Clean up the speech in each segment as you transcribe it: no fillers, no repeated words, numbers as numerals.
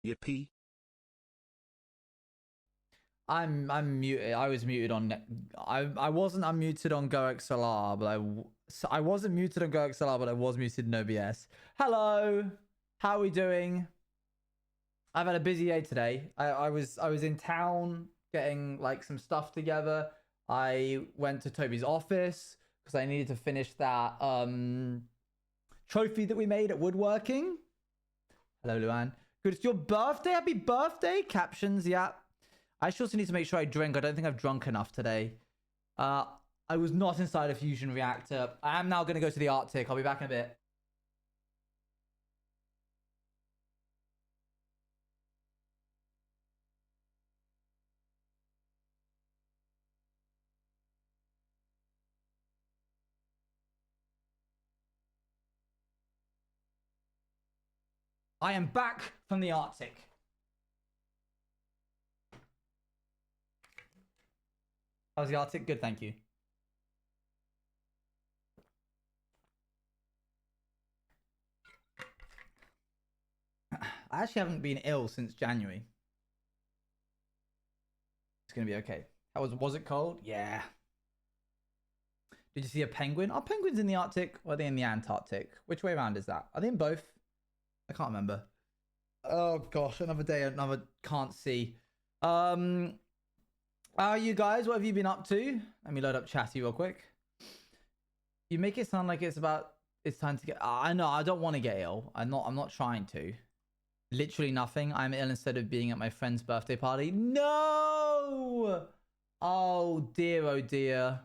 Yippee. I'm muted. I was muted on. I wasn't unmuted on GoXLR, but I wasn't muted on GoXLR, but I was muted in OBS. Hello, how are we doing? I've had a busy day today. I was in town getting like some stuff together. I went to Toby's office because I needed to finish that trophy that we made at woodworking. Hello, Luan. Good. It's your birthday. Happy birthday. Captions. Yeah. I actually also need to make sure I drink. I don't think I've drunk enough today. I was not inside a fusion reactor. I am now going to go to the Arctic. I'll be back in a bit. I am back from the Arctic. How's the Arctic? Good, thank you. I actually haven't been ill since January. It's gonna be okay. How was it cold? Yeah. Did you see a penguin? Are penguins in the Arctic or are they in the Antarctic? Which way around is that? Are they in both? I can't remember. Oh gosh, another day, another can't see. How are you guys? What have you been up to? Let me load up chatty real quick. You make it sound like it's time to get. I know I don't want to get ill. I'm not trying to. Literally nothing. I'm ill instead of being at my friend's birthday party. No! Oh dear, oh dear.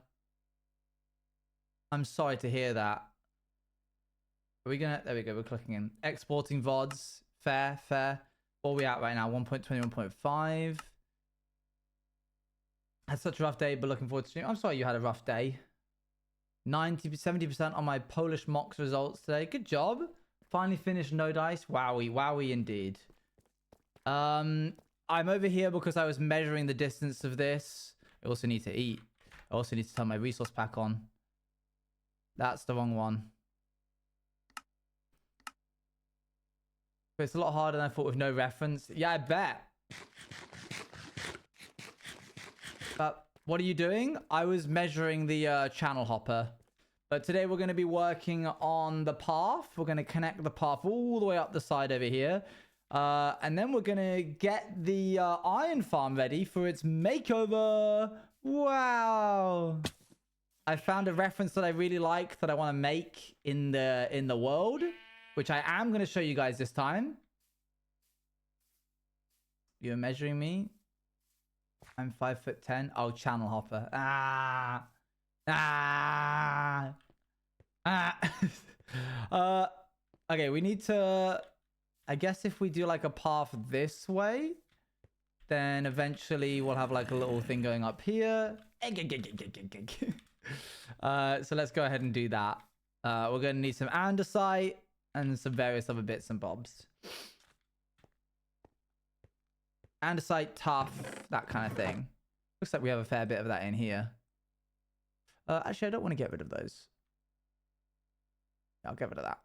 I'm sorry to hear that. Are we gonna... There we go, we're clicking in. Exporting VODs. Fair, fair. What are we at right now? 1.20, 1.5. Had such a rough day, but looking forward to stream. I'm sorry you had a rough day. 90, 70% on my Polish mocks results today. Good job. Finally finished no dice. Wowie, wowie indeed. I'm over here because I was measuring the distance of this. I also need to eat. I also need to turn my resource pack on. That's the wrong one. But it's a lot harder than I thought with no reference. Yeah, I bet. But what are you doing? I was measuring the channel hopper. But today we're going to be working on the path. We're going to connect the path all the way up the side over here. And then we're going to get the iron farm ready for its makeover. Wow. I found a reference that I really like that I want to make in the world, which I am going to show you guys this time. You're measuring me. I'm 5'10". Oh, channel hopper. Okay, we need to... I guess if we do like a path this way, then eventually we'll have like a little thing going up here. So let's go ahead and do that. We're going to need some andesite and some various other bits and bobs. Andesite, tough, that kind of thing. Looks like we have a fair bit of that in here. Actually, I don't want to get rid of those. I'll get rid of that.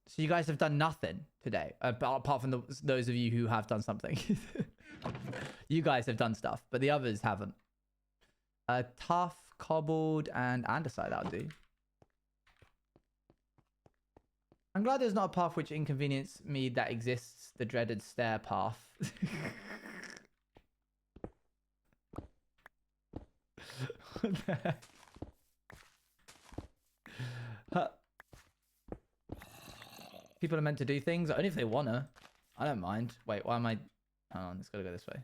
So you guys have done nothing today, apart from those of you who have done something. You guys have done stuff, but the others haven't. Tough, cobbled, and andesite, that'll do. I'm glad there's not a path which inconveniences me that exists, the dreaded stair path. What the heck? People are meant to do things only if they wanna. I don't mind. Wait, why am I... Hold on, it's gotta go this way.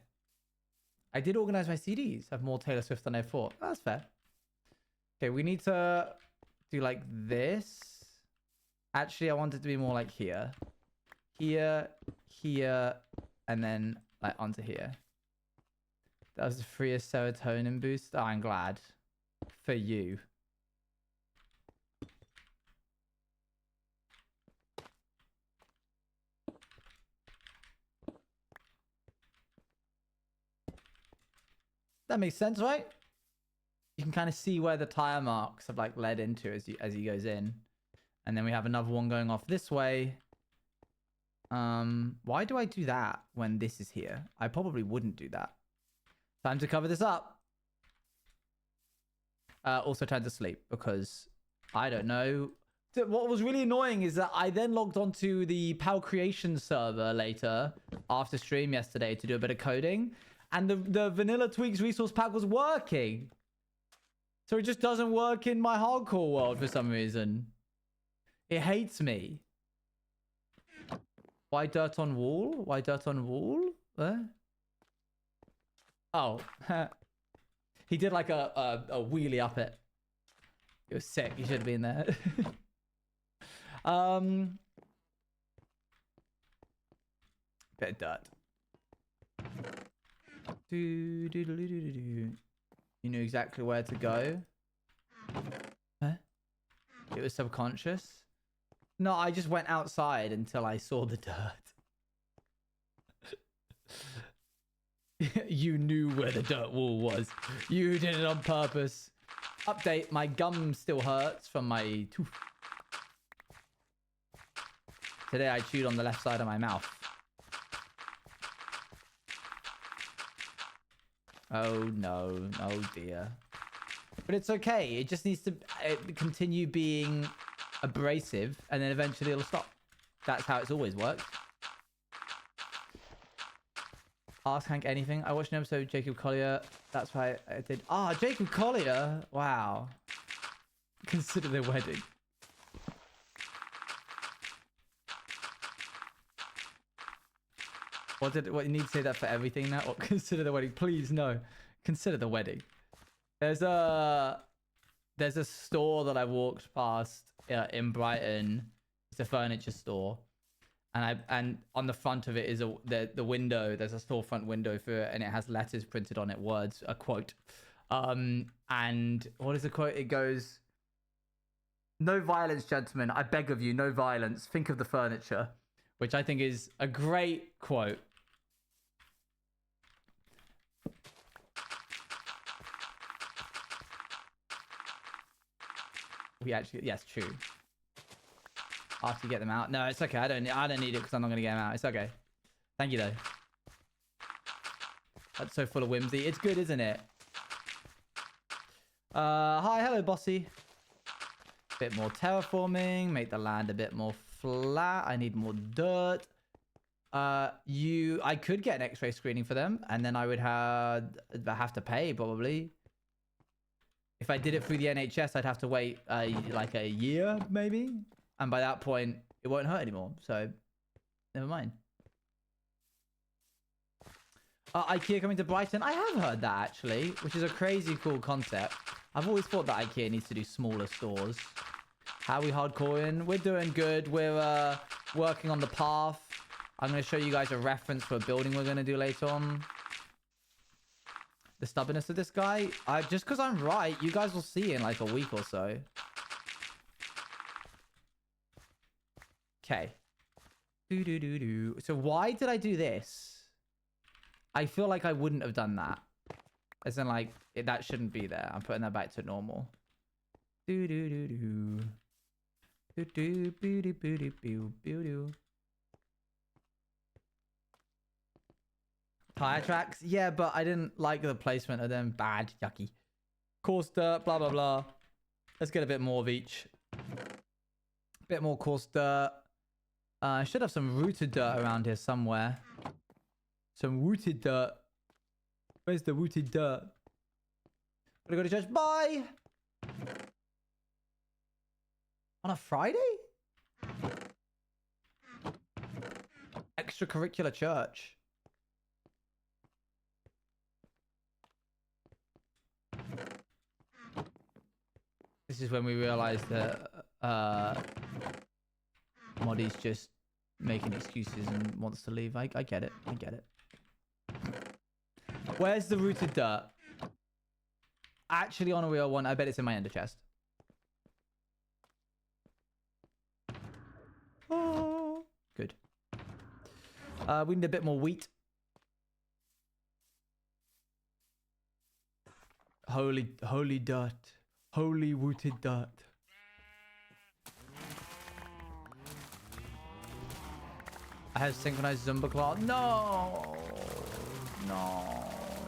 I did organize my CDs. Have more Taylor Swift than I thought. Oh, that's fair. Okay, we need to do like this. Actually, I want it to be more like here. Here, here, and then like onto here. That was the freest serotonin boost. Oh, I'm glad. For you. That makes sense, right? You can kind of see where the tire marks have like led into as he goes in. And then we have another one going off this way. Why do I do that when this is here? I probably wouldn't do that. Time to cover this up. Also time to sleep because I don't know. What was really annoying is that I then logged onto the PAL creation server later after stream yesterday to do a bit of coding, and the vanilla tweaks resource pack was working. So it just doesn't work in my hardcore world for some reason. It hates me. Why dirt on wall? Why dirt on wall? Oh. He did like a wheelie up it. It was sick. You should have been there. Bit of dirt. You knew exactly where to go. Huh? It was subconscious. No, I just went outside until I saw the dirt. You knew where the dirt wall was. You did it on purpose. Update, my gum still hurts from my tooth. Today I chewed on the left side of my mouth. Oh no, oh dear. But it's okay. It just needs to continue being abrasive and then eventually it'll stop. That's how it's always worked. Ask Hank anything. I watched an episode of Jacob Collier. That's why I did. Ah, Jacob Collier. Wow. Consider their wedding. What you need to say that for everything now? Or consider the wedding. Please no. Consider the wedding. There's a store that I walked past in Brighton. It's a furniture store. And on the front of it is the window. There's a storefront window for it, and it has letters printed on it, words, a quote. And what is the quote? It goes, "No violence, gentlemen. I beg of you, no violence. Think of the furniture," which I think is a great quote. We actually, yes, true. After you get them out. No, it's okay. I don't need it because I'm not going to get them out. It's okay. Thank you, though. That's so full of whimsy. It's good, isn't it? Hi, hello, bossy. Bit more terraforming. Make the land a bit more flat. I need more dirt. I could get an X-ray screening for them, and then I would have to pay, probably. If I did it through the NHS, I'd have to wait like a year, maybe. And by that point, it won't hurt anymore. So, never mind. IKEA coming to Brighton. I have heard that, actually, which is a crazy cool concept. I've always thought that IKEA needs to do smaller stores. How are we hardcoring? We're doing good. We're working on the path. I'm going to show you guys a reference for a building we're going to do later on. The stubbornness of this guy. Just because I'm right, you guys will see in like a week or so. Okay. So why did I do this? I feel like I wouldn't have done that. As in, like, that shouldn't be there. I'm putting that back to normal. Tire tracks? Yeah, but I didn't like the placement of them. Bad. Yucky. Coarse dirt. Blah, blah, blah. Let's get a bit more of each. Bit more coarse dirt. I should have some rooted dirt around here somewhere. Some rooted dirt. Where's the rooted dirt? Gotta go to church. Bye! On a Friday? Extracurricular church. This is when we realized that Moddy's just making excuses and wants to leave. I get it. I get it. Where's the rooted dirt? Actually, on a real one, I bet it's in my ender chest. Oh, good. We need a bit more wheat. Holy dirt. Holy rooted dirt. I have synchronized Zumba class. No. No.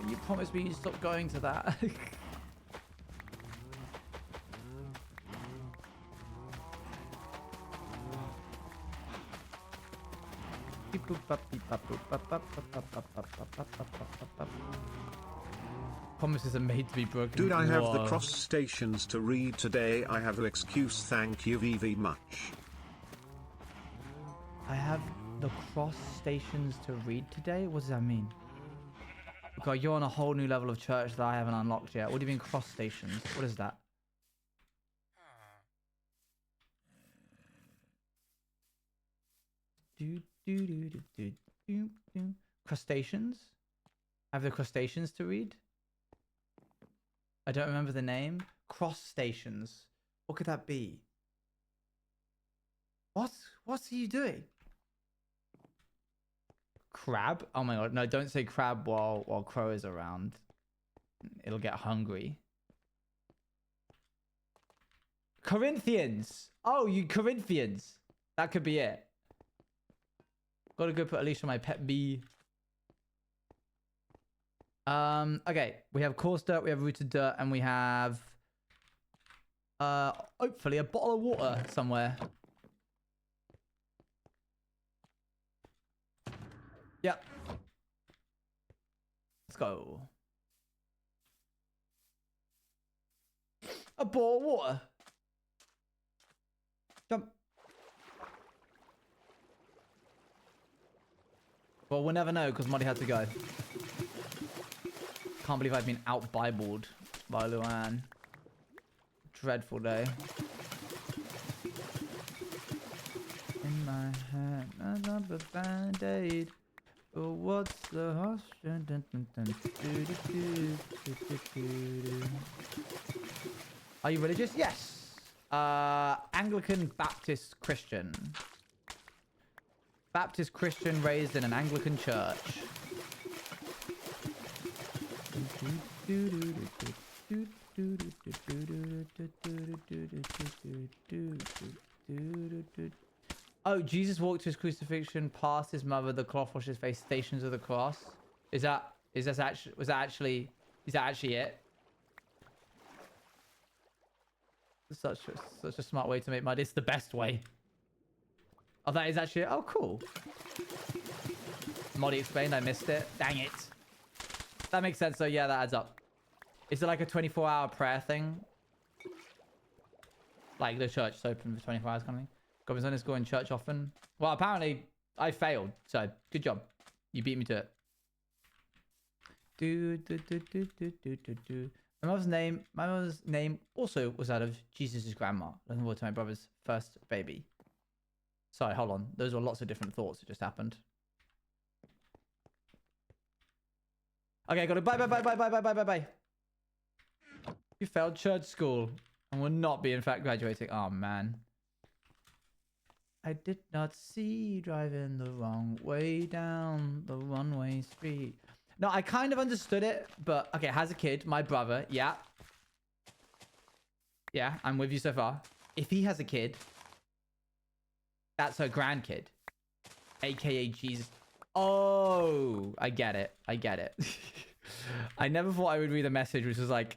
You promised me you'd stop going to that. Promises are made to be broken. Dude, I have the Whoa. cross stations to read today. I have an excuse. Thank you VV much. I have the cross stations to read today? What does that mean? God, you're on a whole new level of church that I haven't unlocked yet. What do you mean cross stations? What is that? Crustaceans? I have the crustaceans to read? I don't remember the name. Cross stations. What could that be? What's he doing? Crab? Oh my god, no, don't say crab while Crow is around. It'll get hungry. Corinthians! Oh, you Corinthians! That could be it. Gotta go put Alicia on my pet bee. Okay, we have coarse dirt, we have rooted dirt, and we have hopefully a bottle of water somewhere. Yep. Let's go. A bottle of water. Jump. Well, we'll never know because Muddy had to go. Can't believe I've been out-Bibled by Luann. Dreadful day. In my hand, another band-aid. Oh, what's the hush? Are you religious? Yes. Anglican Baptist Christian. Baptist Christian raised in an Anglican church. Oh, Jesus walked to his crucifixion, past his mother, the cloth washed his face, stations of the cross. Is that actually it? Such a smart way to make mud. It's the best way. Oh, that is actually it. Oh, cool. Moddy explained, I missed it. Dang it. That makes sense, though. Yeah, that adds up. Is it like a 24-hour prayer thing? Like the church is open for 24 hours kind of thing? Goblins only go in church often. Well, apparently I failed, so good job. You beat me to it. My mother's name also was that of Jesus' grandma. Looking forward to my brother's first baby. Sorry, hold on. Those were lots of different thoughts that just happened. Okay, got it. Bye. You failed church school and will not be, in fact, graduating. Oh, man. I did not see you driving the wrong way down the one-way street. No, I kind of understood it, but okay, has a kid, my brother, yeah. Yeah, I'm with you so far. If he has a kid, that's her grandkid, aka Jesus. Oh, I get it. I never thought I would read a message which was like,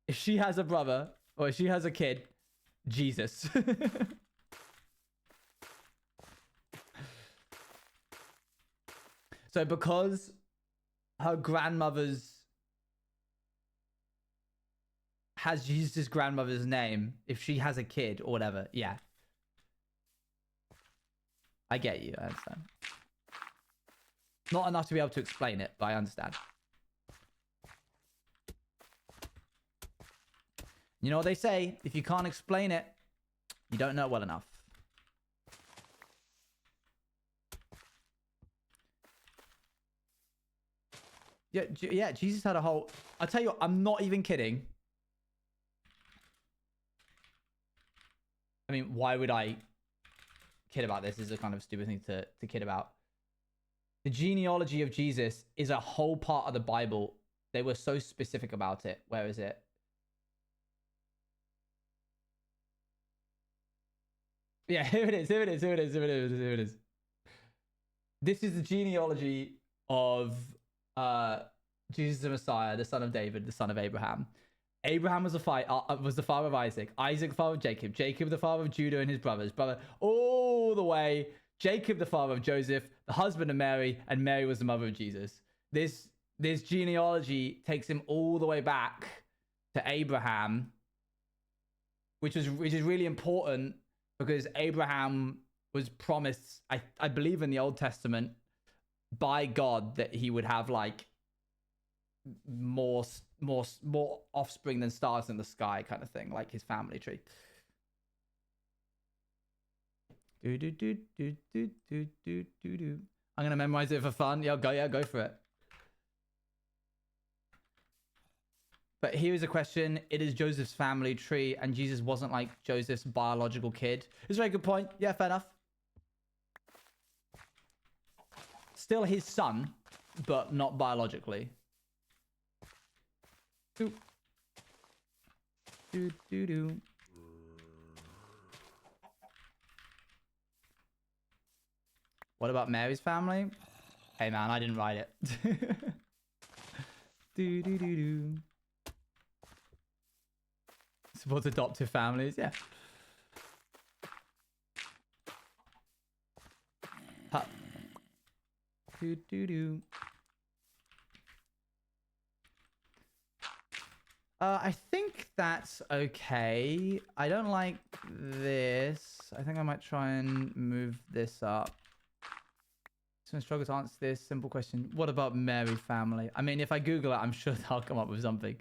if she has a brother or if she has a kid, Jesus. So because her grandmother's has Jesus' grandmother's name, if she has a kid or whatever, yeah. I get you, I understand. Not enough to be able to explain it, but I understand. You know what they say? If you can't explain it, you don't know it well enough. Yeah, Jesus had a whole... I'll tell you what, I'm not even kidding. I mean, why would I kid about this? This is a kind of stupid thing to kid about. The genealogy of Jesus is a whole part of the Bible. They were so specific about it. Where is it? Yeah, here it is. This is the genealogy of Jesus the Messiah, the son of David, the son of Abraham. Abraham was the father of Isaac. Isaac, the father of Jacob. Jacob, the father of Judah and his brothers. All the way. Jacob, the father of Joseph, the husband of Mary, and Mary was the mother of Jesus. This genealogy takes him all the way back to Abraham, which is really important because Abraham was promised, I believe in the Old Testament, by God that he would have like more offspring than stars in the sky, kind of thing, like his family tree. I'm gonna memorize it for fun. Yeah, go for it. But here is a question. It is Joseph's family tree, and Jesus wasn't like Joseph's biological kid. It's a very good point. Yeah, fair enough. Still his son, but not biologically. What about Mary's family? Hey man, I didn't write it. Supports adoptive families, yeah. I think that's okay. I don't like this. I think I might try and move this up. Someone struggles to answer this simple question. What about Mary family? I mean, if I Google it, I'm sure I'll come up with something.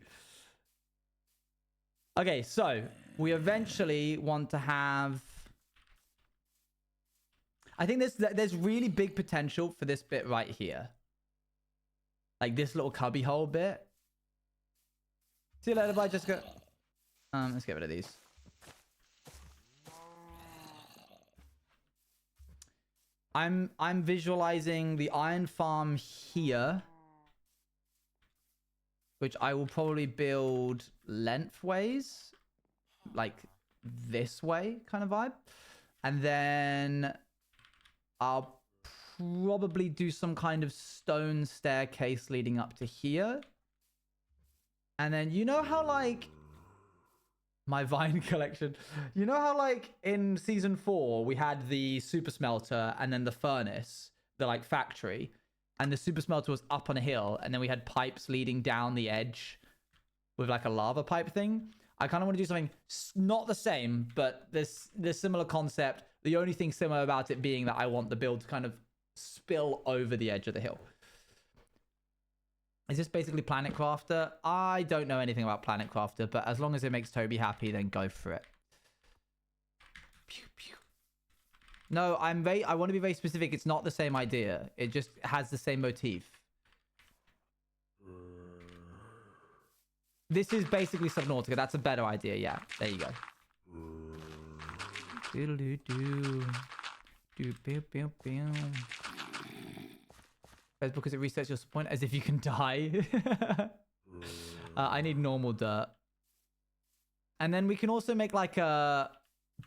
Okay, so we eventually want to have... I think there's really big potential for this bit right here. Like this little cubby hole bit. See you later, bye, Jessica. Let's get rid of these. I'm visualizing the iron farm here, which I will probably build lengthways, like this way kind of vibe. And then I'll probably do some kind of stone staircase leading up to here. And then you know how like my vine collection, you know how like in season 4 we had the super smelter and then the furnace, the like factory, and the super smelter was up on a hill and then we had pipes leading down the edge with like a lava pipe thing. I kind of want to do something not the same, but this similar concept. The only thing similar about it being that I want the build to kind of spill over the edge of the hill. Is this basically Planet Crafter? I don't know anything about Planet Crafter, but as long as it makes Toby happy, then go for it. Pew, pew. No, I want to be very specific. It's not the same idea. It just has the same motif. This is basically Subnautica. That's a better idea. Yeah, there you go. Because it resets your spawn as if you can die. I need normal dirt. And then we can also make like a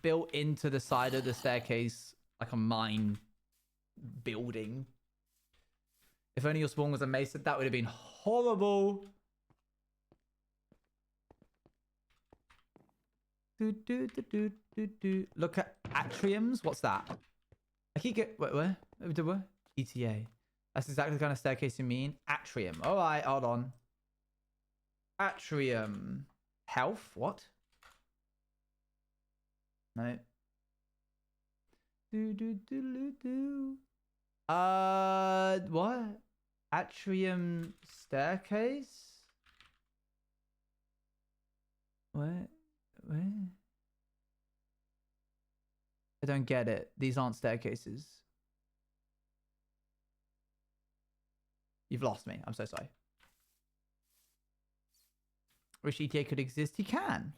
built into the side of the staircase, like a mine building. If only your spawn was a mesa, that would have been horrible. Look at atriums. What's that? I keep get where? ETA. That's exactly the kind of staircase you mean. Atrium. All right, hold on. Atrium. Health? What? No. What? Atrium staircase? Where? I don't get it. These aren't staircases. You've lost me. I'm so sorry. Wish ETA could exist. He can.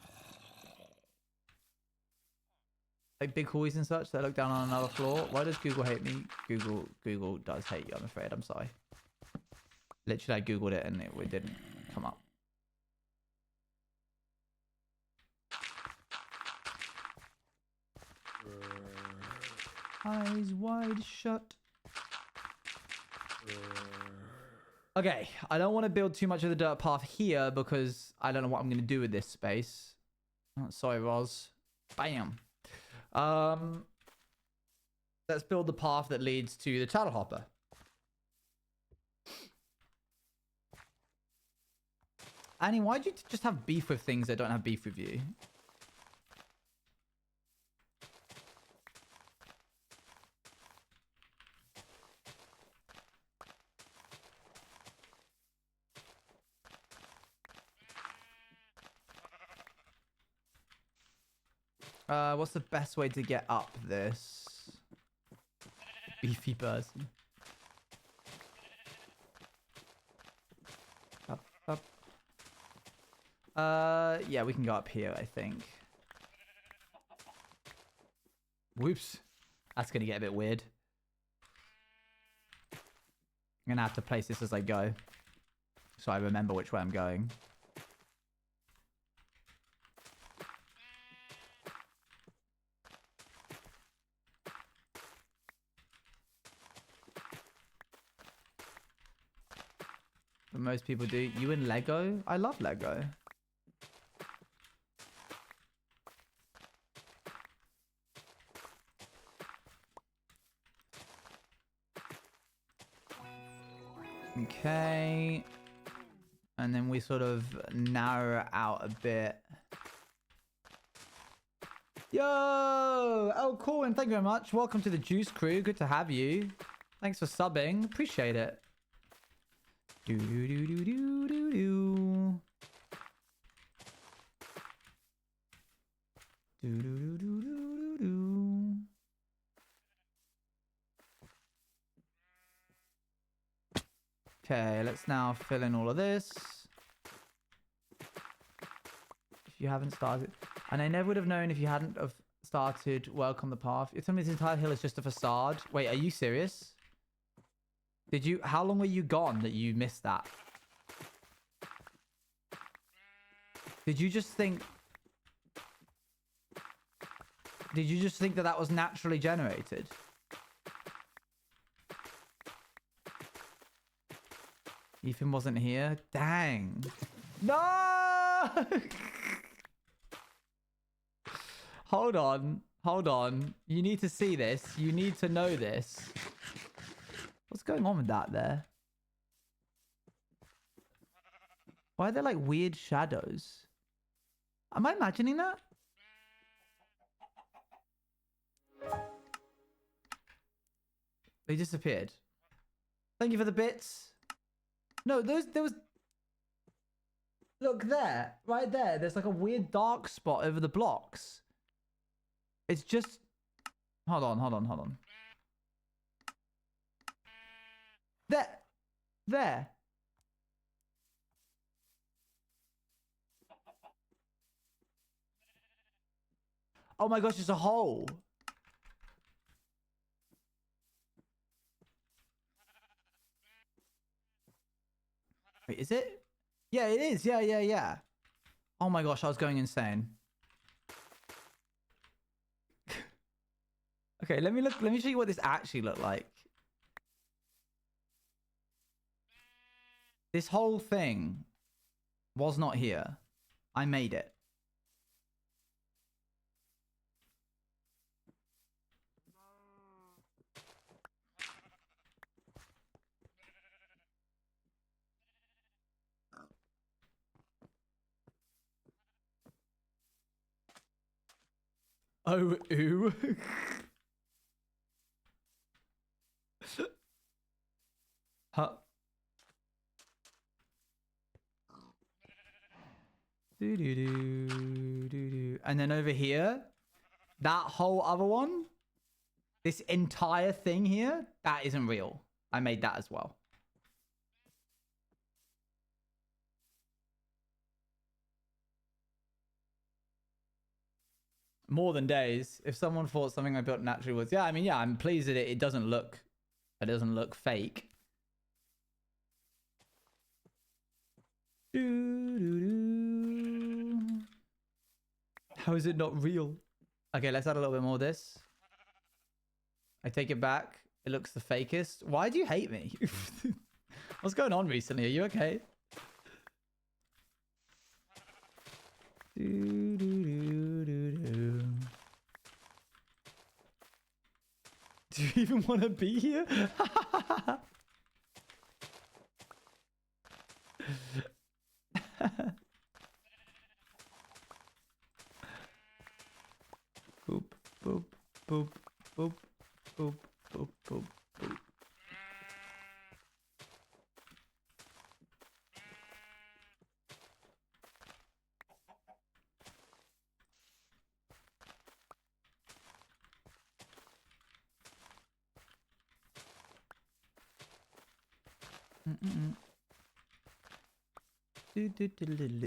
Like big hallways and such that look down on another floor. Why does Google hate me? Google does hate you, I'm afraid. I'm sorry. Literally, I Googled it and it didn't come up. Eyes wide shut. Okay, I don't want to build too much of the dirt path here because I don't know what I'm going to do with this space. Oh, sorry, Roz. Bam. Let's build the path that leads to the Tattle Hopper. Annie, why'd you just have beef with things that don't have beef with you? What's the best way to get up this? Beefy person. Up. Yeah, we can go up here, I think. Whoops. That's gonna get a bit weird. I'm gonna have to place this as I go, so I remember which way I'm going. But most people do. You and Lego? I love Lego. Okay. And then we sort of narrow it out a bit. Yo! Oh, cool. And thank you very much. Welcome to the Juice Crew. Good to have you. Thanks for subbing. Appreciate it. Do do do do do do do. Do do do do do do. Okay, let's now fill in all of this. If you haven't started, and I never would have known if you hadn't have started work on the path. It's something. This entire hill is just a facade. Wait, are you serious? Did you? How long were you gone that you missed that? Did you just think? Did you just think that that was naturally generated? Ethan wasn't here. Dang. No! Hold on. Hold on. You need to see this. You need to know this. What's going on with that there? Why are there like weird shadows? Am I imagining that? They disappeared. Thank you for the bits. No, there was... Look there. Right there. There's like a weird dark spot over the blocks. It's just... Hold on, hold on, hold on. There. There. Oh my gosh, it's a hole. Wait, is it? Yeah, it is. Yeah, yeah, yeah. Oh my gosh, I was going insane. Okay, let me show you what this actually looked like. This whole thing was not here. I made it. Oh, ooh. Huh. Do do do do do. And then over here, that whole other one, this entire thing here, that isn't real. I made that as well. More than days. If someone thought something I built naturally was, yeah, I mean, yeah, I'm pleased that it doesn't look fake. How is it not real? Okay, let's add a little bit more of this. I take it back. It looks the fakest. Why do you hate me? What's going on recently? Are you okay? Do, do, do, do, do. Do you even want to be here? Boop, boop, boop, boop, boop, boop, boop, boop.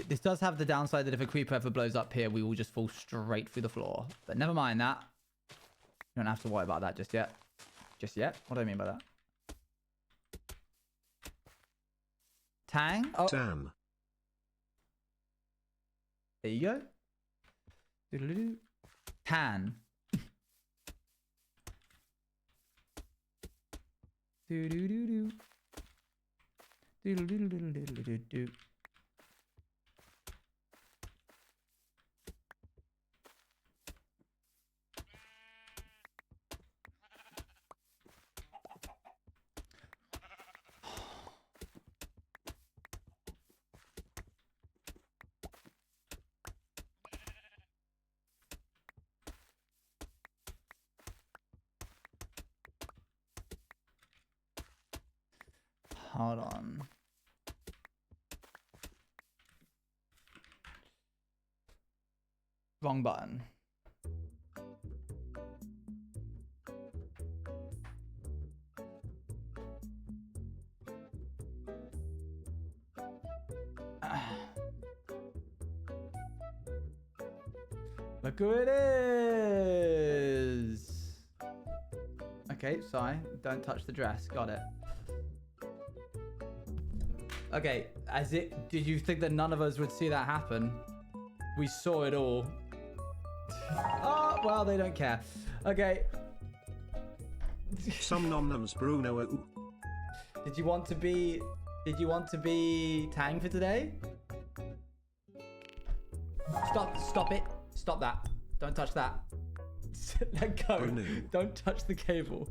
This does have the downside that if a creeper ever blows up here, we will just fall straight through the floor. But never mind that. You don't have to worry about that just yet. Just yet? What do I mean by that? Tang? Oh. Damn. There you go. Doodle-doo. Tan. Do-do-do-do. Doodle-doodle-doodle-doodle-doo. Hold on. Wrong button. Look who it is. Okay, sorry. Don't touch the dress. Got it. Okay, did you think that none of us would see that happen? We saw it all. Oh, well, they don't care. Okay. Some nom-noms Bruno. Did you want to be Tang for today? Stop it. Stop that. Don't touch that. Let go. Bruno. Don't touch the cable.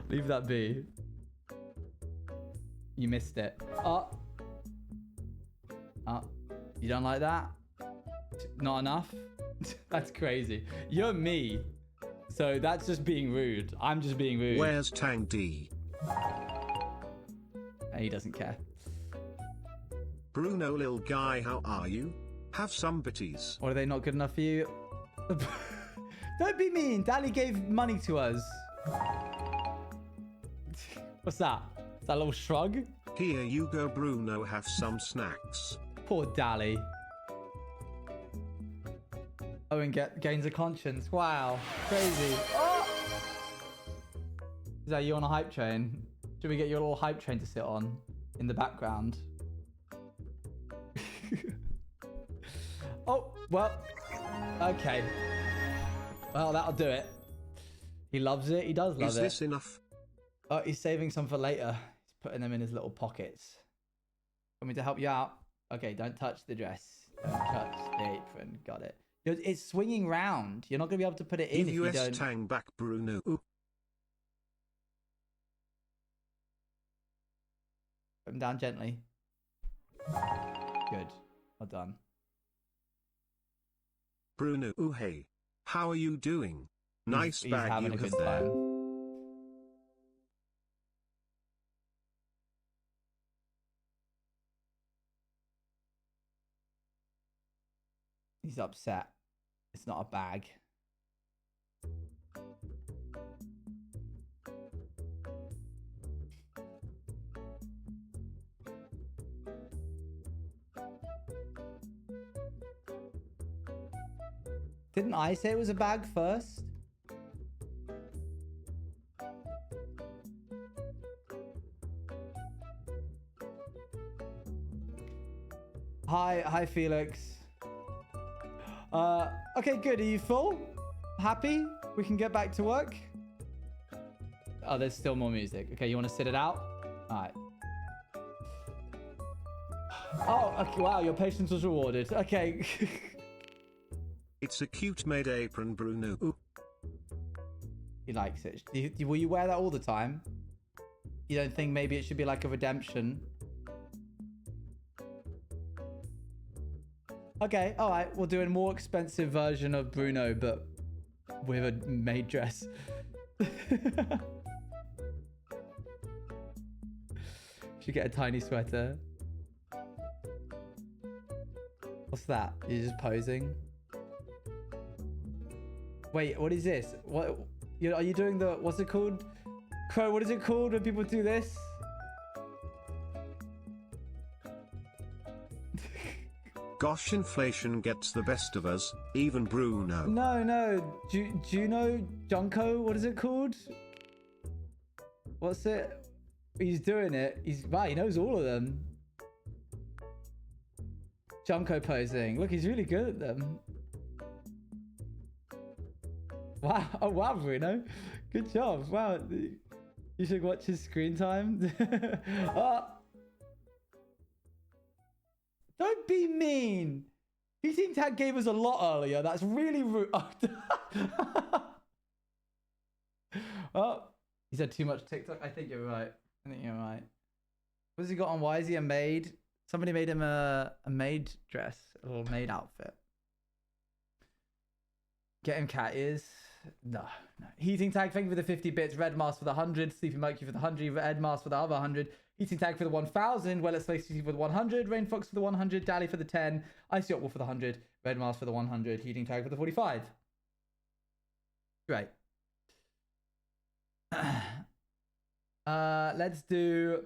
Leave that be. You missed it. Oh. You don't like that? Not enough? That's crazy. You're me. So that's just being rude. I'm just being rude. Where's Tang D? He doesn't care. Bruno lil guy, how are you? Have some bitties. Or are they not good enough for you? Don't be mean. Dali gave money to us. What's that? Is that a little shrug? Here you go, Bruno, have some snacks. Poor Dali. Owen gains a conscience. Wow. Crazy. Oh! Is that you on a hype train? Should we get your little hype train to sit on in the background? Oh, well. Okay. Well, that'll do it. He loves it. He does love it. Is this enough? Oh, he's saving some for later. He's putting them in his little pockets. Want me to help you out? Okay, don't touch the dress. Don't touch the apron. Got it. It's swinging round. You're not going to be able to put it in if you don't... Tang back, Bruno. Ooh. Put him down gently. Good. Well done. Bruno, ooh, hey. How are you doing? Nice He's bag having you a have good there. time. He's upset. It's not a bag. Didn't I say it was a bag first? Hi Felix. Okay, good. Are you full? Happy? We can get back to work. Oh, there's still more music. Okay, you want to sit it out? All right. Oh, okay, wow, your patience was rewarded. Okay. It's a cute maid apron, Bruno. Ooh. He likes it. Will you wear that all the time? You don't think maybe it should be like a redemption? Okay, all right. We'll do a more expensive version of Bruno, but with a maid dress. Should get a tiny sweater. What's that? You're just posing? Wait, what is this? What? Are you doing the... What's it called? Crow, what is it called when people do this? Gosh, inflation gets the best of us, even Bruno. No. Do you know Junko? What is it called? What's it? He's doing it. Wow, he knows all of them. Junko posing. Look, he's really good at them. Wow. Oh, wow, Bruno. Good job. Wow. You should watch his screen time. Oh. Don't be mean. Heating tag gave us a lot earlier. That's really rude. Oh, he said too much TikTok. I think you're right. What's he got on? Why is he a maid? Somebody made him a maid dress or maid outfit. Get him cat ears. No. Heating tag, thank you for the 50 bits. Red mask for the 100. Sleepy Monkey for the 100. Red mask for the other 100. Heating tag for the 1000. Well, it's Lacy for the 100. Rain Fox for the 100. Dally for the 10. Icy Wolf for the 100. Red mask for the 100. Heating tag for the 45. Great. Let's do...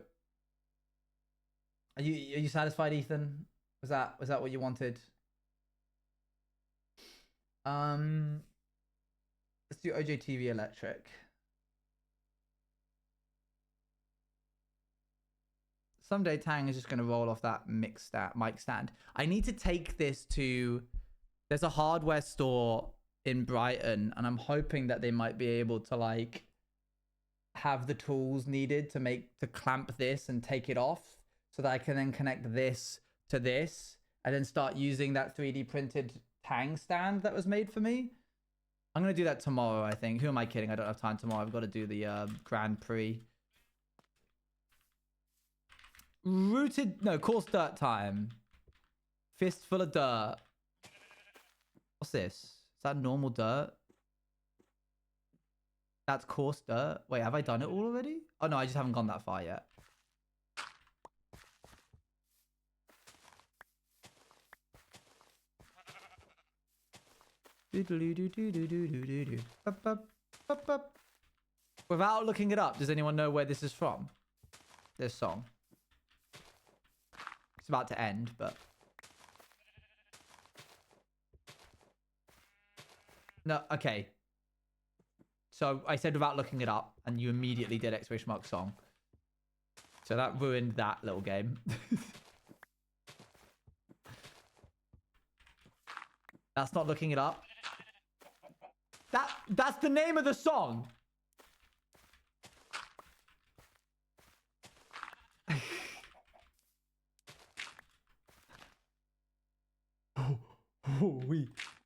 Are you satisfied, Ethan? Was that what you wanted? Let's do OJTV Electric. Someday Tang is just going to roll off that mic stand. I need to take this to... There's a hardware store in Brighton, and I'm hoping that they might be able to like have the tools needed to clamp this and take it off, so that I can then connect this to this and then start using that 3D printed Tang stand that was made for me. I'm going to do that tomorrow, I think. Who am I kidding? I don't have time tomorrow. I've got to do the Grand Prix. Coarse dirt time. Fistful of dirt. What's this? Is that normal dirt? That's coarse dirt. Wait, have I done it all already? Oh no, I just haven't gone that far yet. Without looking it up, does anyone know where this is from? This song. It's about to end, but... No, okay. So I said without looking it up, and you immediately did exclamation mark song. So that ruined that little game. That's not looking it up. That's the name of the song.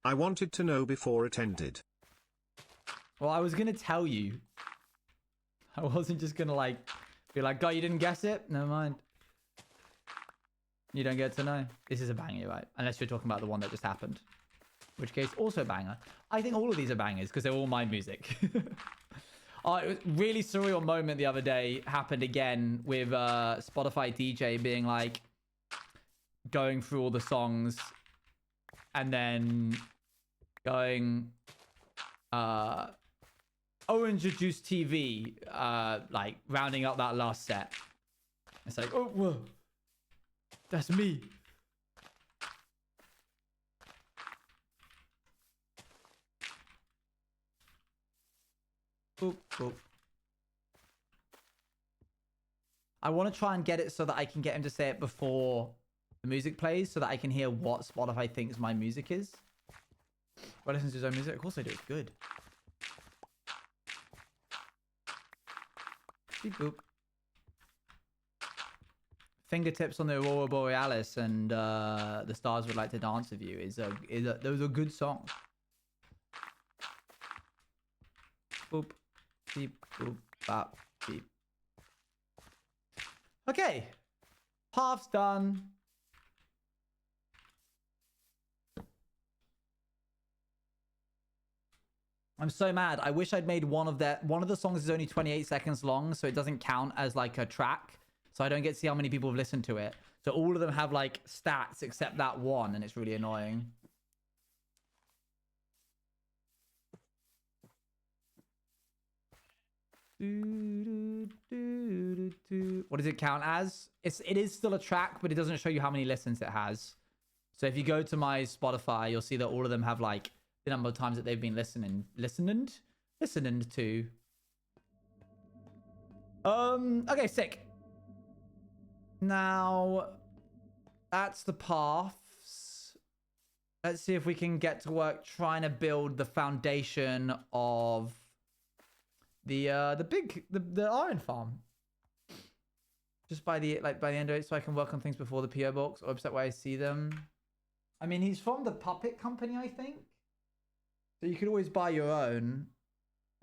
I wanted to know before it ended. Well, I was gonna tell you. I wasn't just gonna like be like, God, you didn't guess it? Never mind. You don't get to know. This is a banger, right? Unless you're talking about the one that just happened. In which case, also a banger. I think all of these are bangers because they're all my music. Oh, it was a really surreal moment the other day happened again with Spotify DJ being like going through all the songs and then going Orange Juice TV like rounding up that last set. It's like, oh whoa, that's me. Boop, boop. I want to try and get it so that I can get him to say it before the music plays so that I can hear what Spotify thinks my music is. Well, listen to his own music. Of course I do. It's good. Beep boop. Fingertips on the Aurora Borealis and The Stars Would Like to Dance With You those are good songs. Boop, beep, boop, bop, beep. Okay, half's done. I'm so mad. I wish I'd made one of the songs is only 28 seconds long, so it doesn't count as like a track. So I don't get to see how many people have listened to it. So all of them have like stats except that one, and it's really annoying. What does it count as? It is still a track, but it doesn't show you how many listens it has. So if you go to my Spotify, you'll see that all of them have like the number of times that they've been listening to. Okay, sick. Now that's the paths. Let's see if we can get to work trying to build the foundation of the iron farm. Just by the end of it, so I can work on things before the PO box or website where I see them. I mean, he's from the Puppet Company, I think. So you could always buy your own,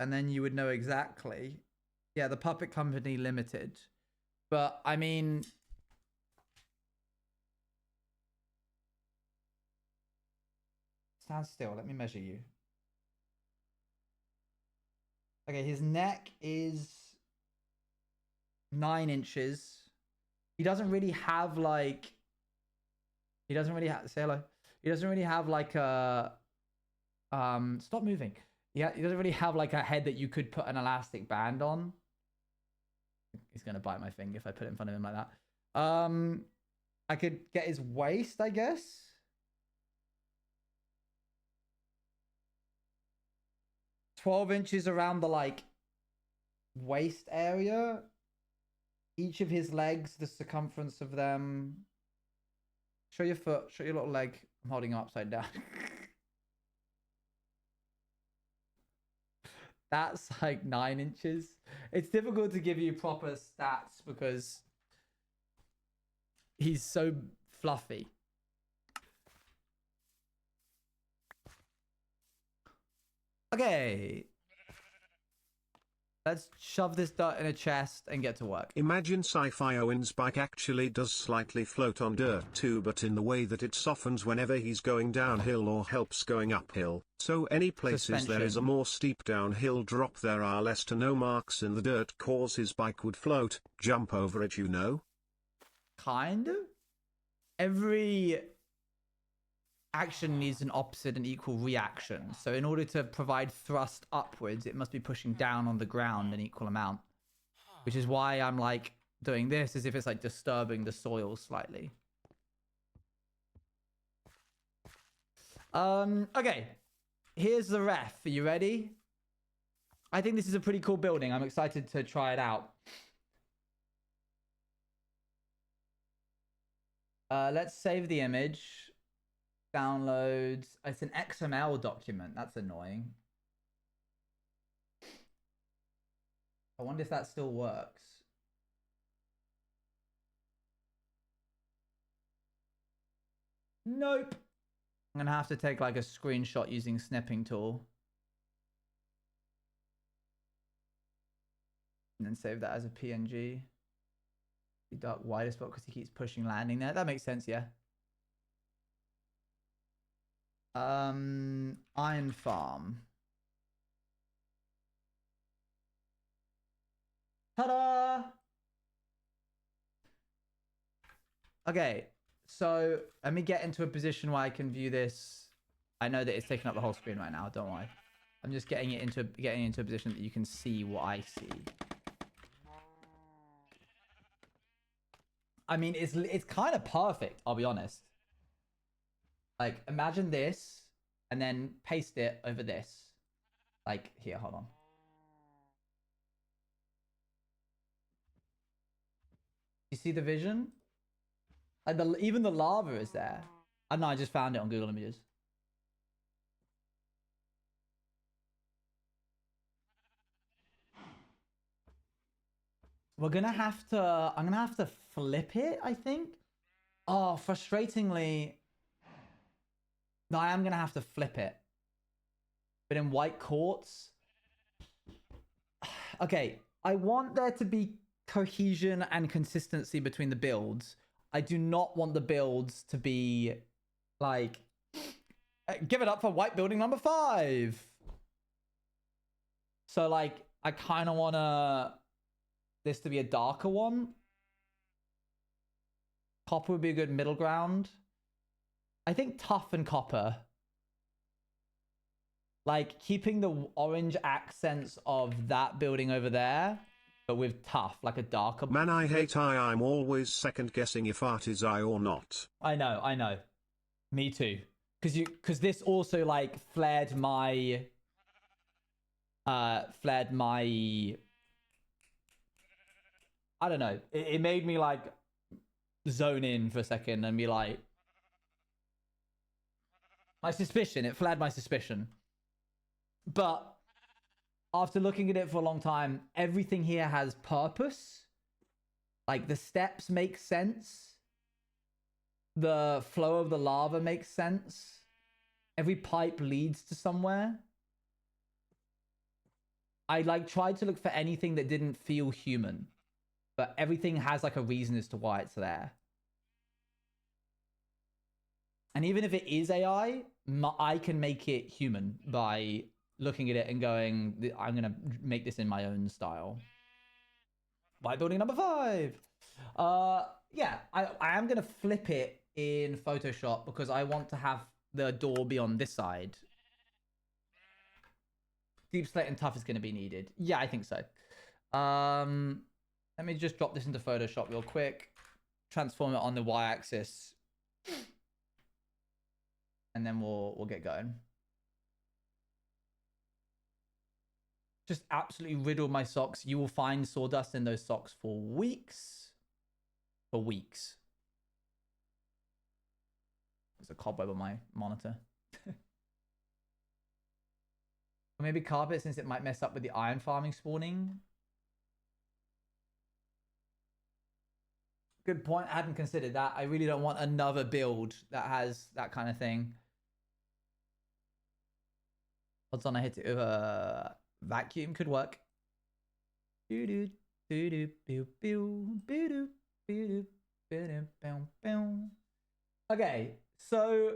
and then you would know exactly. Yeah, the Puppet Company Limited. But I mean, stand still. Let me measure you. Okay, his neck is 9 inches. He doesn't really have like. He doesn't really have. Say hello. He doesn't really have like a. Stop moving. Yeah, he doesn't really have like a head that you could put an elastic band on. He's gonna bite my finger if I put it in front of him like that. I could get his waist, I guess. $12 around the like waist area. Each of his legs, the circumference of them. Show your foot. Show your little leg. I'm holding it upside down. That's like 9 inches. It's difficult to give you proper stats because he's so fluffy. Okay. Let's shove this dirt in a chest and get to work. Imagine Sci-Fi Owen's bike actually does slightly float on dirt too, but in the way that it softens whenever he's going downhill or helps going uphill. So any places there is a more steep downhill drop, there are less to no marks in the dirt, cause his bike would float, jump over it, you know? Kind of. Every action needs an opposite and equal reaction. So in order to provide thrust upwards, it must be pushing down on the ground an equal amount. Which is why I'm like doing this as if it's like disturbing the soil slightly. Okay. Here's the ref. Are you ready? I think this is a pretty cool building. I'm excited to try it out. Let's save the image. Downloads. It's an XML document. That's annoying. I wonder if that still works. Nope. I'm gonna have to take like a screenshot using snipping tool. And then save that as a PNG. The dark wider spot because he keeps pushing landing there. That makes sense, yeah. Iron farm. Ta-da! Okay, so let me get into a position where I can view this. I know that it's taking up the whole screen right now, don't worry. I'm just getting into a position that you can see what I see. I mean, it's kind of perfect, I'll be honest. Like, imagine this, and then paste it over this. Like, here, hold on. You see the vision? Like, even the lava is there. I don't know, I just found it on Google Images. I'm gonna have to flip it, I think. Oh, frustratingly. No, I am gonna have to flip it. But in white quartz. Okay, I want there to be cohesion and consistency between the builds. I do not want the builds to be like, give it up for white building number 5. So like, I kind of want this to be a darker one. Copper would be a good middle ground. I think tough and copper. Like keeping the orange accents of that building over there, but with tough, like a darker. Man, I hate I'm always second guessing if art is I or not. I know. Me too. Because this also like flared my I don't know. It made me like zone in for a second and be like, my suspicion. It flared my suspicion. But after looking at it for a long time, everything here has purpose. Like the steps make sense. The flow of the lava makes sense. Every pipe leads to somewhere. I like tried to look for anything that didn't feel human, but everything has like a reason as to why it's there. And even if it is AI, I can make it human by looking at it and going, I'm going to make this in my own style. White building number 5. Yeah, I am going to flip it in Photoshop because I want to have the door be on this side. Deep slate and tough is going to be needed. Yeah, I think so. Let me just drop this into Photoshop real quick. Transform it on the y-axis. And then we'll get going. Just absolutely riddled my socks. You will find sawdust in those socks for weeks. For weeks. There's a cobweb on my monitor. Or maybe carpet, since it might mess up with the iron farming spawning. Good point. I hadn't considered that. I really don't want another build that has that kind of thing. Odds on I hit it with a vacuum could work. Okay, so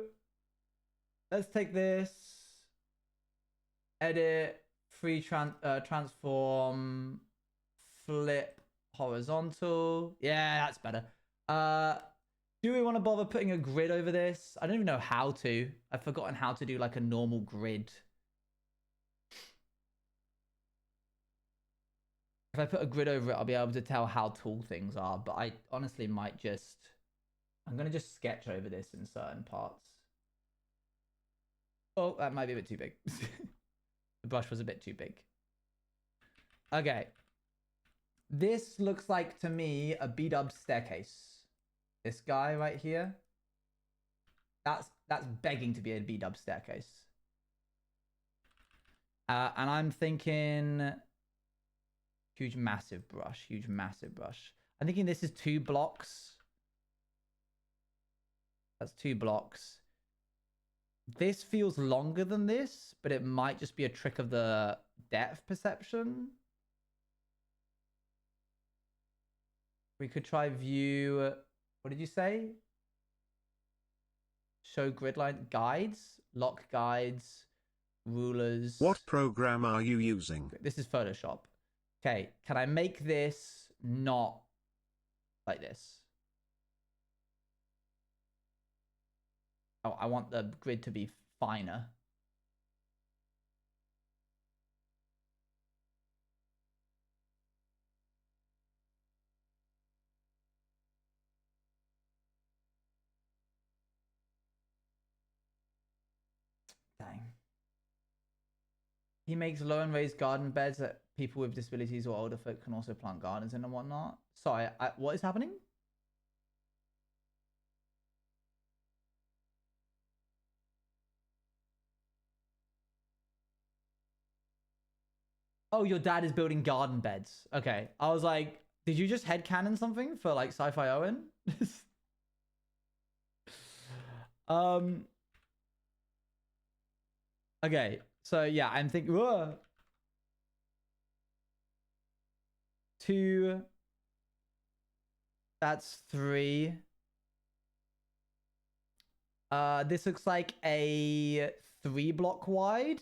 let's take this. Edit, transform, flip, horizontal. Yeah, that's better. Do we want to bother putting a grid over this? I don't even know how to. I've forgotten how to do like a normal grid. If I put a grid over it, I'll be able to tell how tall things are. But I honestly might just... I'm going to just sketch over this in certain parts. Oh, that might be a bit too big. The brush was a bit too big. Okay. This looks like, to me, a B-dub staircase. This guy right here. That's begging to be a B-dub staircase. And I'm thinking... Huge, massive brush. Huge, massive brush. I'm thinking this is 2 blocks. That's 2 blocks. This feels longer than this, but it might just be a trick of the depth perception. We could try view... What did you say? Show grid line guides, lock guides, rulers. What program are you using? This is Photoshop. Okay, can I make this not like this? Oh, I want the grid to be finer. Dang. He makes low and raised garden beds that people with disabilities or older folk can also plant gardens in and whatnot. Sorry, what is happening? Oh, your dad is building garden beds. Okay. I was like, Did you just headcanon something for like Sci-Fi Owen? um. Okay, so yeah, I'm thinking. Whoa. 2. That's 3. This looks like a 3 block wide,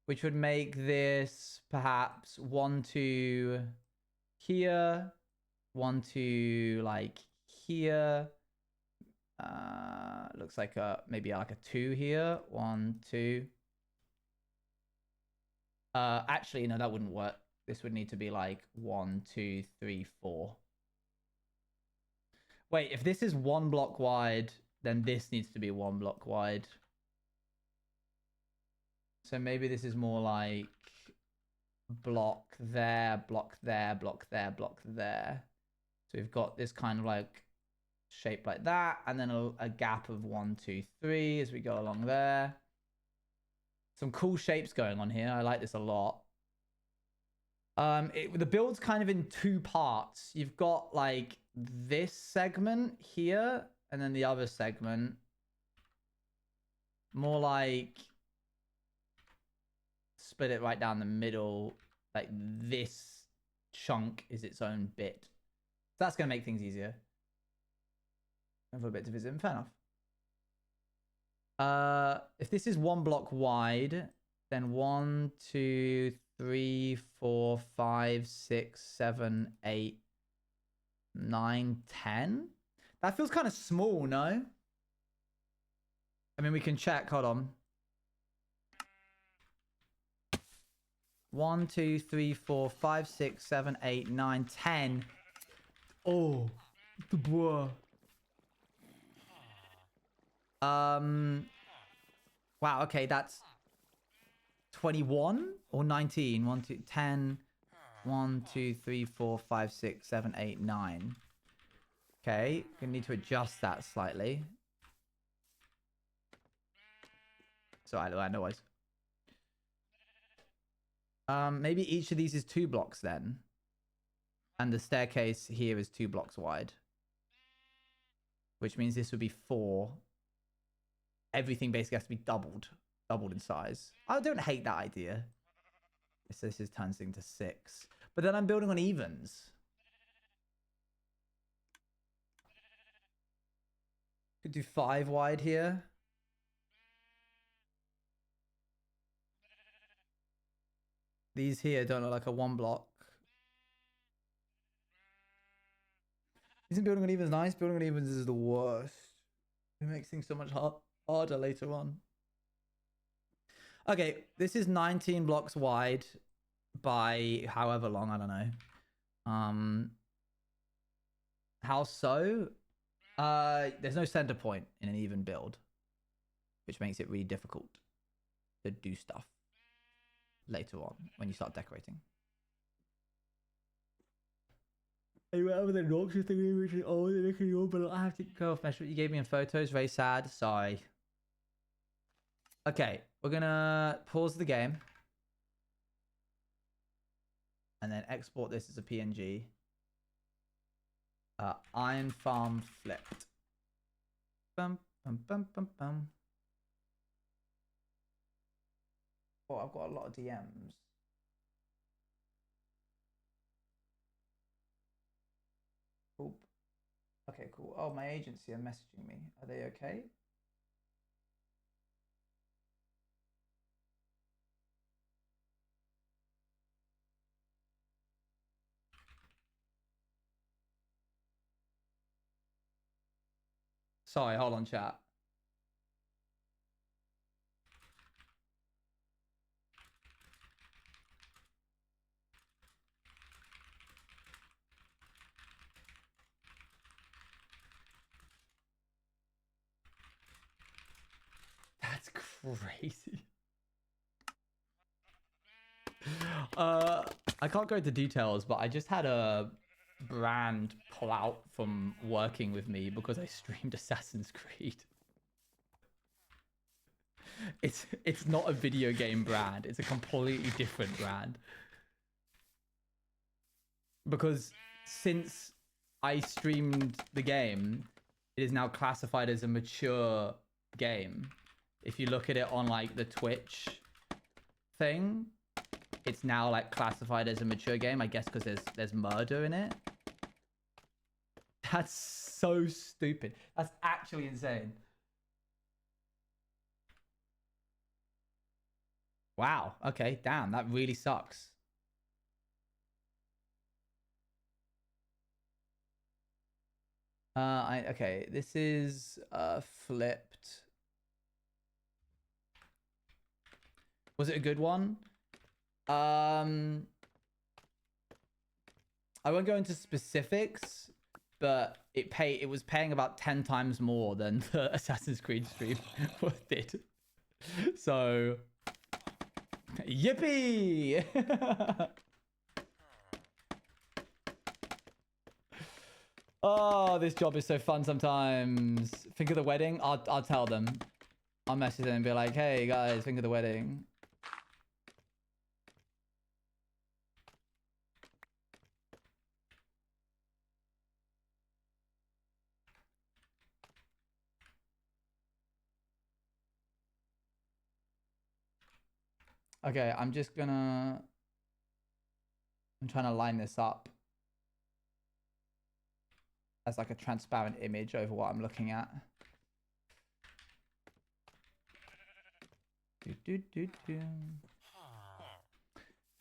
which would make this perhaps 1, 2 here, 1, 2 like here. Looks like maybe like a 2 here, 1, 2. Actually, no, that wouldn't work. This would need to be like 1, 2, 3, 4. Wait, if this is 1 block wide, then this needs to be 1 block wide. So maybe this is more like block there, block there, block there, block there. So we've got this kind of like shape like that, and then a gap of 1, 2, 3 as we go along there. Some cool shapes going on here. I like this a lot. The build's kind of in 2 parts. You've got like this segment here, and then the other segment. More like split it right down the middle. Like this chunk is its own bit. So that's going to make things easier. And for a bit to visit, fair enough. If this is 1 block wide, then 1, 2, 3, 4, 5, 6, 7, 8, 9, 10. That feels kind of small, no? I mean, we can check. Hold on. 1, 2, 3, 4, 5, 6, 7, 8, 9, 10. Oh, the boy. Wow, okay, that's 21 or 19. 1, 2, 10. 1, 2, 3, 4, 5, 6, 7, 8, 9. Okay, gonna need to adjust that slightly. So I know. Maybe each of these is 2 blocks then. And the staircase here is 2 blocks wide. Which means this would be 4. Everything basically has to be doubled in size. I don't hate that idea. This is turns into 6. But then I'm building on evens. Could do 5 wide here. These here don't look like a 1 block. Isn't building on evens nice? Building on evens is the worst. It makes things so much harder later on. Okay, this is 19 blocks wide by however long, I don't know. How so? There's no center point in an even build, which makes it really difficult to do stuff later on when you start decorating. Anyway, other than Roxy thinking which is all they're making you, but I have to go off mesh what you gave me in photos. Very sad. Sorry. Okay, we're gonna pause the game and then export this as a PNG. Iron Farm flipped. Bum bum bum bum bum. Oh, I've got a lot of DMs. Cool. Okay, cool. Oh, my agency are messaging me. Are they okay? Sorry, hold on, chat. That's crazy. I can't go into details, but I just had a brand pull out from working with me because I streamed Assassin's Creed. It's not a video game brand. It's a completely different brand. because since I streamed the game, it is now classified as a mature game. If you look at it on like the Twitch thing, it's now like classified as a mature game, I guess, because there's murder in it. That's so stupid. That's actually insane. Wow. Okay. Damn. That really sucks. Okay. This is flipped. Was it a good one? I won't go into specifics, but it was paying about 10 times more than the Assassin's Creed stream did. So, yippee! Oh, this job is so fun sometimes. Think of the wedding? I'll tell them. I'll message them and be like, hey guys, think of the wedding. Okay, I'm trying to line this up as like a transparent image over what I'm looking at. This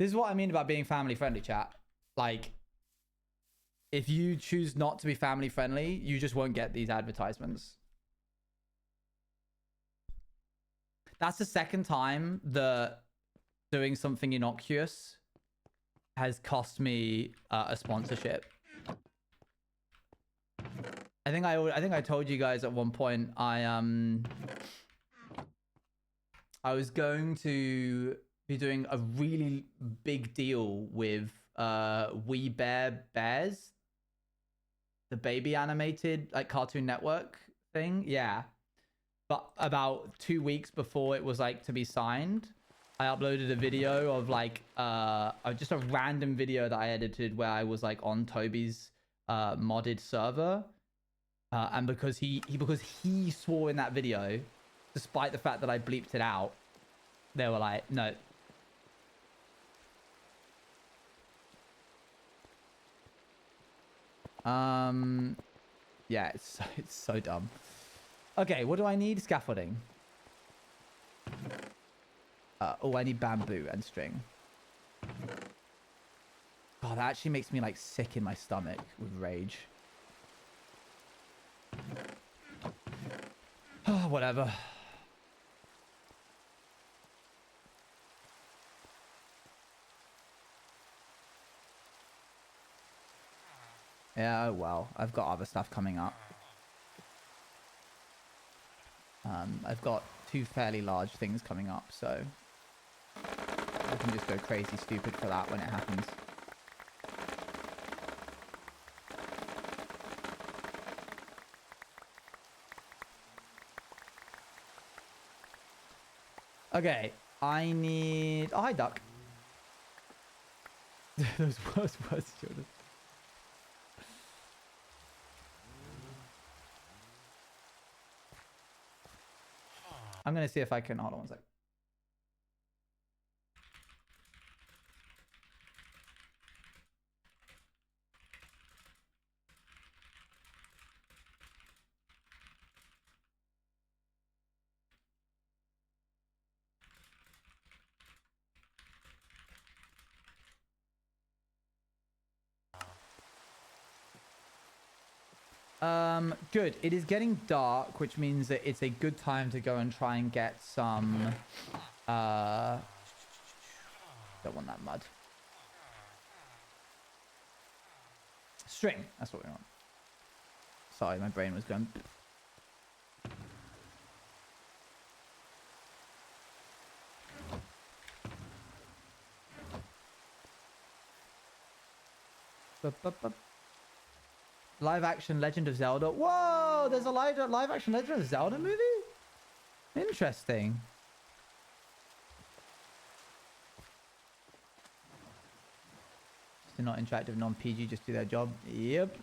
is what I mean about being family friendly, chat. Like, if you choose not to be family friendly, you just won't get these advertisements. That's the second time that doing something innocuous has cost me a sponsorship. I think I told you guys at one point I was going to be doing a really big deal with We Bare Bears, the baby animated like Cartoon Network thing. Yeah. But about 2 weeks before it was like to be signed, I uploaded a video of like just a random video that I edited where I was like on Toby's modded server, and because he swore in that video, despite the fact that I bleeped it out, they were like, no. Yeah, it's so dumb. Okay, what do I need? Scaffolding. Oh, I need bamboo and string. Oh, that actually makes me like sick in my stomach with rage. Oh, whatever. Yeah, oh well. I've got other stuff coming up. I've got 2 fairly large things coming up, so I can just go crazy stupid for that when it happens. Okay, I need... Oh, hi, duck. Those worst words, Jordan. I'm going to see if I can... Hold on one sec. Good. It is getting dark, which means that it's a good time to go and try and get some, don't want that mud. String. That's what we want. Sorry, my brain was going. Live action Legend of Zelda. Whoa, there's a live action Legend of Zelda movie? Interesting. to not interact with non-PG, just do their job. Yep.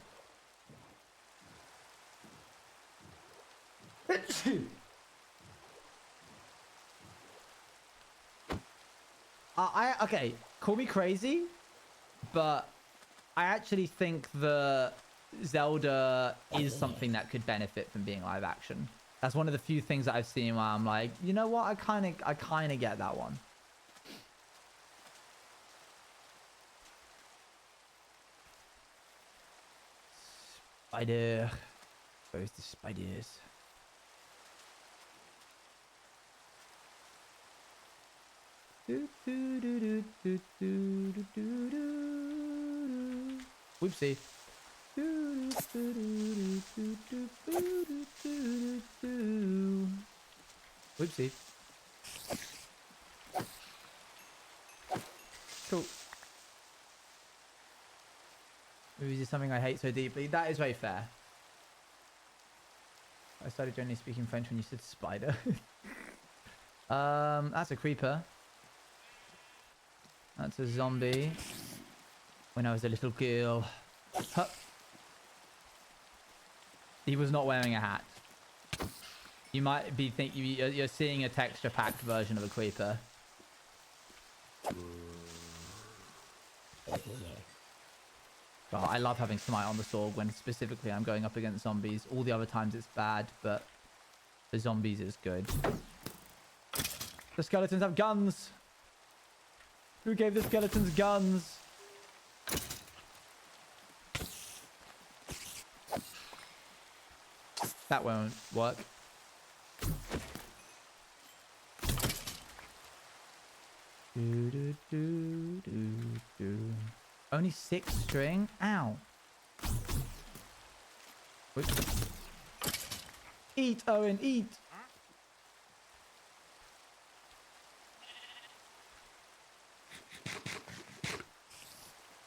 Okay, call me crazy, but I actually think the Zelda is something that could benefit from being live action. That's one of the few things that I've seen where I'm like, you know what? I kind of get that one. Spider. Where's the spiders? Whoopsie. Whoopsie. Cool. Movies is something I hate so deeply. That is very fair. I started generally speaking French when you said spider. That's a creeper. That's a zombie. When I was a little girl. Huh. He was not wearing a hat. You might be you're seeing a texture-packed version of a creeper. God, I love having Smite on the sword when specifically I'm going up against zombies. All the other times it's bad, but the zombies is good. The skeletons have guns. Who gave the skeletons guns? That won't work. Only 6 string? Ow. Whoops. Eat, Owen, eat.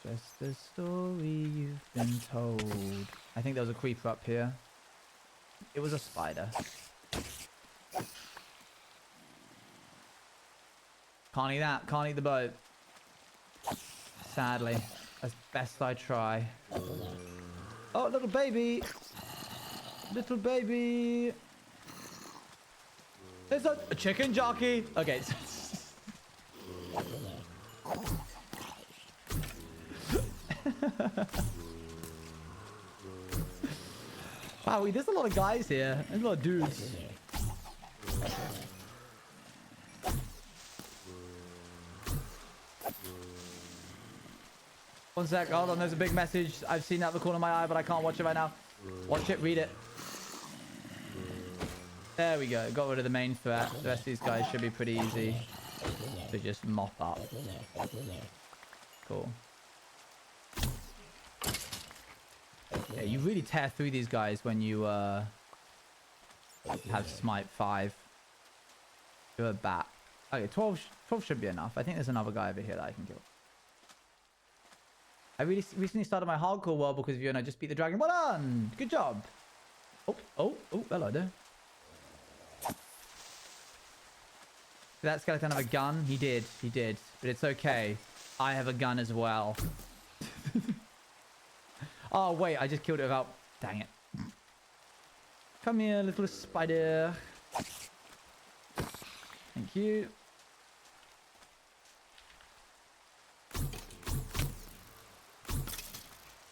Just a story you've been told. I think there was a creeper up here. It was a spider. Can't eat that. Can't eat the boat. Sadly. As best I try. Oh, little baby. Little baby. There's a chicken jockey. Okay. Wow, there's a lot of guys here. There's a lot of dudes. One sec, hold on, there's a big message. I've seen that in the corner of my eye, but I can't watch it right now. Watch it, read it. There we go, got rid of the main threat. The rest of these guys should be pretty easy to just mop up. Cool. Yeah, you really tear through these guys when you have Smite 5. You're a bat. Okay, 12 should be enough. I think there's another guy over here that I can kill. I recently started my hardcore world because of you and I just beat the dragon. Well done! Good job! Oh, hello there. Did that skeleton have a gun? He did. But it's okay. I have a gun as well. Oh, wait. I just killed it without... Dang it. Come here, little spider. Thank you.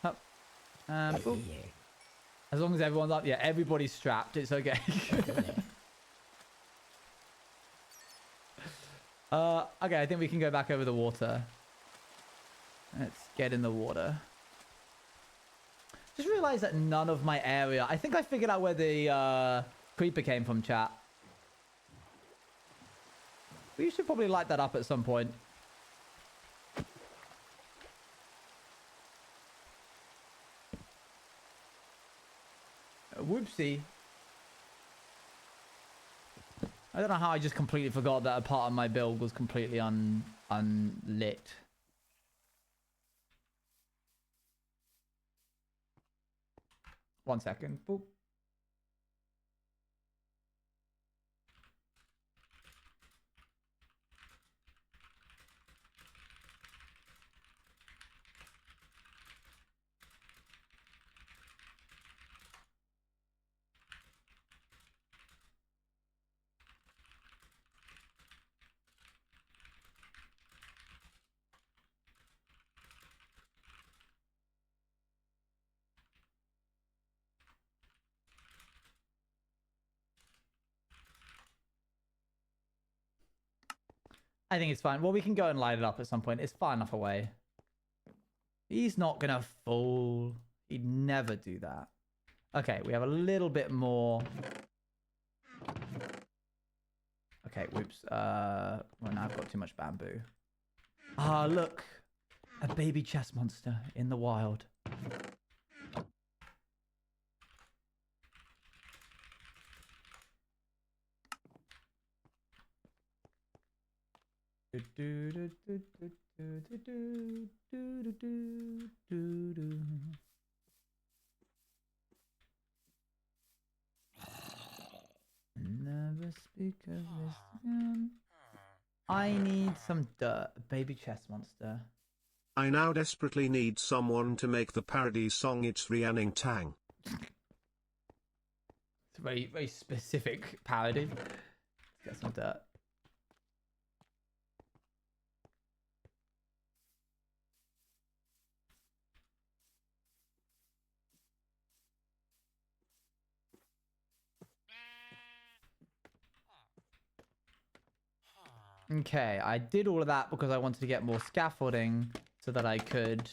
Up. Oh. As long as everyone's up. Yeah, everybody's strapped. It's okay. Okay, I think we can go back over the water. Let's get in the water. Just realized that none of my area... I think I figured out where the creeper came from, chat. We should probably light that up at some point. Whoopsie. I don't know how I just completely forgot that a part of my build was completely unlit. One second. Boop. I think it's fine. Well, we can go and light it up at some point. It's far enough away. He's not gonna fall. He'd never do that. Okay, we have a little bit more. Okay, whoops. Well, now I've got too much bamboo. Ah, look. A baby chest monster in the wild. Never speak of this again. I need some dirt. Baby chest monster. I now desperately need someone to make the parody song It's Rhiannon Tang. It's a very, very specific parody. Let's get some dirt. Okay, I did all of that because I wanted to get more scaffolding so that I could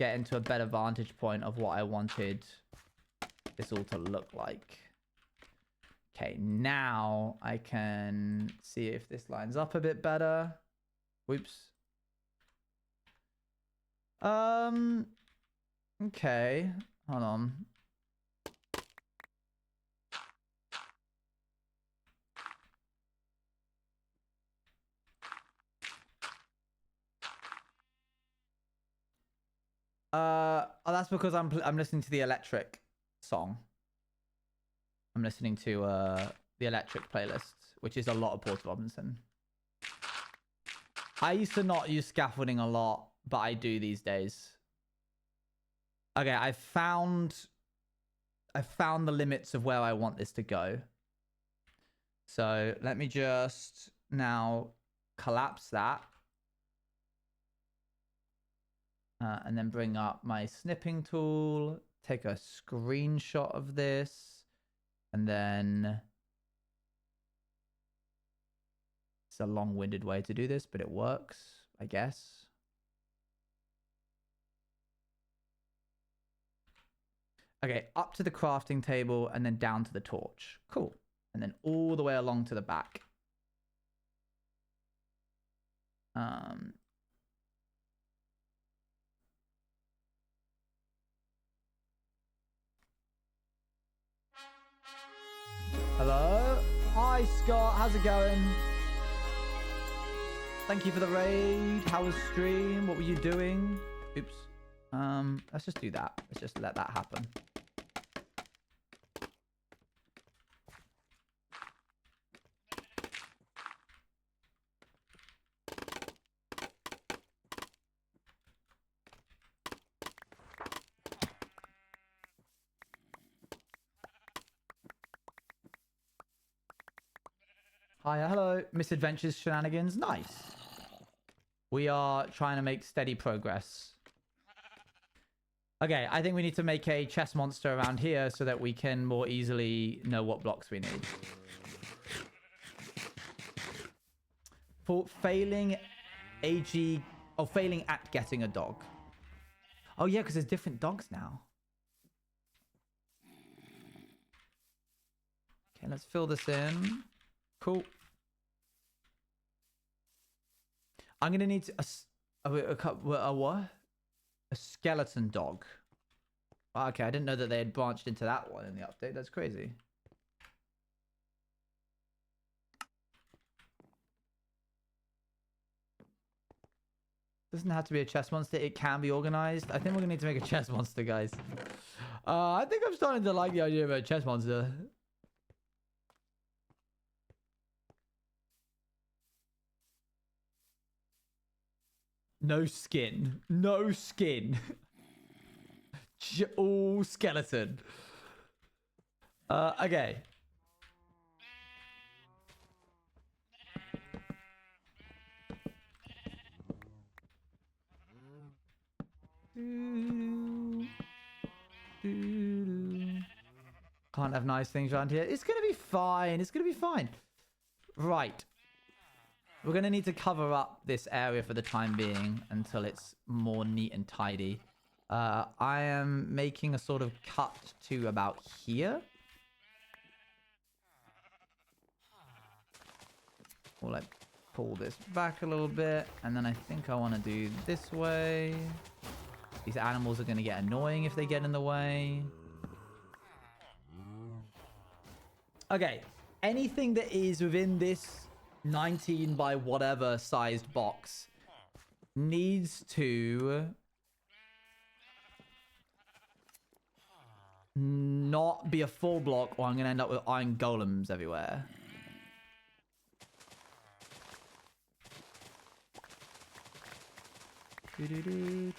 get into a better vantage point of what I wanted this all to look like. Okay, now I can see if this lines up a bit better. Whoops. Okay, hold on. Oh, that's because I'm listening to the electric song. I'm listening to the electric playlist, which is a lot of Porter Robinson. I used to not use scaffolding a lot, but I do these days. Okay, I found the limits of where I want this to go. So let me just now collapse that. And then bring up my snipping tool, take a screenshot of this, and then it's a long-winded way to do this, but it works, I guess. Okay, up to the crafting table and then down to the torch. Cool. And then all the way along to the back. Hello? Hi, Scott. How's it going? Thank you for the raid. How was stream? What were you doing? Oops. Let's just do that. Let's just let that happen. Hi, hello, Misadventures Shenanigans. Nice. We are trying to make steady progress. Okay, I think we need to make a chest monster around here so that we can more easily know what blocks we need. For failing failing at getting a dog. Oh yeah, because there's different dogs now. Okay, let's fill this in. Cool. I'm gonna need a what? A skeleton dog. Okay, I didn't know that they had branched into that one in the update. That's crazy. Doesn't have to be a chest monster. It can be organized. I think we're gonna need to make a chest monster, guys. I think I'm starting to like the idea of a chest monster. No skin. No skin. All skeleton. Okay. Can't have nice things around here. It's gonna be fine. It's gonna be fine. Right. We're going to need to cover up this area for the time being until it's more neat and tidy. I am making a sort of cut to about here. We'll like pull this back a little bit. And then I think I want to do this way. These animals are going to get annoying if they get in the way. Okay. Anything that is within this 19 by whatever sized box needs to not be a full block, or I'm going to end up with iron golems everywhere. Floating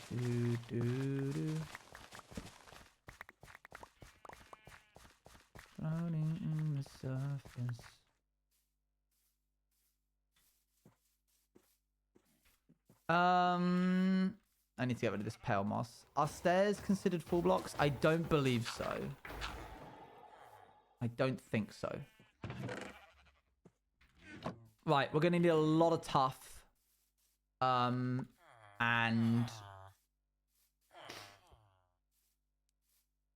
in the surface. I need to get rid of this pale moss. Are stairs considered full blocks? I don't believe so. I don't think so. Right, we're going to need a lot of tough. And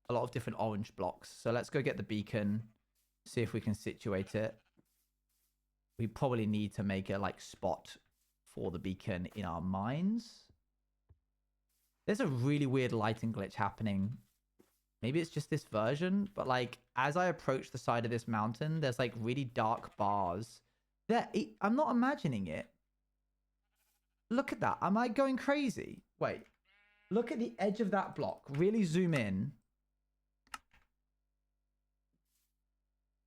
a lot of different orange blocks. So let's go get the beacon. See if we can situate it. We probably need to make a like spot for the beacon in our minds. There's a really weird lighting glitch happening. Maybe it's just this version, but like as I approach the side of this mountain, there's like really dark bars. I'm not imagining it. Look at that. Am I going crazy? Wait. Look at the edge of that block. Really zoom in.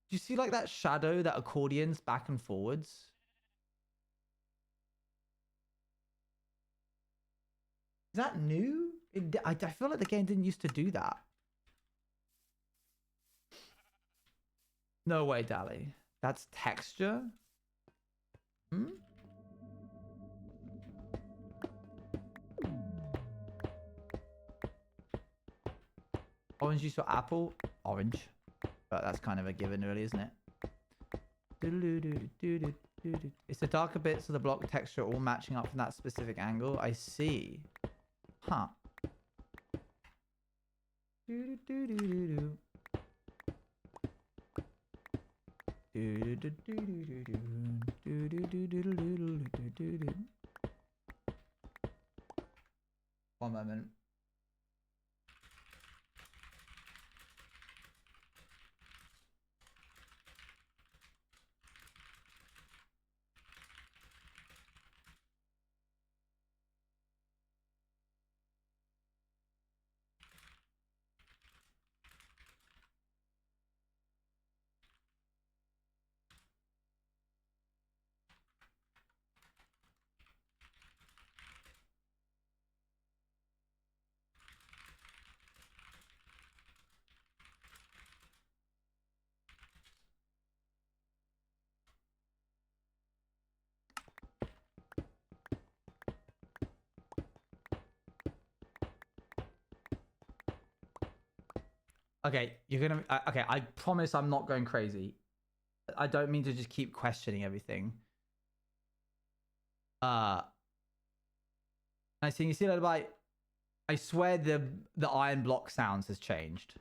Do you see like that shadow that accordions back and forwards? Is that new? I feel like the game didn't used to do that. No way, Dali. That's texture? Hmm? Orange juice or apple? Orange. But that's kind of a given, really, isn't it? It's the darker bits of the block texture all matching up from that specific angle. I see. Huh. One moment. Okay, you're gonna... okay, I promise I'm not going crazy. I don't mean to just keep questioning everything. I see, you see that by... I swear the iron block sounds has changed.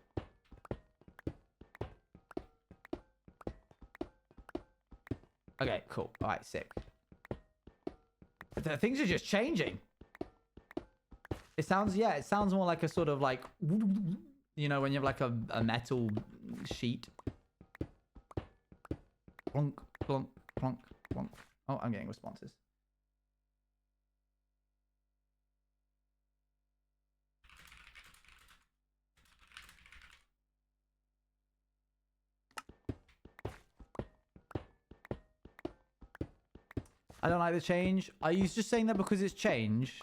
Okay, cool. Alright, sick. Things are just changing. It sounds, yeah, it sounds more like a sort of like... You know, when you have like a metal sheet. Plonk, plonk, plonk, plonk. Oh, I'm getting responses. I don't like the change. Are you just saying that because it's change?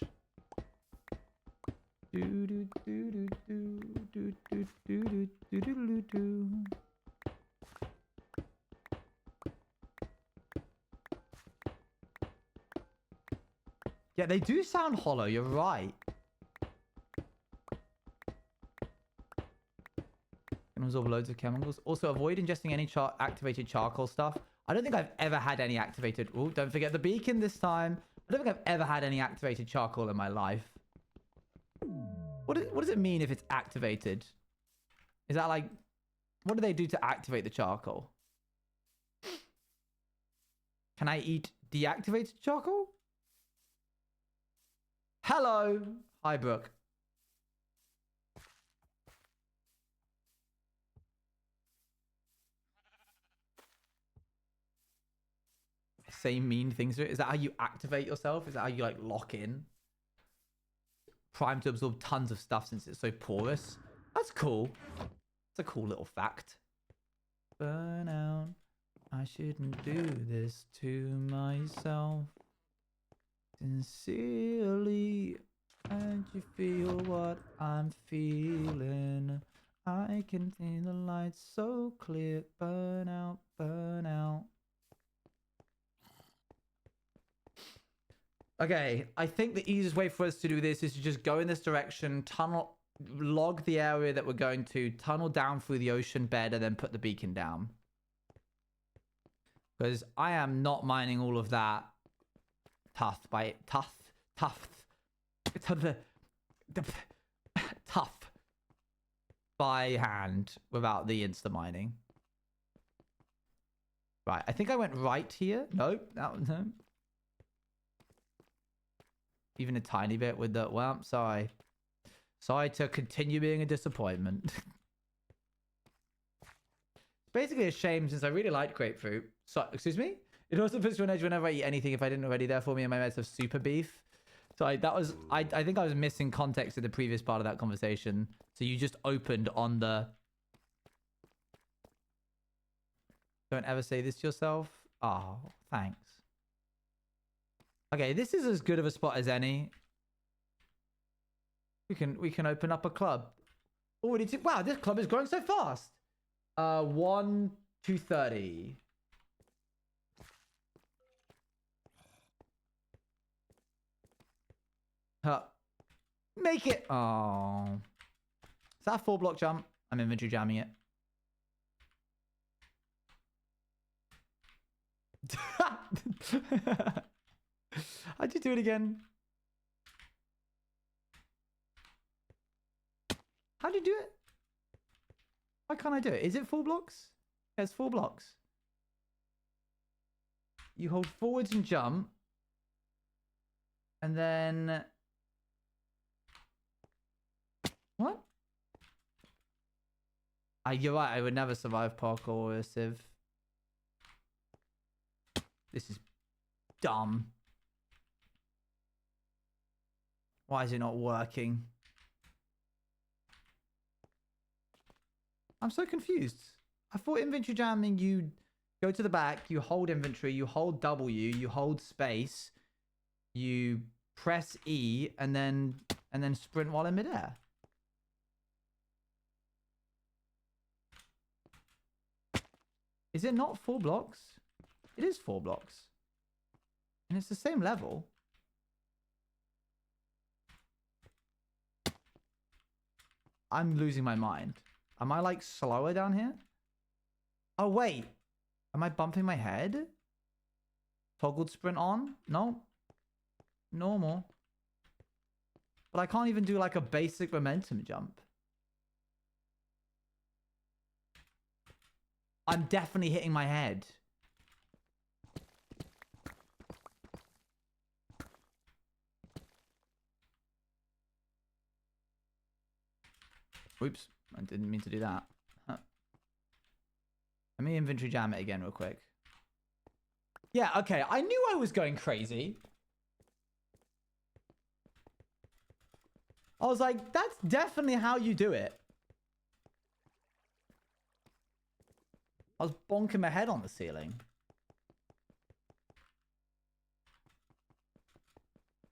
Yeah, they do sound hollow. You're right. Can absorb loads of chemicals. Also, avoid ingesting any activated charcoal stuff. I don't think I've ever had any activated... Oh, don't forget the beacon this time. I don't think I've ever had any activated charcoal in my life. What does it mean if it's activated? Is that like... What do they do to activate the charcoal? Can I eat deactivated charcoal? Hello. Hi, Brooke. Say mean things to it. Is that how you activate yourself? Is that how you like lock in? Prime to absorb tons of stuff since it's so porous. That's cool. It's a cool little fact. Burn out. I shouldn't do this to myself. Sincerely, can't you feel what I'm feeling? I can see the lights so clear. Burn out, burn out. Okay, I think the easiest way for us to do this is to just go in this direction, tunnel, log the area that we're going to, tunnel down through the ocean bed, and then put the beacon down. Because I am not mining all of that tough by hand without the insta mining. Right, I think I went right here. Nope, that one, no. Even a tiny bit with the... Well, I'm sorry. Sorry to continue being a disappointment. Basically a shame since I really liked grapefruit. So, excuse me? It also puts you on edge whenever I eat anything if I didn't already. Therefore, me and my mates have super beef. So I think I was missing context in the previous part of that conversation. So you just opened on the... Don't ever say this to yourself. Oh, thanks. Okay, this is as good of a spot as any. We can open up a club. Oh, wow, this club is growing so fast. 1 to 30. Make it. Oh, is that a 4-block jump? I'm inventory jamming it. How'd you do it again? How'd you do it? Why can't I do it? Is it 4 blocks? Yeah, it's 4 blocks. You hold forwards and jump. And then... What? You're right, I would never survive parkour or a civ. This is dumb. Why is it not working? I'm so confused. I thought inventory jamming, you go to the back, you hold inventory, you hold W, you hold space, you press E, and then sprint while in midair. Is it not 4 blocks? It is 4 blocks. And it's the same level. I'm losing my mind. Am I like slower down here? Oh, wait. Am I bumping my head? Toggled sprint on? No. Normal. But I can't even do like a basic momentum jump. I'm definitely hitting my head. Oops, I didn't mean to do that. Huh. Let me inventory jam it again real quick. Yeah, okay, I knew I was going crazy. I was like, that's definitely how you do it. I was bonking my head on the ceiling.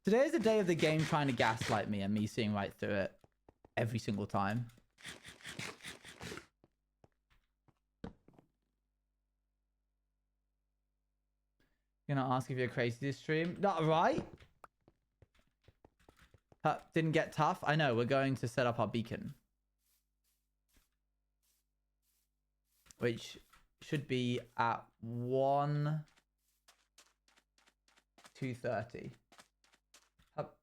Today is the day of the game trying to gaslight me and me seeing right through it every single time. Gonna ask if you're crazy this stream. Not right. Didn't get tough. I know. We're going to set up our beacon, which should be at 230. Up.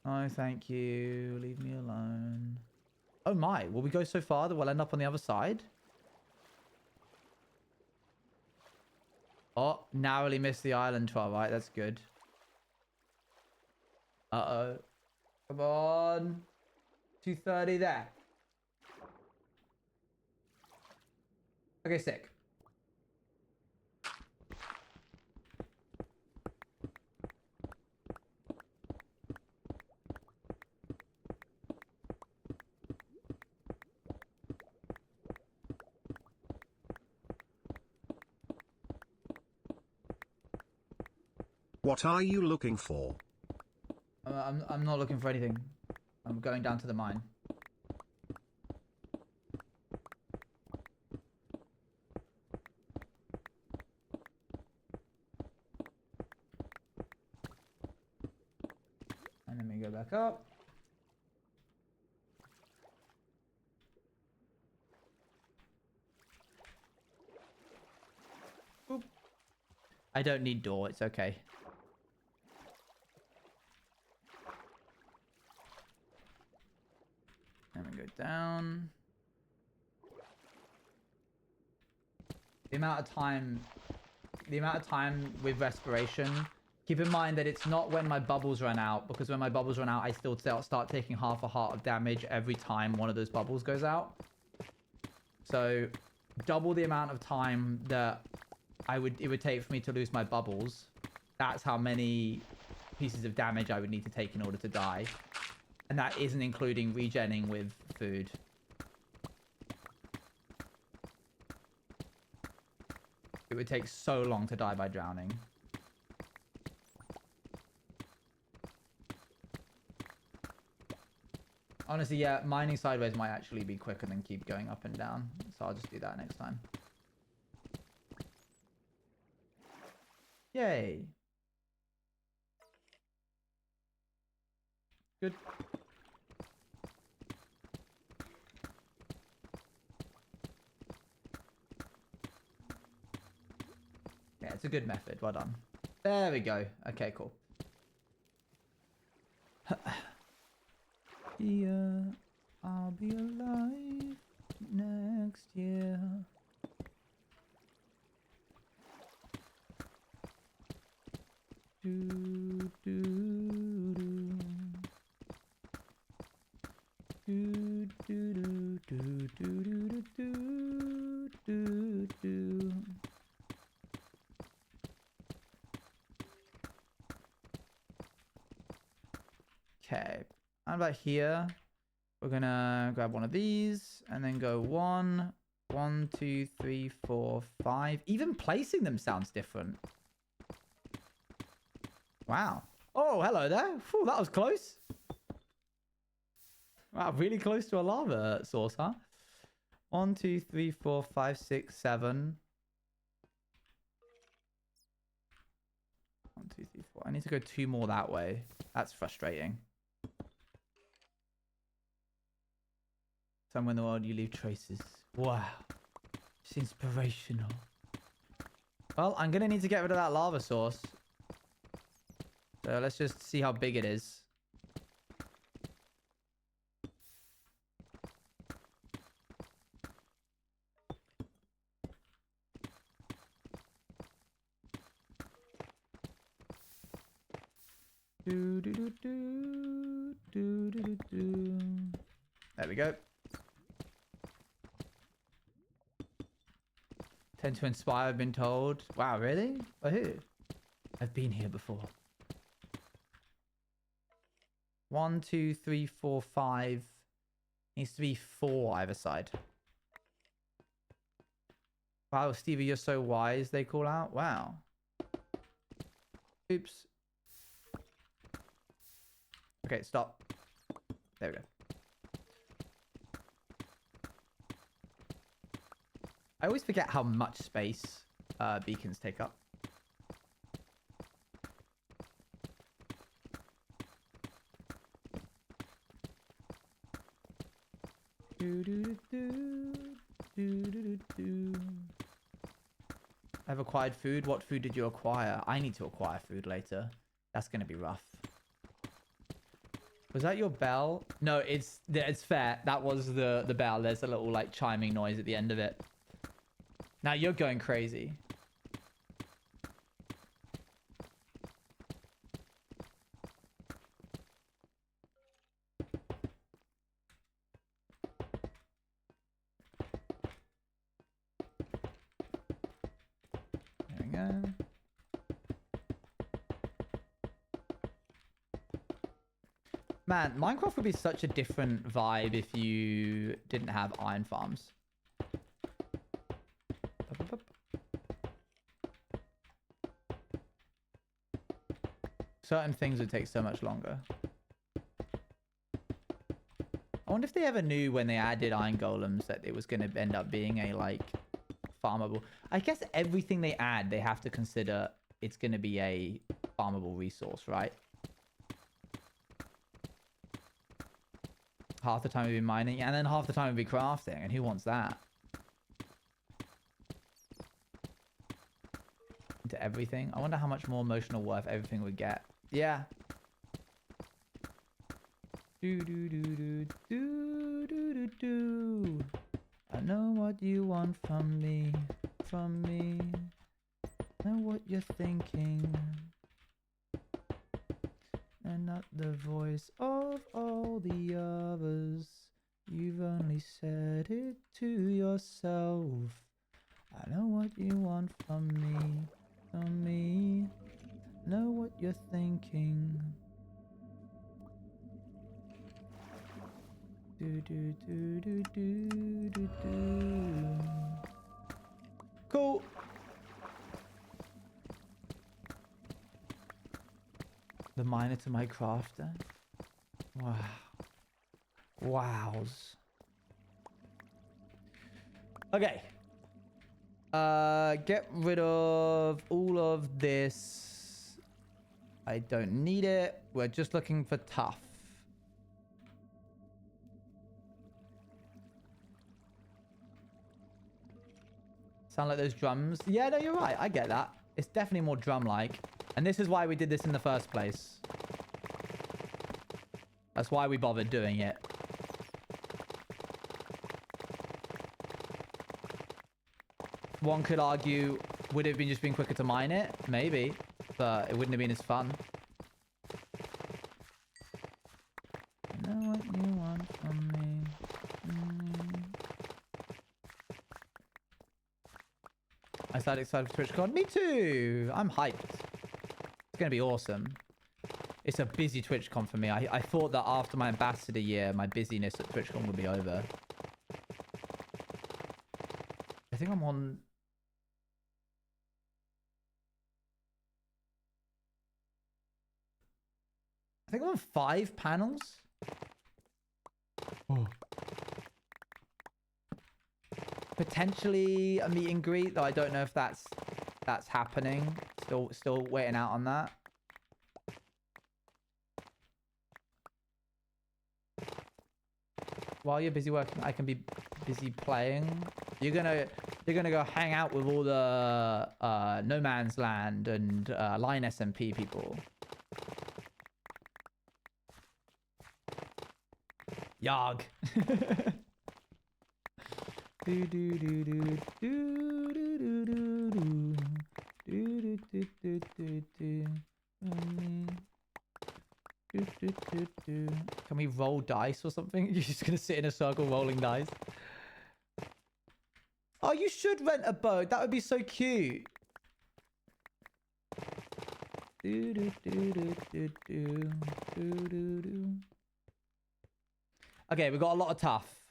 Oh, thank you. Leave me alone. Oh my, will we go so far that we'll end up on the other side? Oh, narrowly missed the island 12, right? That's good. Uh-oh. Come on. 230 there. Okay, sick. What are you looking for? I'm not looking for anything. I'm going down to the mine. And then we go back up. Oop. I don't need door, it's okay. And we go down. The amount of time with respiration, keep in mind that it's not when my bubbles run out, because when my bubbles run out, I still start taking half a heart of damage every time one of those bubbles goes out. So double the amount of time that it would take for me to lose my bubbles. That's how many pieces of damage I would need to take in order to die. And that isn't including regenning with food. It would take so long to die by drowning. Honestly, yeah, mining sideways might actually be quicker than keep going up and down. So I'll just do that next time. Yay. Good. Yeah, it's a good method. Well done. There we go. Okay, cool. Yeah, I'll be alive next year. Do, do, do. Do, do, do, do, do, do, do, do. Okay. How about here? We're gonna grab one of these and then go 1, 1, 2, 3, 4, 5. Even placing them sounds different. Wow. Oh, hello there. Whew, that was close. Wow, really close to a lava source, huh? 1, 2, 3, 4, 5, 6, 7. 1, 2, 3, 4. I need to go 2 more that way. That's frustrating. Somewhere in the world you leave traces. Wow. It's inspirational. Well, I'm going to need to get rid of that lava source. So let's just see how big it is. Do, do, do, do, do, do, do, do. There we go. Tend to inspire, I've been told. Wow, really? By who? I've been here before. 1, 2, 3, 4, 5. Needs to be 4 either side. Wow, Stevie, you're so wise, they call out. Wow. Oops. Okay, stop. There we go. I always forget how much space beacons take up. I've acquired food. What food did you acquire? I need to acquire food later. That's gonna be rough. Was that your bell? No, it's fair. That was the bell. There's a little like chiming noise at the end of it. Now you're going crazy. There we go. Man, Minecraft would be such a different vibe if you didn't have iron farms. Certain things would take so much longer. I wonder if they ever knew when they added iron golems that it was going to end up being a, like, farmable. I guess everything they add, they have to consider it's going to be a farmable resource, right? Half the time we'd be mining, and then half the time we'd be crafting, and who wants that? Into everything. I wonder how much more emotional worth everything would get. Yeah. Do do do do do do do do. I know what you want from me, from me. I know what you're thinking. And not the voice of all the others. You've only said it to yourself. I know what you want from me, from me. Know what you're thinking. Do do do do do do do. Cool. The miner to my crafter. Wow. Wows. Okay. Get rid of all of this. I don't need it. We're just looking for tough. Sound like those drums? Yeah, no, you're right. I get that. It's definitely more drum-like. And this is why we did this in the first place. That's why we bothered doing it. One could argue, would it have been just been quicker to mine it? Maybe. But it wouldn't have been as fun. I know what you want from me. I started excited for TwitchCon. Me too! I'm hyped. It's going to be awesome. It's a busy TwitchCon for me. I thought that after my ambassador year, my busyness at TwitchCon would be over. I think I'm on... I think I'm on 5 panels. Oh. Potentially a meet and greet, though I don't know if that's happening. Still waiting out on that. While you're busy working, I can be busy playing. You're gonna go hang out with all the No Man's Land and Line SMP people. Yarg. Do do do do do do do do do do do do do. Can we roll dice or something? You're just gonna sit in a circle rolling dice. Oh, you should rent a boat. That would be so cute. Do do do do do do do do do. Okay, we've got a lot of tough.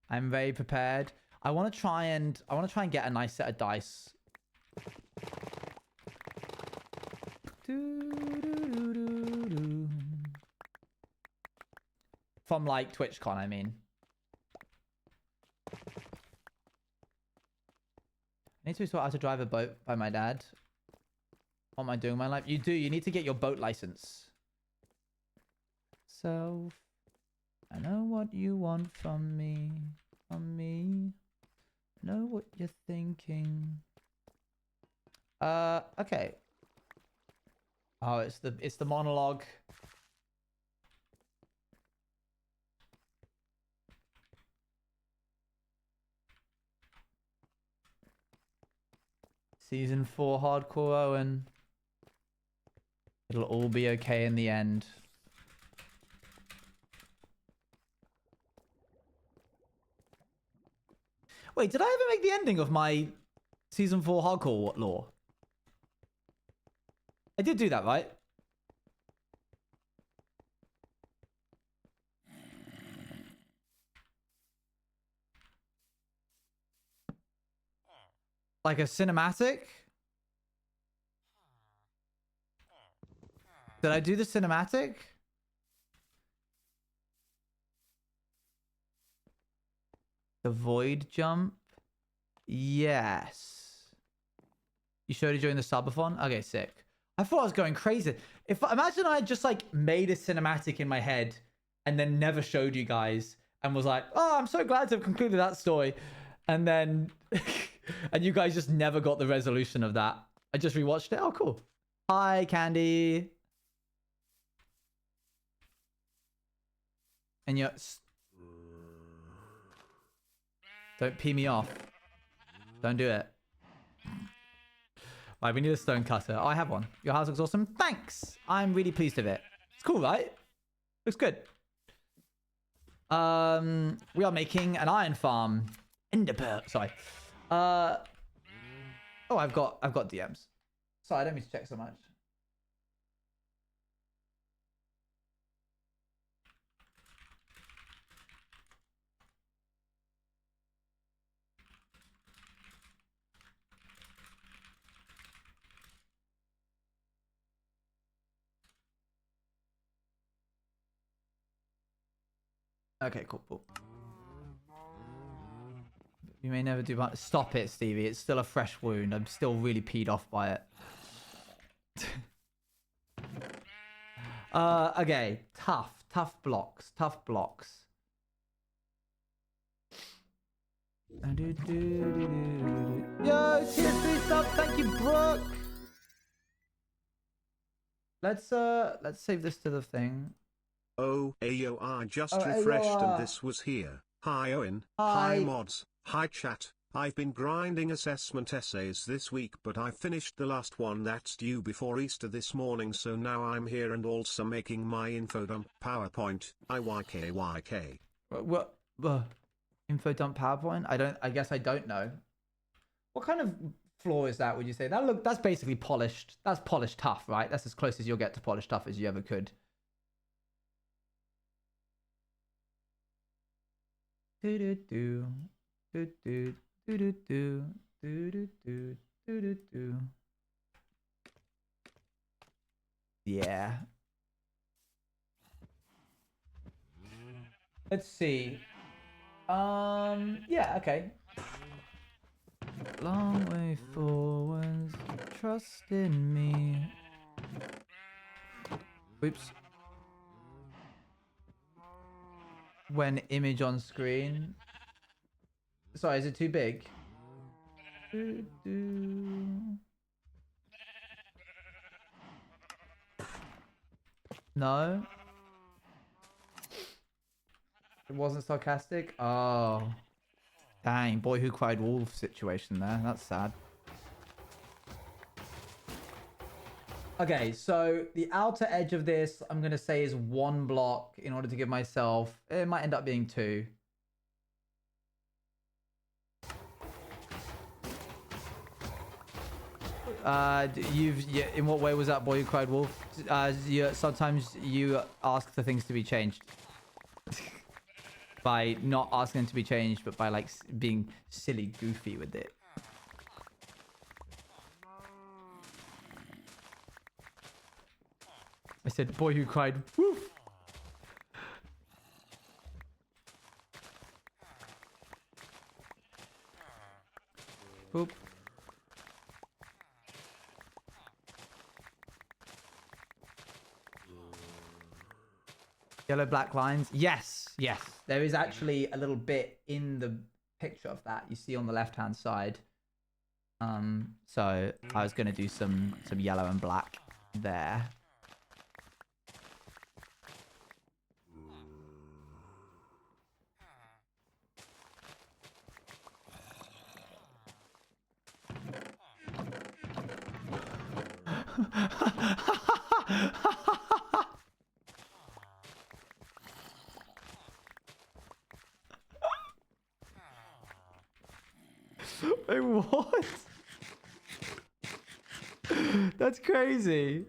I'm very prepared. I want to try and get a nice set of dice. From like TwitchCon, I mean. I need to be taught how to drive a boat by my dad. What am I doing in my life? You do. You need to get your boat license. Self I know what you want from me. From me. I know what you're thinking. Okay. Oh, it's the monologue. Season 4 hardcore Owen. It'll all be okay in the end. Wait, did I ever make the ending of my season 4 hardcore lore? I did do that, right? Like a cinematic? Did I do the cinematic? The void jump? Yes. You showed it during the subathon? Okay, sick. I thought I was going crazy. Imagine I just like made a cinematic in my head and then never showed you guys and was like, oh, I'm so glad to have concluded that story. And then, and you guys just never got the resolution of that. I just rewatched it. Oh, cool. Hi, Candy. And you're... Don't pee me off. Don't do it. Right, we need a stone cutter. Oh, I have one. Your house looks awesome. Thanks. I'm really pleased with it. It's cool, right? Looks good. We are making an iron farm. Enderpearl. Sorry. Oh, I've got DMs. Sorry, I don't mean to check so much. Okay, cool. You may never do much. Stop it, Stevie. It's still a fresh wound. I'm still really peed off by it. Okay. Tough blocks. Yo, tier 3 sub. Thank you, Brooke. Let's save this to the thing. Oh, AOR just refreshed and this was here. Hi Owen. Hi mods. Hi chat. I've been grinding assessment essays this week, but I finished the last one that's due before Easter this morning, so now I'm here and also making my info dump PowerPoint. IYKYK. What? Info dump PowerPoint? I guess I don't know. What kind of floor is that, would you say? That's basically polished. That's polished tough, right? That's as close as you'll get to polished tough as you ever could. Yeah. Let's see. Yeah, okay. Long way forwards, trust in me. Oops. When image on screen. Sorry, is it too big? No. It wasn't sarcastic? Oh. Dang, boy who cried wolf situation there. That's sad. Okay, so the outer edge of this, I'm going to say is 1 block in order to give myself... It might end up being 2. In what way was that boy who cried wolf? Sometimes you ask for things to be changed. By not asking them to be changed, but by like being silly, goofy with it. I said, boy who cried, woof. Boop. Yellow black lines. Yes. Yes, there is actually a little bit in the picture of that you see on the left-hand side. So I was gonna do some yellow and black there. Wait, what? That's crazy.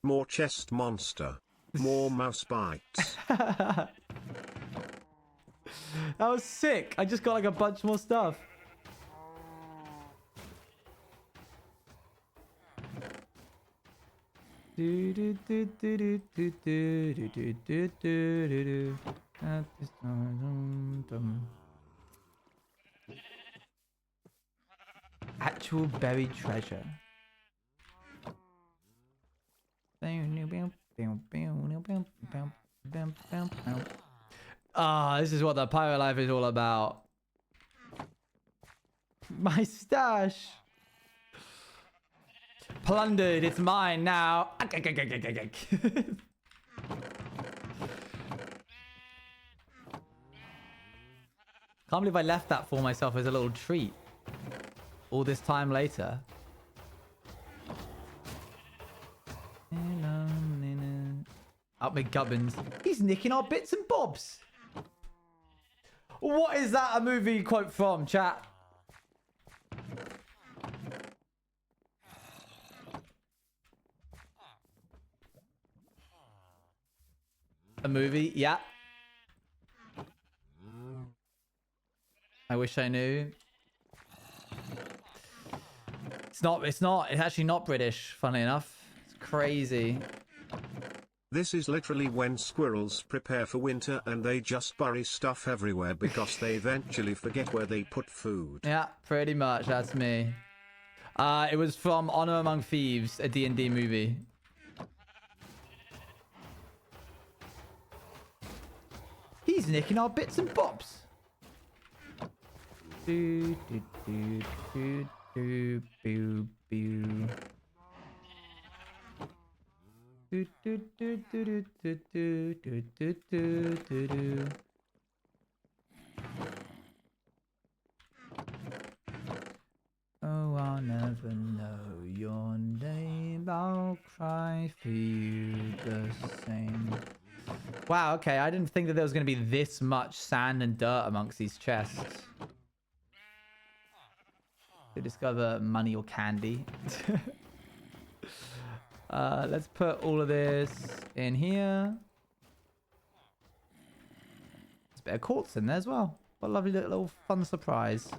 More chest monster. More mouse bites. That was sick. I just got like a bunch more stuff. Actual buried treasure. Ah, this is what the pirate life is all about. My stash. Plundered, it's mine now. Can't believe I left that for myself as a little treat. All this time later. Up with Gubbins. He's nicking our bits and bobs. What is that a movie quote from, chat? A movie? Yeah. I wish I knew. It's actually not British, funnily enough. It's crazy. This is literally when squirrels prepare for winter and they just bury stuff everywhere because they eventually forget where they put food. Yeah, pretty much. That's me. It was from Honor Among Thieves, a D&D movie. He's nicking our bits and bobs. Do, do, do, do, do, boo, boo. Do, do, do, do, do, do, do, do, do, do, do. Oh, I'll never know your name. I'll cry for you the same. Wow, okay. I didn't think that there was going to be this much sand and dirt amongst these chests. To discover money or candy. Let's put all of this in here. There's a bit of quartz in there as well. What a lovely little fun surprise.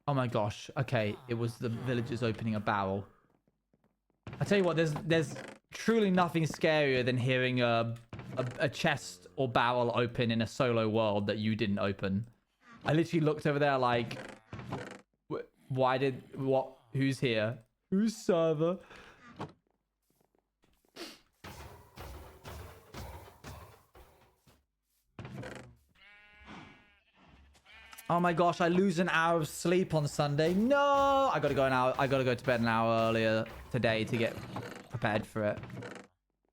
Oh my gosh. Okay, it was the villagers opening a barrel. I tell you what, there's truly nothing scarier than hearing a chest or barrel open in a solo world that you didn't open. I literally looked over there like, who's here? Who's server? Oh my gosh, I lose an hour of sleep on Sunday. No, I gotta go to bed an hour earlier today to get prepared for it.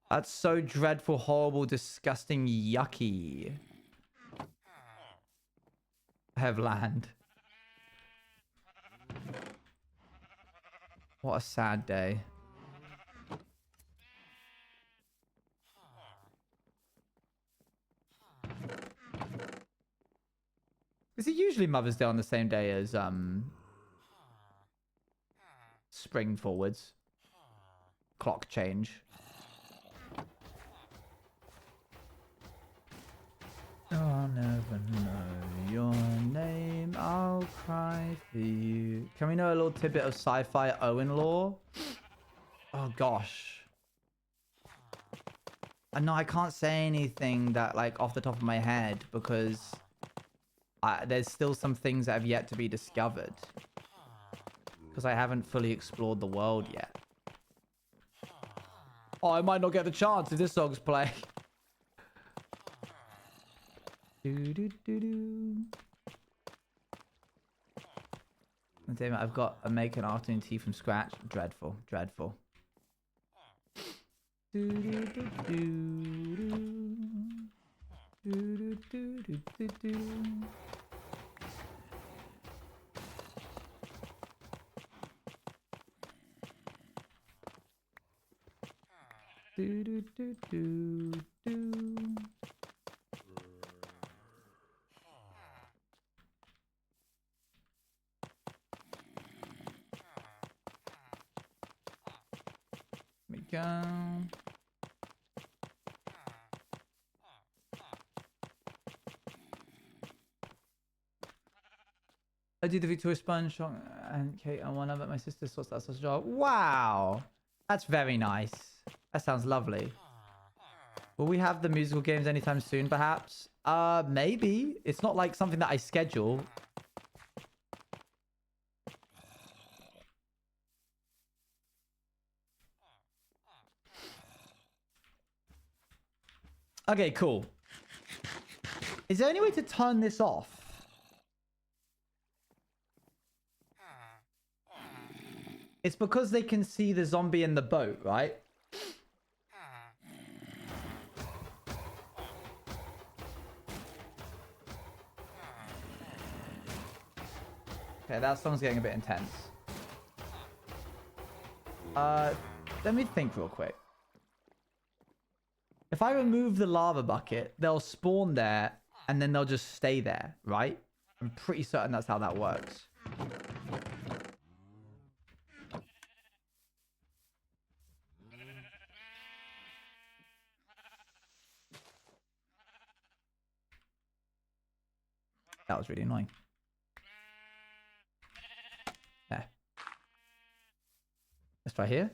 That's so dreadful, horrible, disgusting, yucky. I have land. What a sad day. Is it usually Mother's Day on the same day as spring forwards? Clock change. I'll never know your name. I'll cry for you. Can we know a little tidbit of sci-fi Owen lore? Oh gosh. No, I can't say anything that like off the top of my head because there's still some things that have yet to be discovered because I haven't fully explored the world yet. Oh, I might not get the chance if this song's playing. Damn it, I've got to make an afternoon tea from scratch. Dreadful, dreadful. We go. I do the Victoria Sponge and Kate and one of it. My sister sorts that sausage out. Wow, that's very nice. That sounds lovely. Will we have the musical games anytime soon? Perhaps. Maybe. It's not like something that I schedule. Okay, cool. Is there any way to turn this off? It's because they can see the zombie in the boat, right? Okay, that song's getting a bit intense. Let me think real quick. If I remove the lava bucket, they'll spawn there and then they'll just stay there, right? I'm pretty certain that's how that works. That was really annoying. There. Let's try here.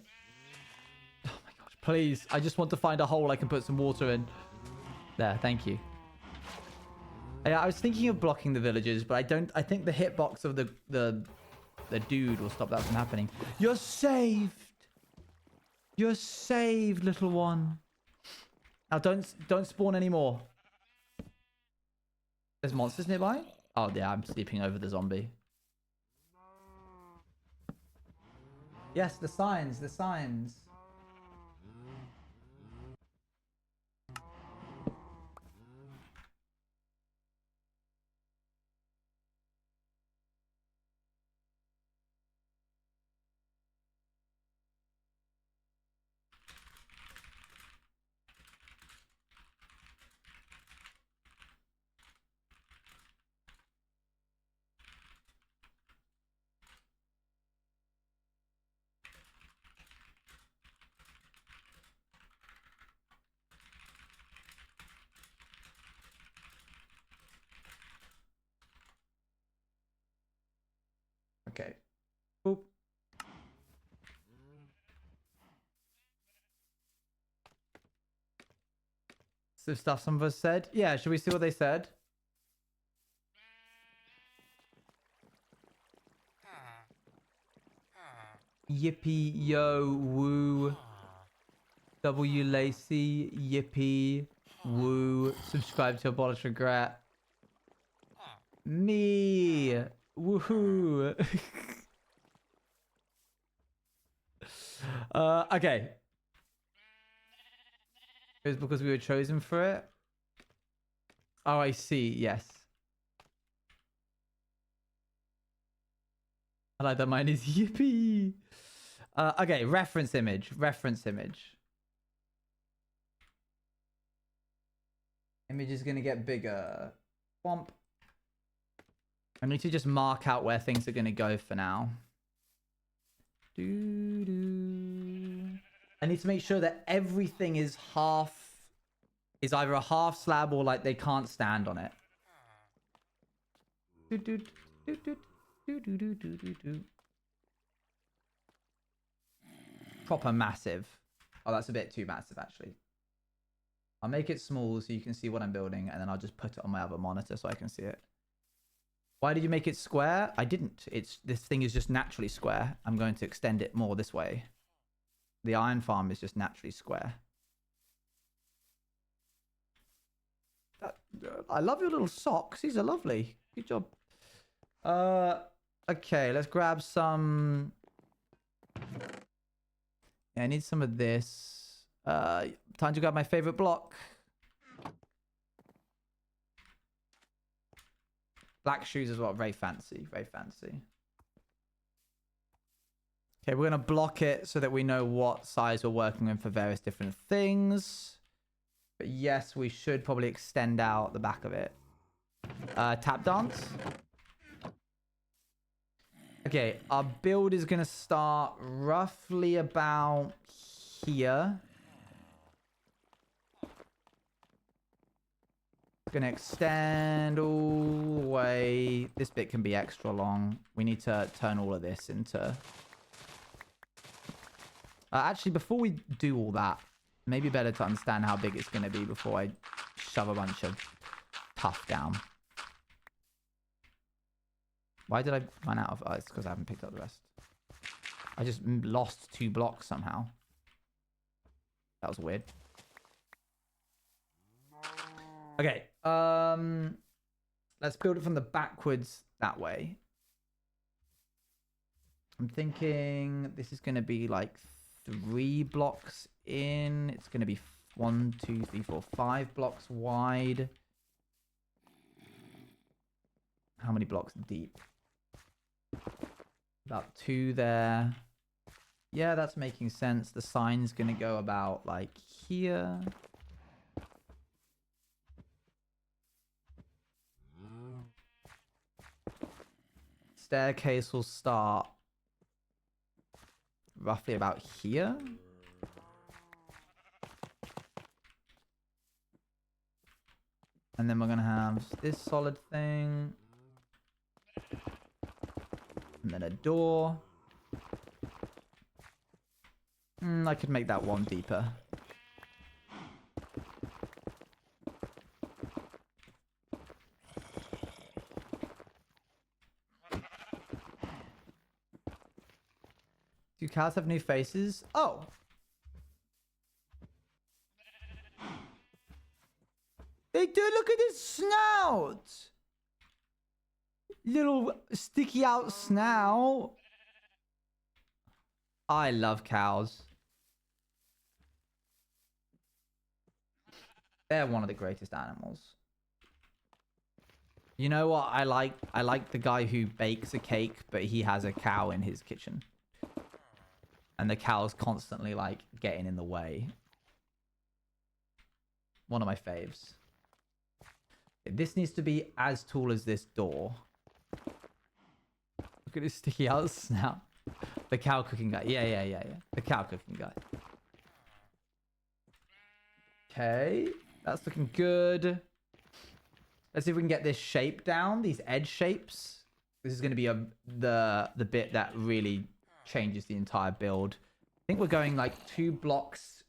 Oh my gosh, please. I just want to find a hole I can put some water in. There, thank you. Yeah, I was thinking of blocking the villagers, but I think the hitbox of the dude will stop that from happening. You're saved. You're saved, little one. Now don't spawn anymore. There's monsters nearby? Oh yeah, I'm sleeping over the zombie. Yes, the signs, the signs. Okay. Boop. Some stuff some of us said. Yeah, should we see what they said? Yippee, yo, woo. W Lacey, yippee, woo. Subscribe to Abolish Regret. Me. Woohoo. Okay. It was because we were chosen for it. Oh, I see. Yes. I like that mine is yippee. Okay, reference image. Reference image. Image is gonna get bigger. Bump. I need to just mark out where things are gonna go for now. I need to make sure that everything is either a half slab or like they can't stand on it. Proper massive. Oh, that's a bit too massive actually. I'll make it small so you can see what I'm building, and then I'll just put it on my other monitor so I can see it. Why did you make it square? I didn't. This thing is just naturally square. I'm going to extend it more this way. The iron farm is just naturally square. I love your little socks. These are lovely. Good job. Okay, let's grab some. Yeah, I need some of this. Time to grab my favorite block. Black shoes as well. Very fancy. Very fancy. Okay, we're going to block it so that we know what size we're working with for various different things. But yes, we should probably extend out the back of it. Tap dance. Okay, our build is going to start roughly about here. It's going to extend all the way. This bit can be extra long. We need to turn all of this into... actually, before we do all that, maybe better to understand how big it's going to be before I shove a bunch of tuff down. Why did I run out of... Oh, it's because I haven't picked up the rest. I just lost 2 blocks somehow. That was weird. Okay. Let's build it from the backwards that way. I'm thinking this is going to be like 3 blocks in. It's going to be 1, 2, 3, 4, 5 blocks wide. How many blocks deep? About 2 there. Yeah, that's making sense. The sign's going to go about like here. Staircase will start roughly about here. And then we're going to have this solid thing. And then a door. I could make that one deeper. Do cows have new faces? Oh. They do. Look at this snout. Little sticky out snout. I love cows. They're one of the greatest animals. You know what I like? I like the guy who bakes a cake, but he has a cow in his kitchen. And the cow's constantly, like, getting in the way. One of my faves. This needs to be as tall as this door. Look at his sticky out snout. The cow cooking guy. Yeah. The cow cooking guy. Okay. That's looking good. Let's see if we can get this shape down. These edge shapes. This is going to be the bit that really changes the entire build. I think we're going like 2 blocks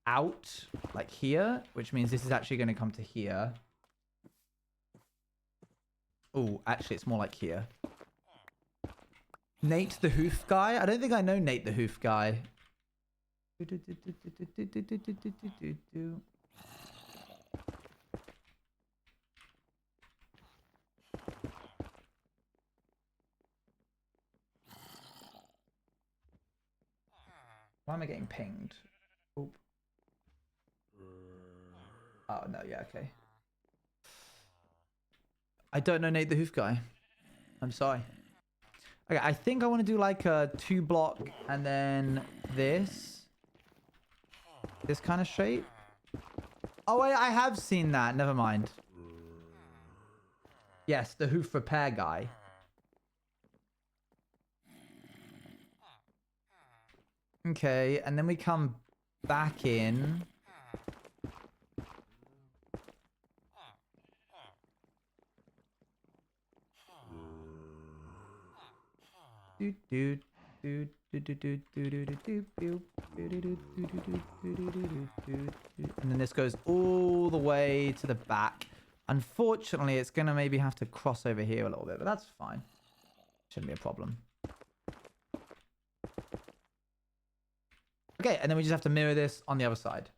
out, like here, which means this is actually going to come to here. Oh, actually, it's more like here. Nate the Hoof Guy? I don't think I know Nate the Hoof Guy. Why am I getting pinged? Oop. Oh, no, yeah, okay. I don't know Nate the Hoof Guy. I'm sorry. Okay, I think I want to do like a 2 block and then this. This kind of shape. Oh, wait, I have seen that. Never mind. Yes, the hoof repair guy. Okay, and then we come back in. then this goes all the way to the back. Unfortunately, it's going to maybe have to cross over here a little bit, but that's fine. Shouldn't be a problem. Okay, and then we just have to mirror this on the other side.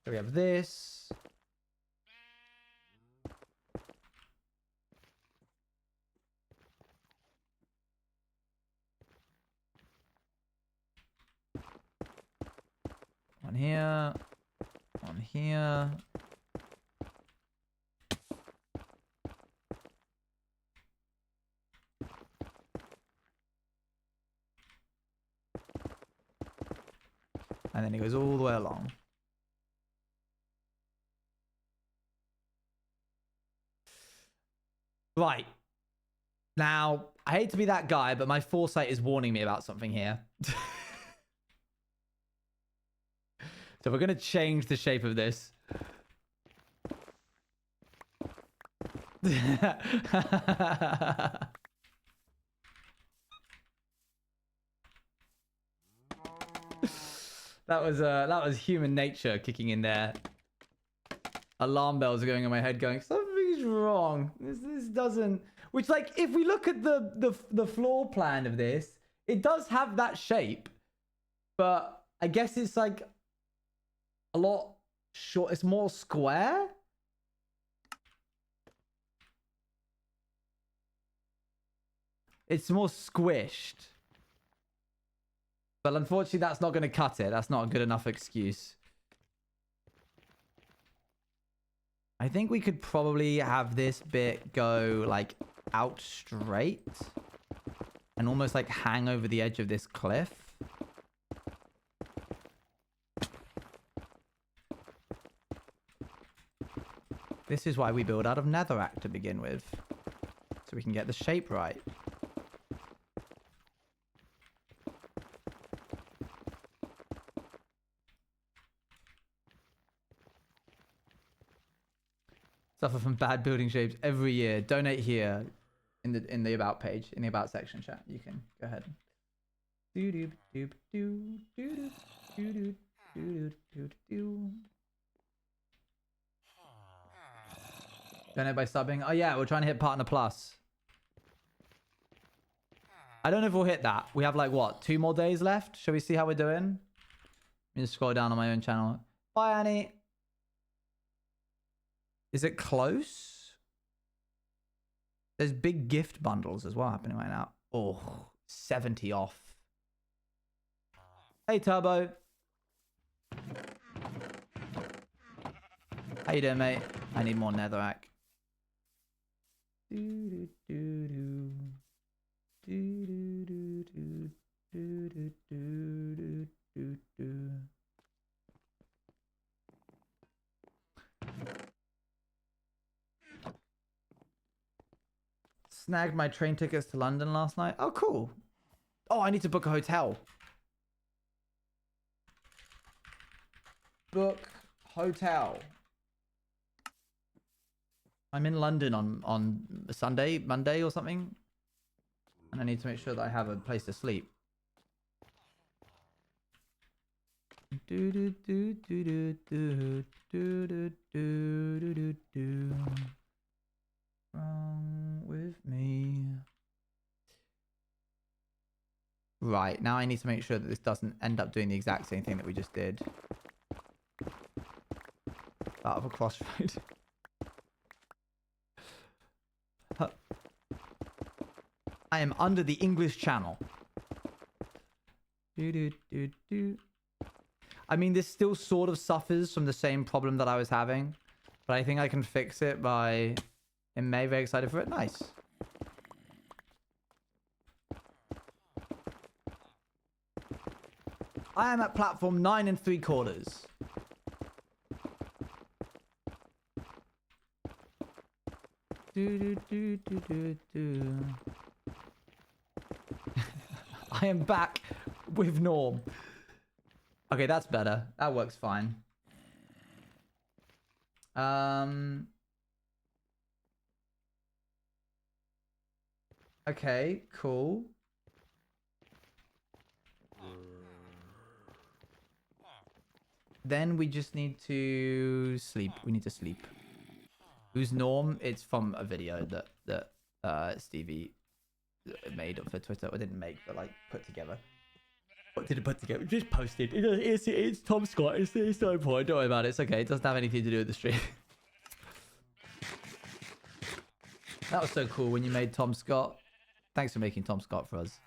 So we have this. One here. One here. And then it goes all the way along. Right. Now, I hate to be that guy, but my foresight is warning me about something here. So we're going to change the shape of this. That was human nature kicking in there. Alarm bells are going in my head going, something's wrong. This doesn't... Which, like, if we look at the floor plan of this, it does have that shape. But I guess it's, like, a lot short. It's more square. It's more squished. But unfortunately, that's not going to cut it. That's not a good enough excuse. I think we could probably have this bit go, like, out straight. And almost, like, hang over the edge of this cliff. This is why we build out of netherrack to begin with. So we can get the shape right. Suffer from bad building shapes every year. Donate here in the about page, in the about section chat. You can go ahead. Donate by subbing. Oh yeah, we're trying to hit partner plus. I don't know if we'll hit that. We have like what, 2 more days left? Shall we see how we're doing? Let me just scroll down on my own channel. Bye, Annie. Is it close? There's big gift bundles as well happening right now. Oh, 70 off. Hey, Turbo. How you doing, mate? I need more netherrack. Snagged my train tickets to London last night. Oh, cool. Oh, I need to book a hotel. Book hotel. I'm in London on Sunday, Monday or something. And I need to make sure that I have a place to sleep. Wrong with me. Right, now I need to make sure that this doesn't end up doing the exact same thing that we just did. Out of a crossroad. I am under the English Channel. I mean, this still sort of suffers from the same problem that I was having. But I think I can fix it by... In May, very excited for it. Nice. I am at platform 9 3/4. I am back with Norm. Okay, that's better. That works fine. Okay, cool. Then we just need to sleep. We need to sleep. Who's Norm? It's from a video that Stevie made for Twitter. Or didn't make, but like put together. What did it put together? Just posted. It's Tom Scott. It's no important. Don't worry about it. It's okay. It doesn't have anything to do with the stream. That was so cool when you made Tom Scott. Thanks for making Tom Scott for us.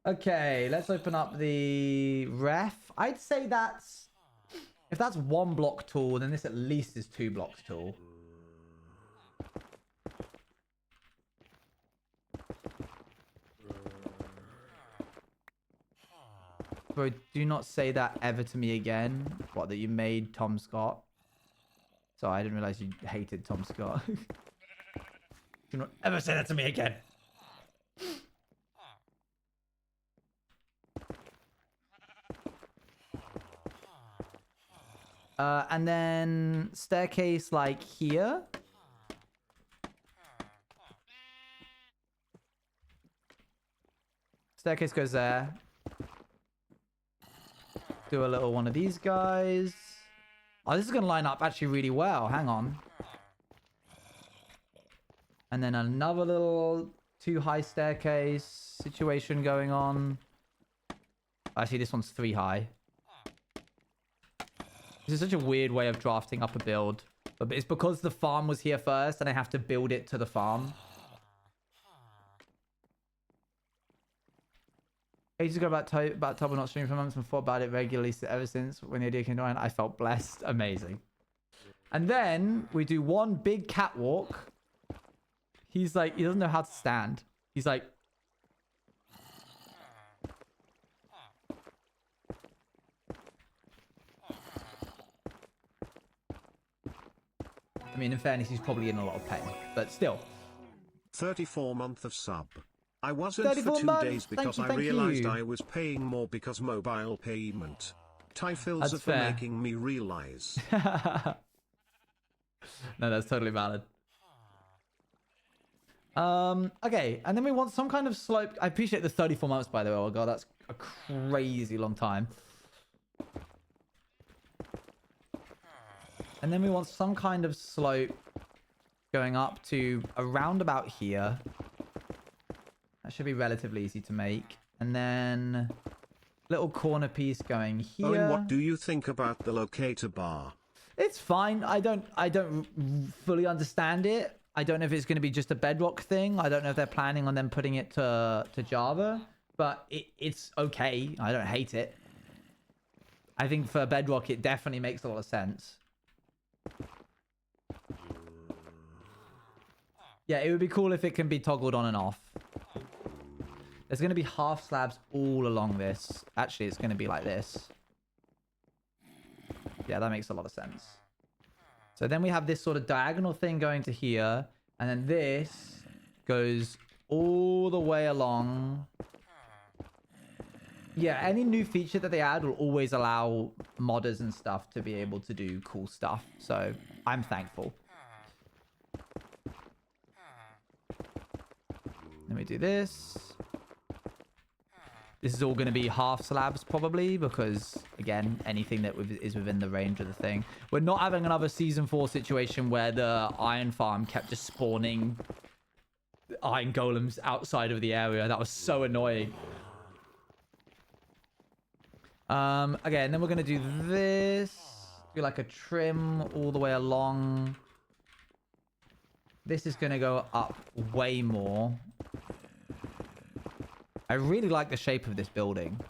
Okay, let's open up the ref. I'd say that's... If that's 1 block tall, then this at least is 2 blocks tall. Bro, do not say that ever to me again. What, that you made Tom Scott? Sorry, I didn't realize you hated Tom Scott. Do not ever say that to me again. And then staircase like here. Staircase goes there. Do a little one of these guys. Oh, this is going to line up actually really well. Hang on. And then another little 2 high staircase situation going on. Actually, this one's 3 high. This is such a weird way of drafting up a build. But it's because the farm was here first and I have to build it to the farm. Ages ago about Tubble not streaming for months and thought about it regularly ever since when the idea came to mind. I felt blessed. Amazing. And then we do one big catwalk. He's like, he doesn't know how to stand. He's like... I mean, in fairness, he's probably in a lot of pain. But still. 34 month of sub. I wasn't for 2 days because I realized I was paying more because mobile payment. Typhils are for making me realize. No, that's totally valid. Okay, and then we want some kind of slope. I appreciate the 34 months, by the way. Oh god, that's a crazy long time. And then we want some kind of slope going up to around about here. That should be relatively easy to make. And then little corner piece going here. Owen, what do you think about the locator bar? It's fine. I don't fully understand it. I don't know if it's going to be just a Bedrock thing. I don't know if they're planning on them putting it to Java, but it's okay. I don't hate it. I think for Bedrock, it definitely makes a lot of sense. Yeah, it would be cool if it can be toggled on and off. There's going to be half slabs all along this. Actually, it's going to be like this. Yeah, that makes a lot of sense. So then we have this sort of diagonal thing going to here. And then this goes all the way along. Yeah, any new feature that they add will always allow modders and stuff to be able to do cool stuff. So I'm thankful. Let me do this. This is all going to be half slabs probably because, again, anything that is within the range of the thing. We're not having another Season 4 situation where the iron farm kept just spawning iron golems outside of the area. That was so annoying. Okay, and then we're going to do this. Do like a trim all the way along. This is going to go up way more. I really like the shape of this building.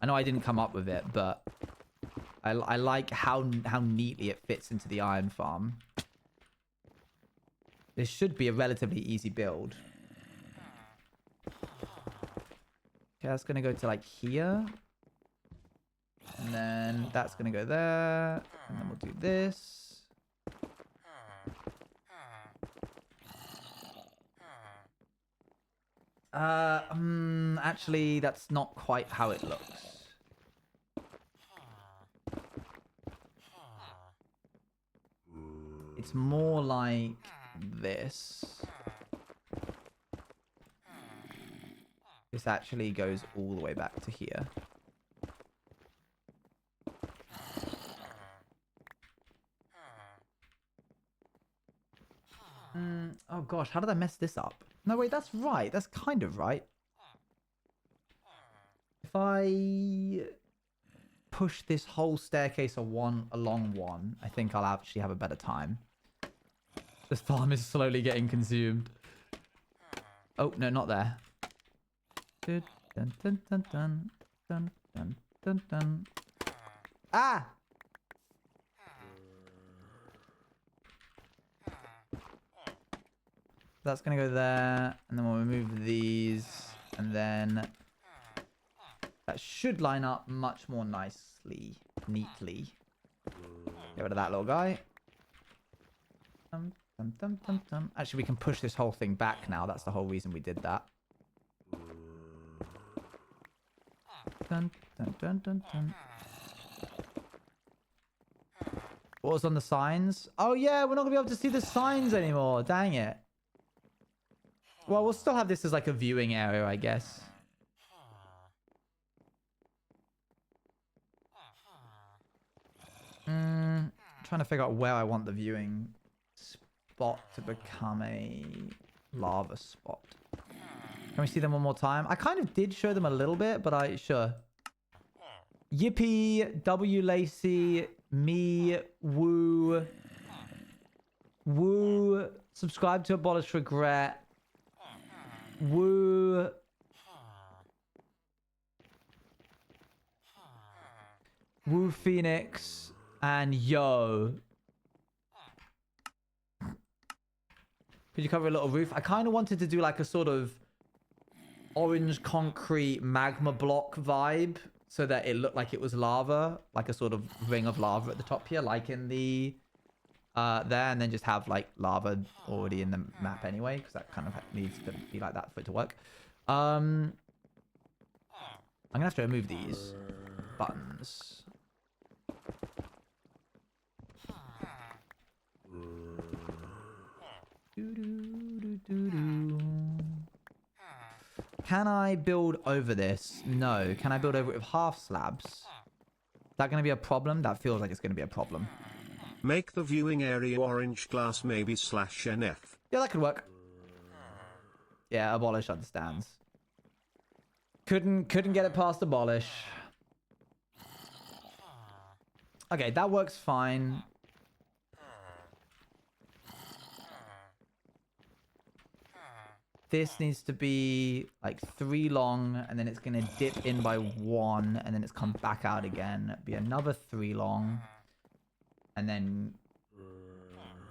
I know I didn't come up with it, but I like how neatly it fits into the iron farm. This should be a relatively easy build. Okay, that's going to go to like here. And then that's going to go there. And then we'll do this. Actually, that's not quite how it looks. It's more like this. This actually goes all the way back to here. Oh gosh, how did I mess this up? No, wait, that's right. That's kind of right. If I push this whole staircase along one, I think I'll actually have a better time. This farm is slowly getting consumed. Oh, no, not there. Dun, dun, dun, dun, dun, dun, dun, dun, dun. Ah! That's going to go there. And then we'll remove these. And then that should line up much more nicely. Neatly. Get rid of that little guy. Dum, dum, dum, dum, dum. Actually, we can push this whole thing back now. That's the whole reason we did that. Dun, dun, dun, dun, dun. What was on the signs? Oh, yeah, we're not going to be able to see the signs anymore. Dang it. Well, we'll still have this as like a viewing area, I guess. Trying to figure out where I want the viewing spot to become a lava spot. Can we see them one more time? I kind of did show them a little bit, but sure. Yippee, W Lacey, me, woo, subscribe to Abolish Regret, woo, Phoenix, and yo. Could you cover a little roof? I kind of wanted to do like a sort of orange concrete magma block vibe so that it looked like it was lava, like a sort of ring of lava at the top here, like in the there, and then just have like lava already in the map anyway, because that kind of needs to be like that for it to work. I'm gonna have to remove these buttons. Can I build over this? No. Can I build over it with half slabs? Is that going to be a problem? That feels like it's going to be a problem. Make the viewing area orange glass maybe /NF. Yeah, that could work. Yeah, Abolish understands. Couldn't get it past Abolish. Okay, that works fine. This needs to be like 3 long, and then it's going to dip in by 1, and then it's come back out again. Be another 3 long. And then...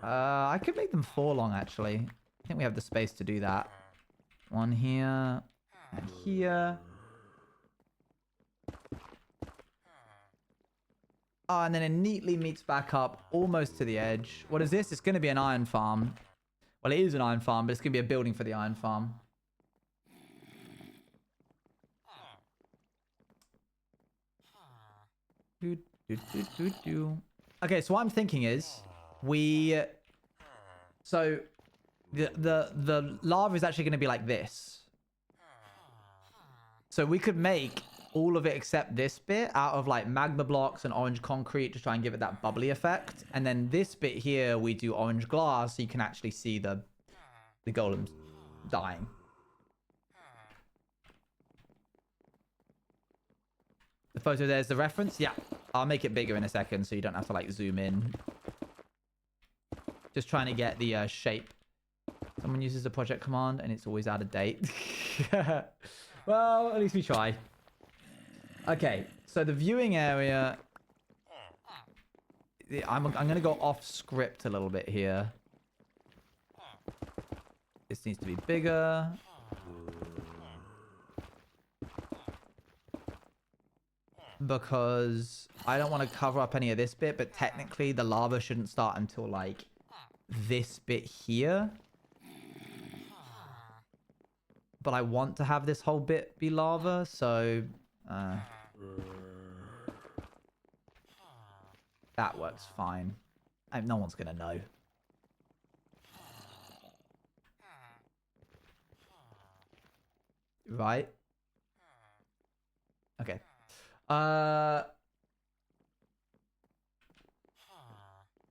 I could make them 4 long, actually. I think we have the space to do that. 1 here, and here. Oh, and then it neatly meets back up almost to the edge. What is this? It's going to be an iron farm. Well, it is an iron farm, but it's going to be a building for the iron farm. Okay, so what I'm thinking is so the lava is actually going to be like this. So we could make all of it except this bit out of like magma blocks and orange concrete to try and give it that bubbly effect. And then this bit here, we do orange glass so you can actually see the golems dying. The photo there's the reference. Yeah, I'll make it bigger in a second so you don't have to like zoom in. Just trying to get the shape. Someone uses the project command and it's always out of date. Well, at least we try. Okay, so the viewing area, I'm going to go off script a little bit here. This needs to be bigger. Because I don't want to cover up any of this bit, but technically the lava shouldn't start until like this bit here. But I want to have this whole bit be lava, so... that works fine. No one's gonna know. right? Okay. Have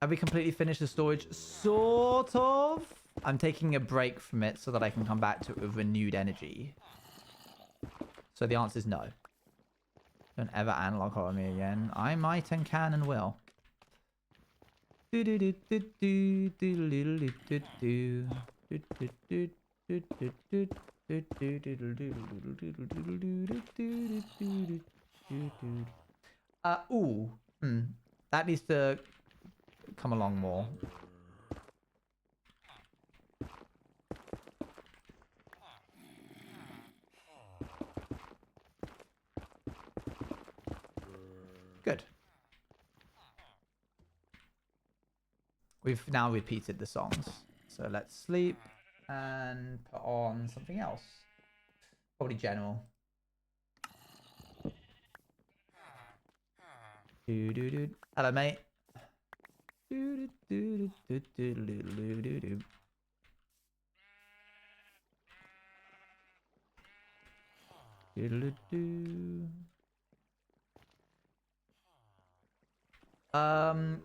we completely finished the storage? Sort of. I'm taking a break from it so that I can come back to it with renewed energy. So the answer is no. Don't ever analog horror me again. I might and can and will. Ooh. That needs to come along more. Good. We've now repeated the songs. So let's sleep and put on something else. Probably general. Hello, mate.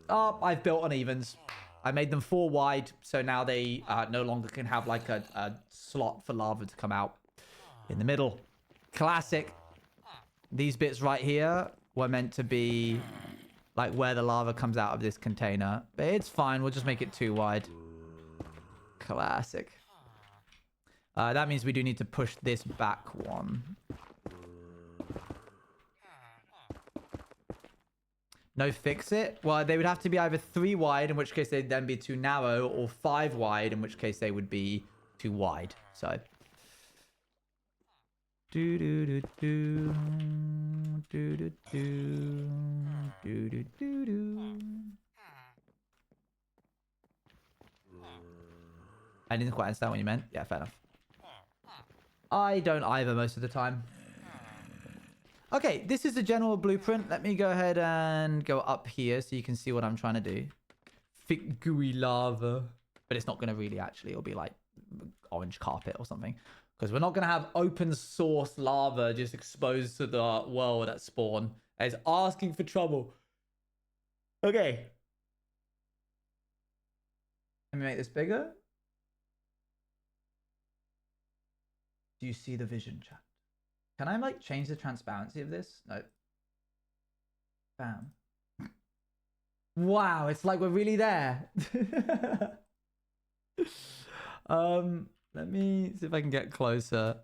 Oh, I've built unevens. I made them 4 wide, so now they no longer can have like a slot for lava to come out in the middle. Classic. These bits right here were meant to be like where the lava comes out of this container. But it's fine. We'll just make it 2 wide. Classic. That means we do need to push this back 1. No fix it? Well, they would have to be either 3 wide, in which case they'd then be too narrow, or 5 wide, in which case they would be too wide. So. I didn't quite understand what you meant. Yeah, fair enough. I don't either most of the time. Okay, this is the general blueprint. Let me go ahead and go up here so you can see what I'm trying to do. Thick, gooey lava. But it's not going to really actually. It'll be like orange carpet or something. Because we're not going to have open source lava just exposed to the world at spawn. It's asking for trouble. Okay. Let me make this bigger. Do you see the vision, chat? Can I like change the transparency of this? No. Bam. Wow, it's like we're really there. Let me see if I can get closer.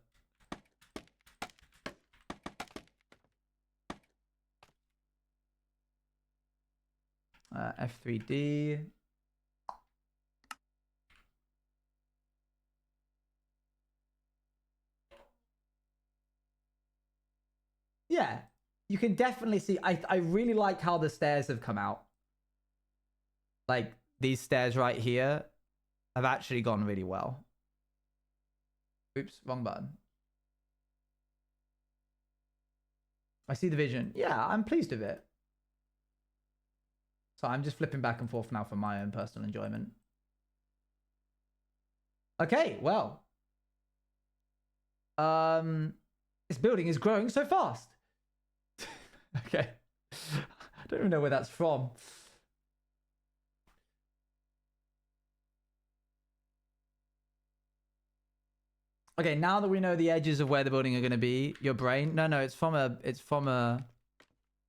F3D. Yeah, you can definitely see. I really like how the stairs have come out. Like these stairs right here have actually gone really well. Oops, wrong button. I see the vision. Yeah, I'm pleased with it. So I'm just flipping back and forth now for my own personal enjoyment. Okay, well. This building is growing so fast. Okay. I don't even know where that's from. Okay, now that we know the edges of where the building are going to be, your brain. No, it's from a.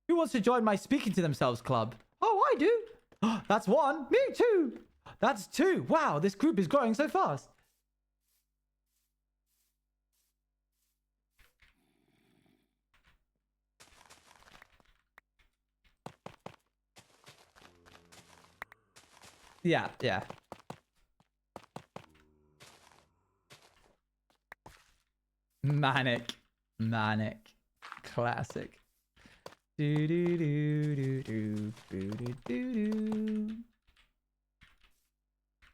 Who wants to join my speaking to themselves club? Oh, I do. That's 1. Me too. That's 2. Wow, this group is growing so fast. Yeah. Manic. Classic.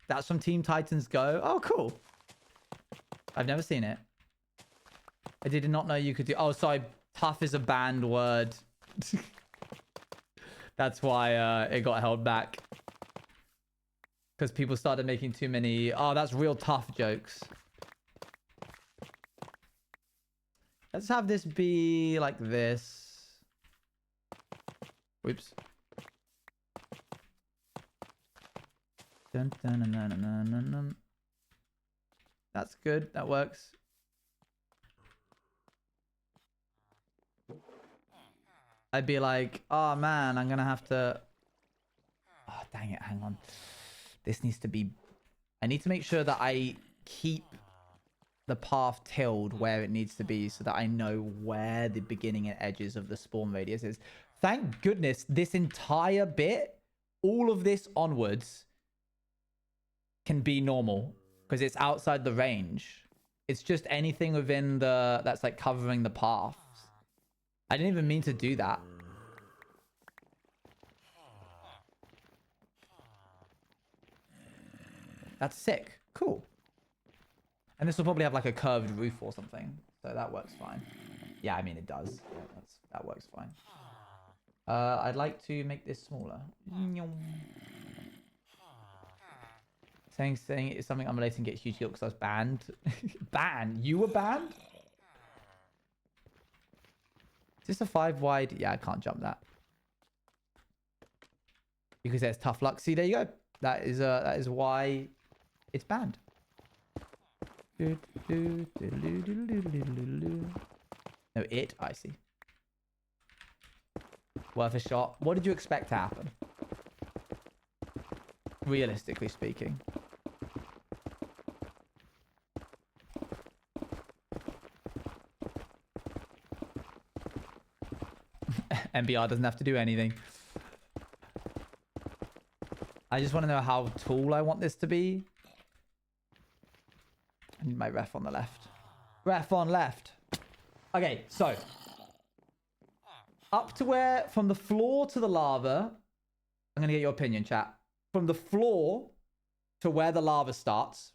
That's from Team Titans Go. Oh, cool. I've never seen it. I did not know you could do... Oh, sorry. Tough is a banned word. That's why it got held back. Because people started making too many... Oh, that's real tough jokes. Let's have this be like this. Whoops. Dun, dun, dun, dun, dun, dun, dun. That's good. That works. I'd be like, oh man, I'm gonna have to. Oh dang it! Hang on. This needs to be. I need to make sure that I keep the path tilled where it needs to be so that I know where the beginning and edges of the spawn radius is. Thank goodness this entire bit, all of this onwards, can be normal because it's outside the range. It's just anything within the that's like covering the paths. I didn't even mean to do that. That's sick. Cool. And this will probably have like a curved roof or something. So that works fine. Yeah, I mean, it does. Yeah, that works fine. I'd like to make this smaller. Saying it's something unrelated and get huge guilt because I was banned. Banned? You were banned? Is this a 5 wide? Yeah, I can't jump that. Because there's tough luck. See, there you go. That is why it's banned. No, I see. Worth a shot. What did you expect to happen? Realistically speaking. MBR doesn't have to do anything. I just want to know how tall I want this to be. I need my ref on the left. Ref on left. Okay, so. Up to where, from the floor to the lava. I'm going to get your opinion, chat. From the floor to where the lava starts.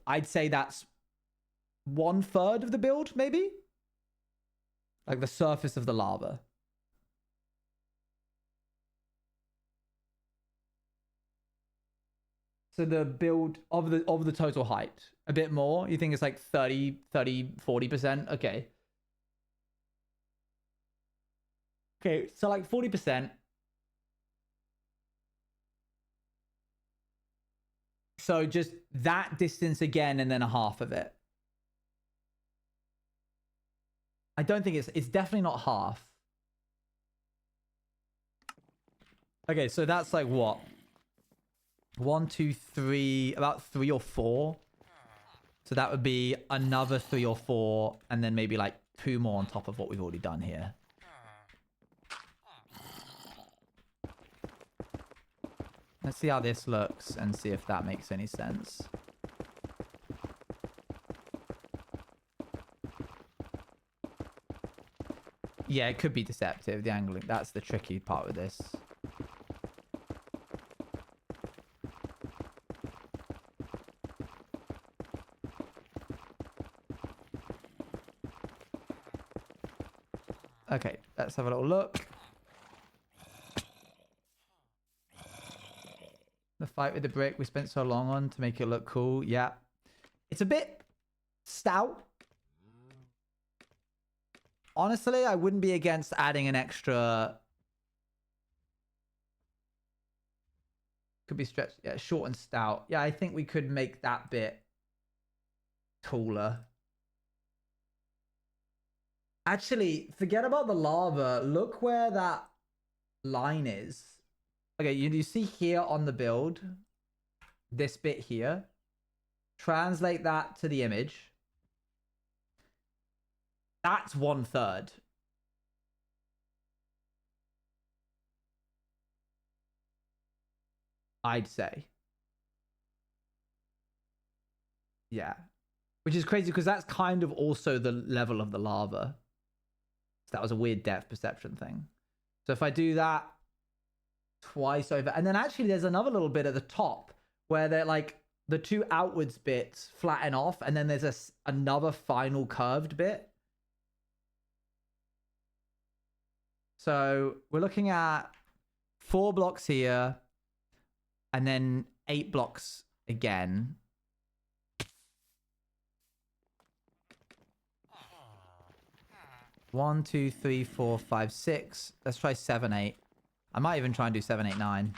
I'd say that's 1/3 of the build, maybe? Like the surface of the lava. So the build of the total height, a bit more. You think it's like 40%? Okay. Okay, so like 40%. So just that distance again and then a half of it. I don't think it's definitely not half. Okay, so that's like what? 1, 2, 3, about 3 or 4. So that would be another 3 or 4, and then maybe like 2 more on top of what we've already done here. Let's see how this looks and see if that makes any sense. Yeah, it could be deceptive, the angling. That's the tricky part with this. Okay, let's have a little look. The fight with the brick we spent so long on to make it look cool. Yeah. It's a bit stout. Honestly, I wouldn't be against adding an extra... Could be stretched. Yeah, short and stout. Yeah, I think we could make that bit taller. Actually, forget about the lava. Look where that line is. Okay, you see here on the build, this bit here. Translate that to the image. That's 1/3. I'd say. Yeah. Which is crazy because that's kind of also the level of the lava. So that was a weird depth perception thing. So if I do that twice over, and then actually there's another little bit at the top where they're like the 2 outwards bits flatten off, and then there's another final curved bit. So we're looking at 4 blocks here and then 8 blocks again. 1, 2, 3, 4, 5, 6. Let's try 7, 8. I might even try and do 7, 8, 9.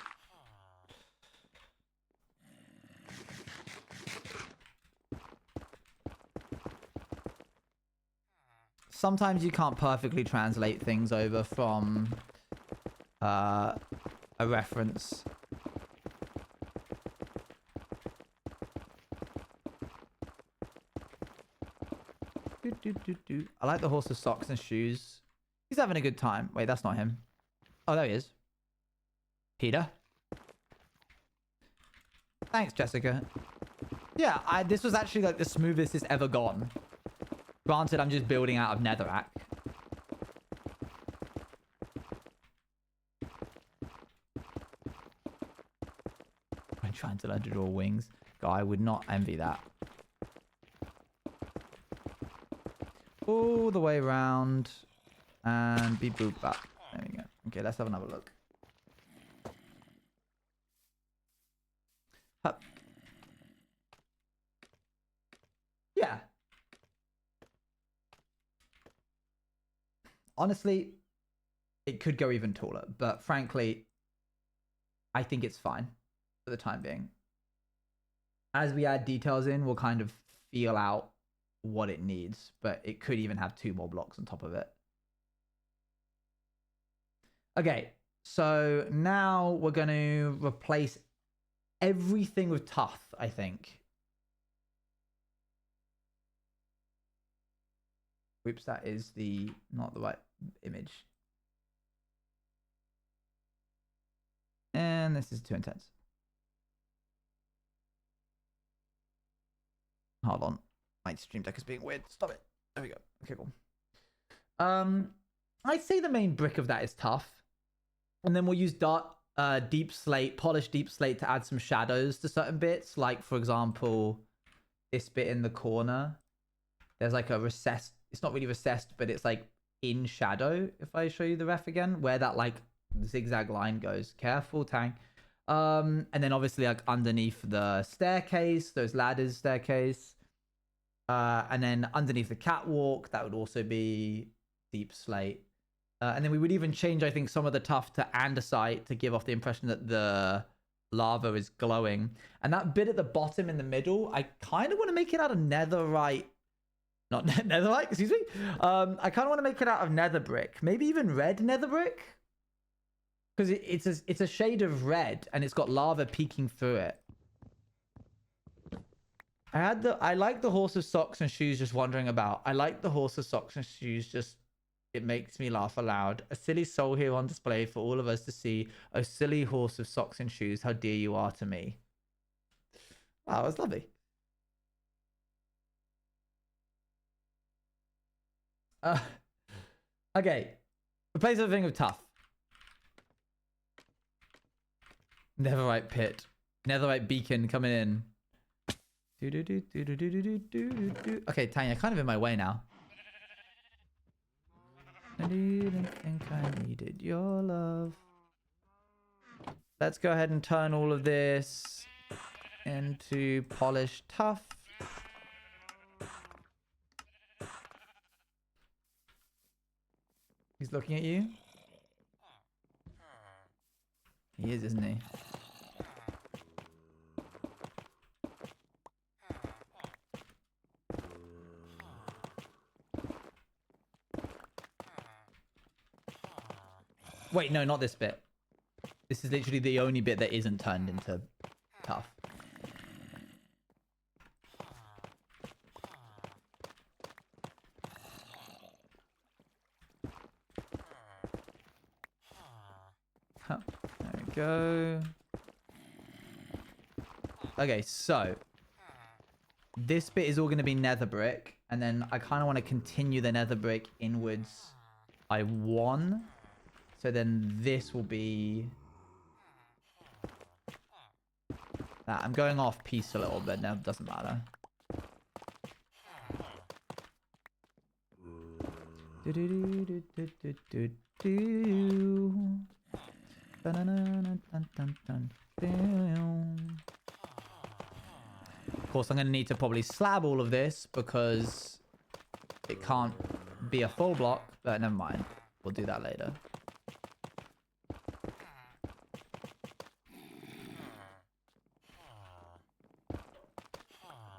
Sometimes you can't perfectly translate things over from a reference. I like the horse's socks and shoes. He's having a good time. Wait, that's not him. Oh, there he is. Peter. Thanks, Jessica. Yeah, this was actually like the smoothest it's ever gone. Granted, I'm just building out of netherrack. I'm trying to learn to draw wings. God, I would not envy that. All the way around and be boop up. There we go. Okay, let's have another look. Up. Yeah. Honestly, it could go even taller, but frankly, I think it's fine for the time being. As we add details in, we'll kind of feel out what it needs, but it could even have 2 more blocks on top of it. Okay, so now we're going to replace everything with tough, I think. Oops, that is not the right image. And this is too intense. Hold on. My stream deck is being weird. Stop it. There we go. Okay, cool. I'd say the main brick of that is tough. And then we'll use deep slate, polished deep slate to add some shadows to certain bits. Like, for example, this bit in the corner. There's like a recessed, it's not really recessed, but it's like in shadow. If I show you the ref again, where that like zigzag line goes. Careful, Tang. And then obviously like underneath the staircase, those ladders staircase. And then underneath the catwalk, that would also be deep slate. And then we would even change, I think, some of the tough to andesite to give off the impression that the lava is glowing. And that bit at the bottom in the middle, I kind of want to make it out of netherite. Not netherite, excuse me. I kind of want to make it out of nether brick. Maybe even red nether brick. Because it's a shade of red and it's got lava peeking through it. I like the horse's socks and shoes just wandering about. I like the horse's socks and shoes just, it makes me laugh aloud. A silly soul here on display for all of us to see. Oh, silly horse of socks and shoes, how dear you are to me. Wow, that was lovely. Okay. Replace everything with tough. Netherite pit. Netherite beacon coming in. Okay, Tanya, kind of in my way now. I didn't think I needed your love. Let's go ahead and turn all of this into polished tough. He's looking at you. He is, isn't he? Wait, no, not this bit. This is literally the only bit that isn't turned into tough. Huh. There we go. Okay, so this bit is all going to be nether brick, and then I kind of want to continue the nether brick inwards by 1. So then this will be that. I'm going off piece a little bit now, doesn't matter. Of course, I'm going to need to probably slab all of this because it can't be a full block, but never mind. We'll do that later.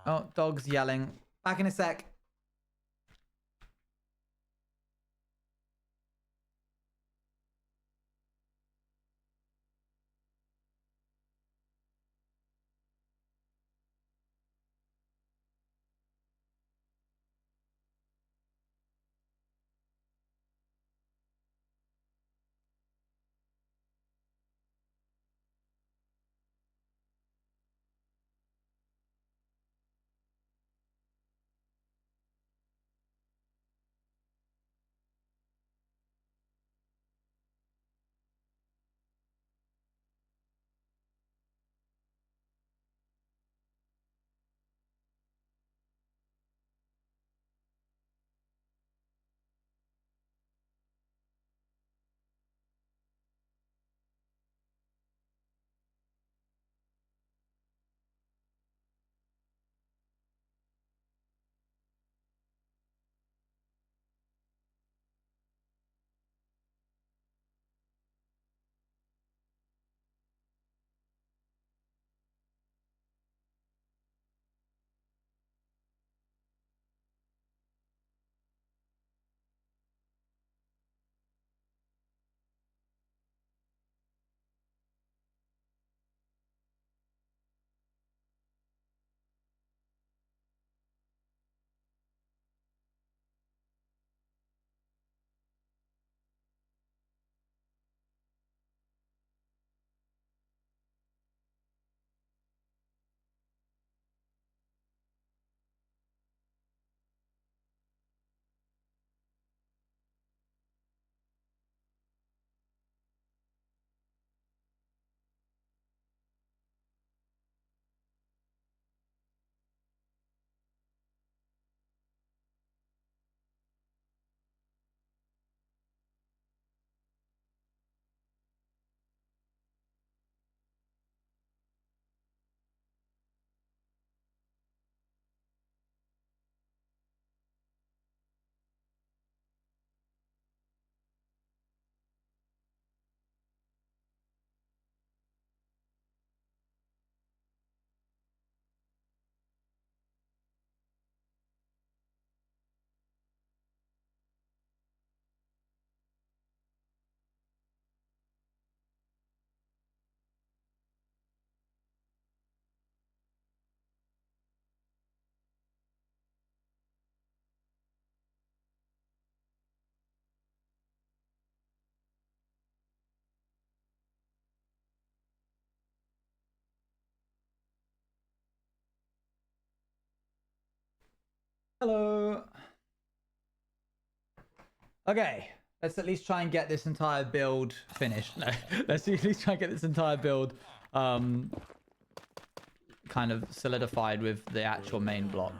Oh, dog's yelling. Back in a sec. Hello. Okay, let's at least try and get this entire build finished. No, let's at least try and get this entire build kind of solidified with the actual main block.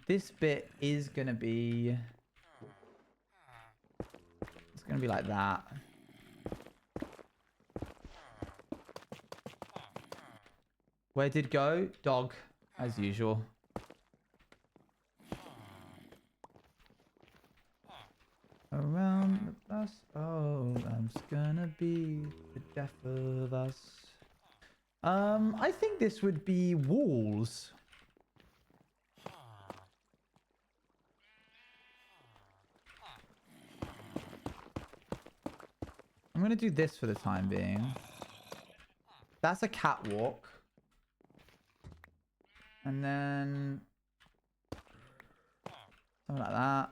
This bit is gonna be, it's gonna be like that. Where did go? Dog, as usual. Around the bus, oh, I'm just gonna be the death of us. I think this would be walls. I'm gonna do this for the time being. That's a catwalk. And then something like that.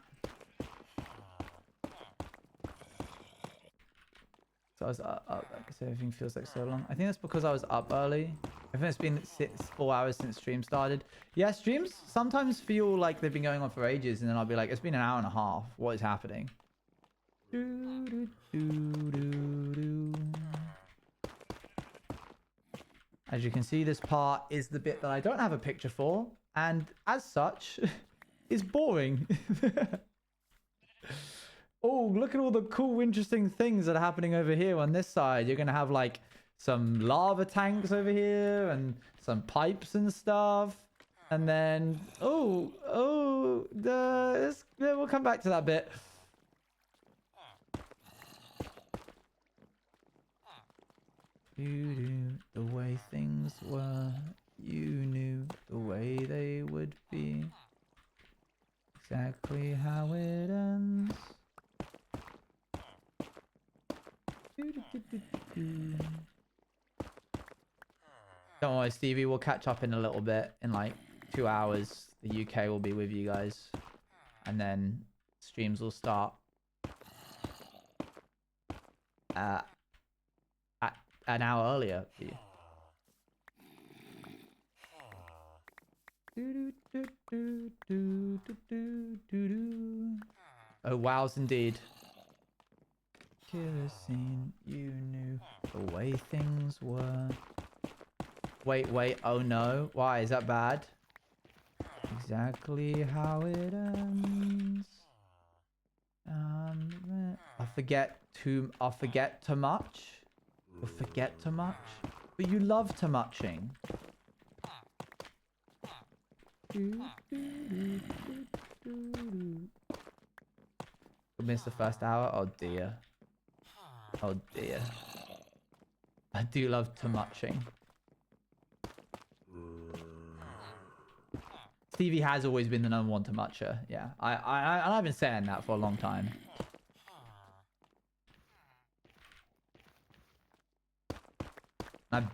So I was up because everything feels like so long. I think that's because I was up early. I think it's been 4 hours since stream started. Yeah, streams sometimes feel like they've been going on for ages, and then I'll be like, it's been an hour and a half. What is happening? As you can see, this part is the bit that I don't have a picture for, and as such, is boring. Oh, look at all the cool, interesting things that are happening over here on this side. You're gonna have like some lava tanks over here and some pipes and stuff. And then, yeah, we'll come back to that bit. You knew the way things were. You knew the way they would be. Exactly how it ends. Don't worry, Stevie. We'll catch up in a little bit. In like 2 hours, the UK will be with you guys. And then streams will start at an hour earlier for you. Oh, wows indeed. Kerosene, you knew the way things were. Wait, oh no. Why, is that bad? Exactly how it ends. I'll forget too much. You'll forget too much. But you love too muching. We missed the first hour? Oh dear. Oh dear. I do love too muching. Stevie has always been the #1 too mucher. Yeah. I've been saying that for a long time. I've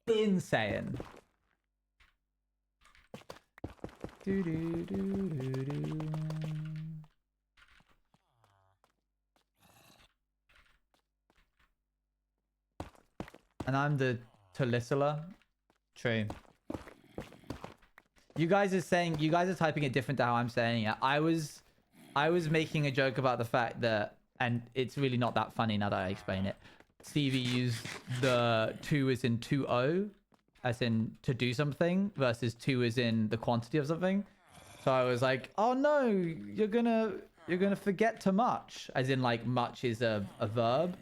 been saying. And I'm the Talisala. True. You guys are typing it different to how I'm saying it. I was making a joke about the fact that, and it's really not that funny now that I explain it. Stevie used the 2 as in 2-0, as in to do something, versus 2 as in the quantity of something. So I was like, oh no, you're gonna forget too much, as in like much is a verb.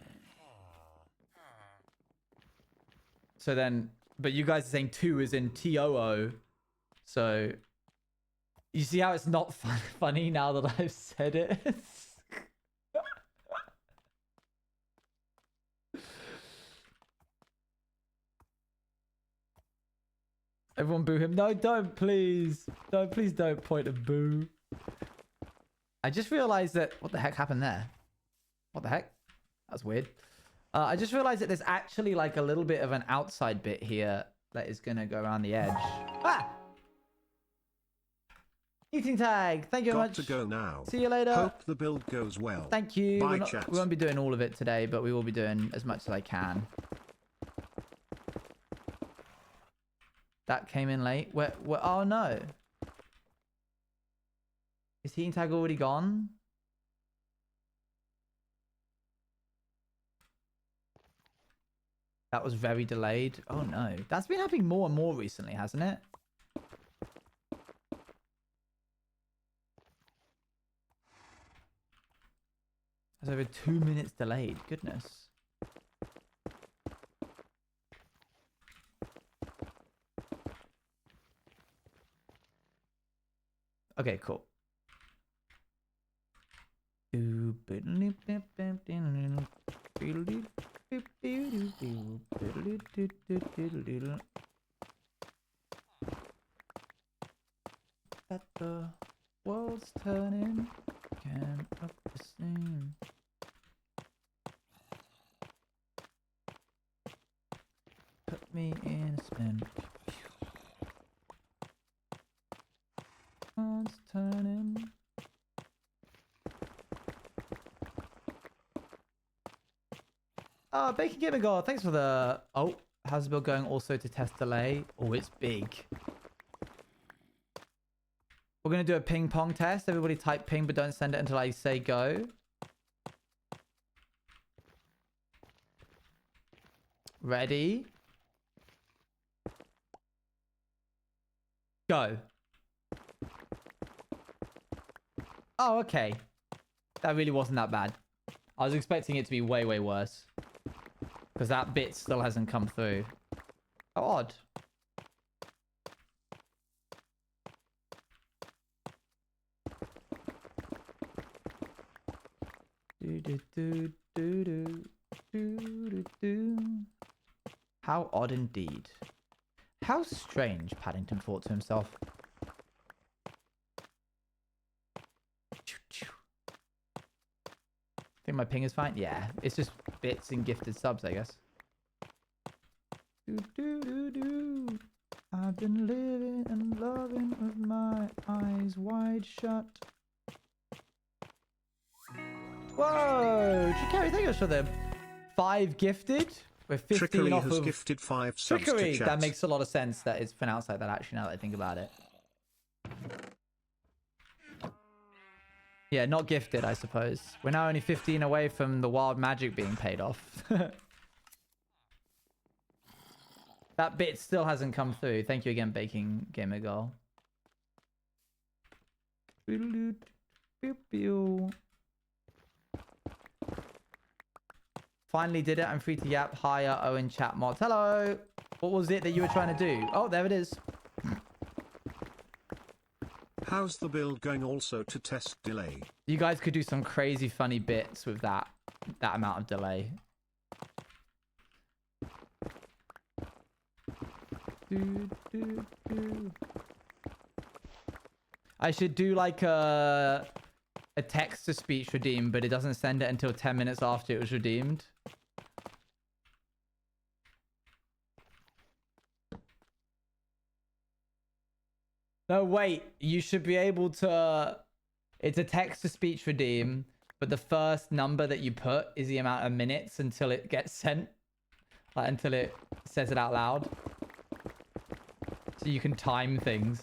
So then, but you guys are saying 2 as in TOO. So you see how it's not funny now that I've said it? Everyone boo him. No, don't, please. No, please don't point a boo. I just realized that... What the heck happened there? What the heck? That's weird. I just realized that there's actually like a little bit of an outside bit here that is going to go around the edge. Ah! Eating tag. Thank you very much. Got to go now. See you later. Hope the build goes well. Thank you. Bye, chat. We won't be doing all of it today, but we will be doing as much as I can. That came in late. Where, oh no. Is heating tag already gone? That was very delayed. Oh no. That's been happening more and more recently, hasn't it? That's over 2 minutes delayed. Goodness. Okay, cool. That the world's turning, can't up the steam. Put me in a spin. World's turning. Oh, Bacon Gamer God, thanks for the... Oh, how's the build going also to test delay? Oh, it's big. We're going to do a ping pong test. Everybody type ping, but don't send it until I say go. Ready? Go. Oh, okay. That really wasn't that bad. I was expecting it to be way, way worse. Because that bit still hasn't come through. How odd. How odd indeed. How strange, Paddington thought to himself. Think my ping is fine? Yeah, it's just bits and gifted subs, I guess. I've been living and loving with my eyes wide shut. Whoa! Trickery, thank you for the 5 gifted. We're 15 Trickery off has of... gifted 5 subs Trickery! to chat. That makes a lot of sense that it's pronounced like that, actually, now that I think about it. Yeah, not gifted, I suppose. We're now only 15 away from the wild magic being paid off. That bit still hasn't come through. Thank you again, Baking Gamer Girl. Finally did it. I'm free to yap. Hiya, Owen chat mods. Hello. What was it that you were trying to do? Oh, there it is. How's the build going also to test delay? You guys could do some crazy funny bits with that amount of delay. I should do like a text-to-speech redeem, but it doesn't send it until 10 minutes after it was redeemed. No, wait. You should be able to... It's a text-to-speech redeem, but the first number that you put is the amount of minutes until it gets sent. Like, until it says it out loud. So you can time things.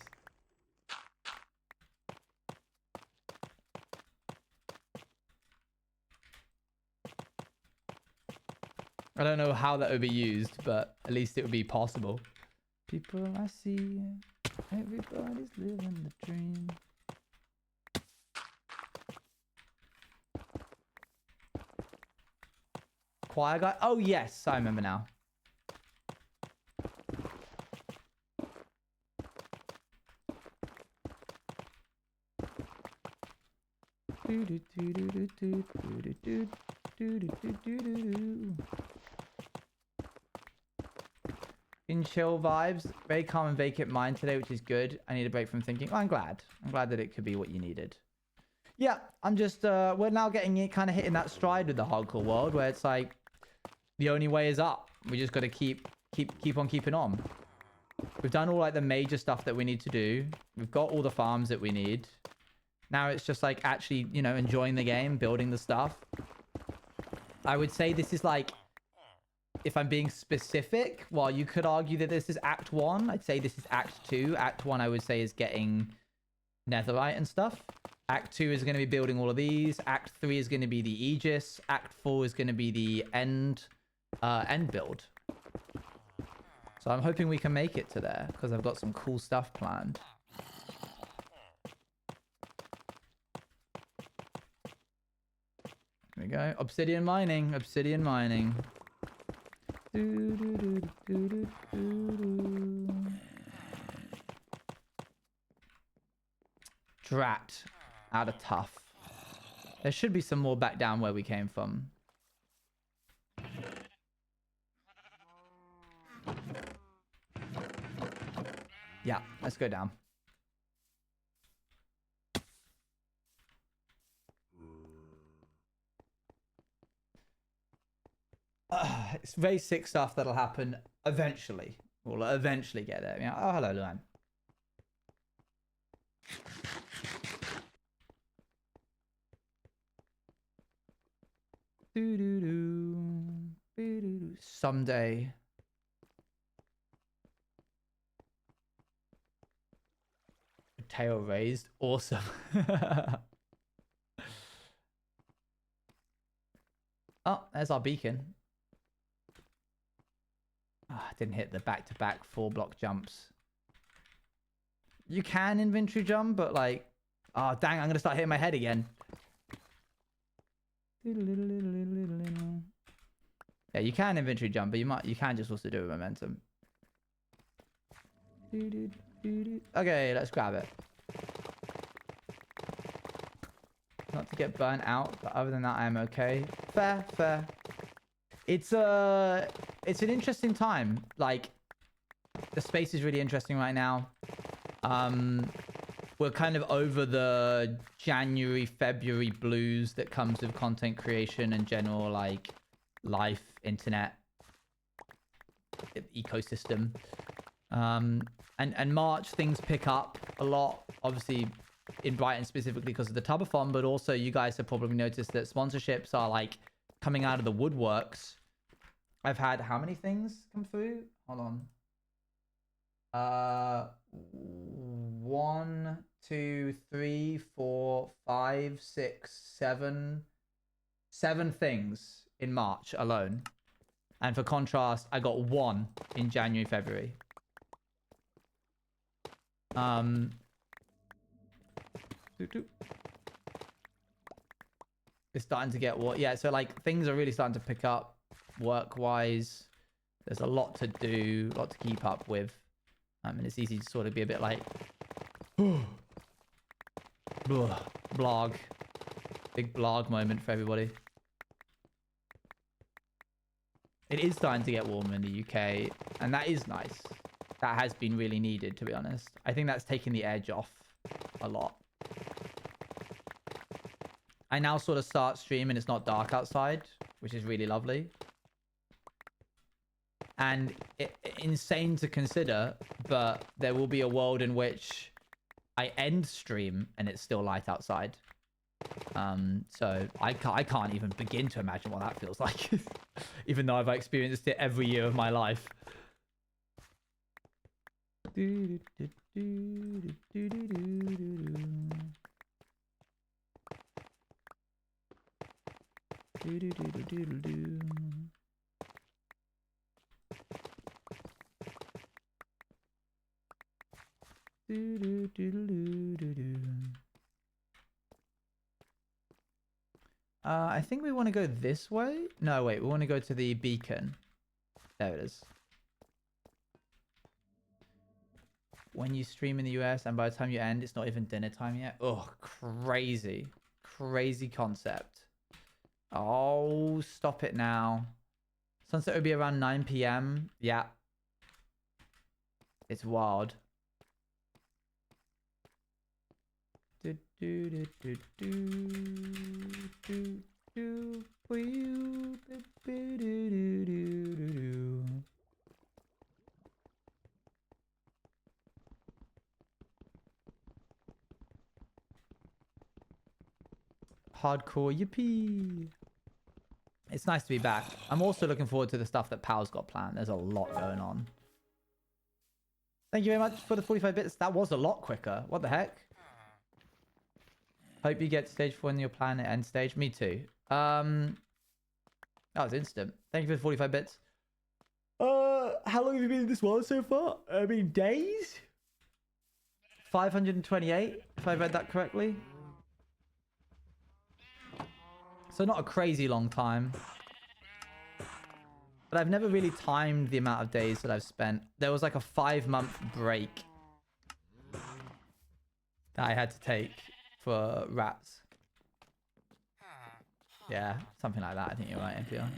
I don't know how that would be used, but at least it would be possible. People I see... Everybody's living the dream. Choir guy? Oh, yes. I remember now. In chill vibes, very calm and vacant mind today, which is good. I need a break from thinking. Oh, I'm glad that it could be what you needed. Yeah, I'm just we're now getting it kind of hitting that stride with the hardcore world where it's like the only way is up. We just got to keep on keeping on. We've done all like the major stuff that we need to do. We've got all the farms that we need. Now it's just like actually, you know, enjoying the game, building the stuff. I would say this is like, if I'm being specific, while you could argue that this is Act 1, I'd say this is Act 2. Act 1, I would say, is getting netherite and stuff. Act 2 is going to be building all of these. Act 3 is going to be the Aegis. Act 4 is going to be the end build. So I'm hoping we can make it to there, because I've got some cool stuff planned. Here we go. Obsidian mining. Obsidian mining. Drat. Out of tough. There should be some more back down where we came from. Yeah, let's go down. It's very sick stuff that'll happen eventually. We'll eventually get there. Yeah. Oh, hello, Luan. Someday. Tail raised. Awesome. Oh, there's our beacon. Oh, didn't hit the back-to-back 4-block jumps. You can inventory jump, but like... Oh, dang, I'm going to start hitting my head again. Yeah, you can inventory jump, but you can just also do it with momentum. Okay, let's grab it. Not to get burnt out, but other than that, I am okay. Fair, fair. It's an interesting time. Like, the space is really interesting right now. We're kind of over the January, February blues that comes with content creation and general like life, internet, ecosystem. And March things pick up a lot, obviously in Brighton specifically because of the Tubathon, but also you guys have probably noticed that sponsorships are like coming out of the woodworks. I've had how many things come through? Hold on. 1, 2, 3, 4, 5, 6, 7 things in March alone. And for contrast, I got 1 in January, February. It's starting to get what? Yeah, so like things are really starting to pick up work-wise. There's a lot to do, a lot to keep up with. And it's easy to sort of be a bit like, blog. Big blog moment for everybody. It is starting to get warmer in the UK, and that is nice. That has been really needed, to be honest. I think that's taken the edge off a lot. I now sort of start streaming. It's not dark outside, which is really lovely. And insane to consider, but there will be a world in which I end stream and it's still light outside. So I can't even begin to imagine what that feels like, even though I've experienced it every year of my life. I think we want to go this way. No, wait, we want to go to the beacon. There it is. When you stream in the US and by the time you end, it's not even dinner time yet. Oh, crazy. Crazy concept. Oh, stop it now. Sunset would be around 9 p.m. Yeah. It's wild. Hardcore yippee. It's nice to be back. I'm also looking forward to the stuff that Pal's got planned. There's a lot going on. Thank you very much for the 45 bits. That was a lot quicker. What the heck? Hope you get to stage 4 in your plan at end stage. Me too. That was instant. Thank you for the 45 bits. How long have you been in this world so far? I mean, days? 528, if I read that correctly. So not a crazy long time. But I've never really timed the amount of days that I've spent. There was like a 5-month break that I had to take for rats. Yeah, something like that. I think you're right, NPR.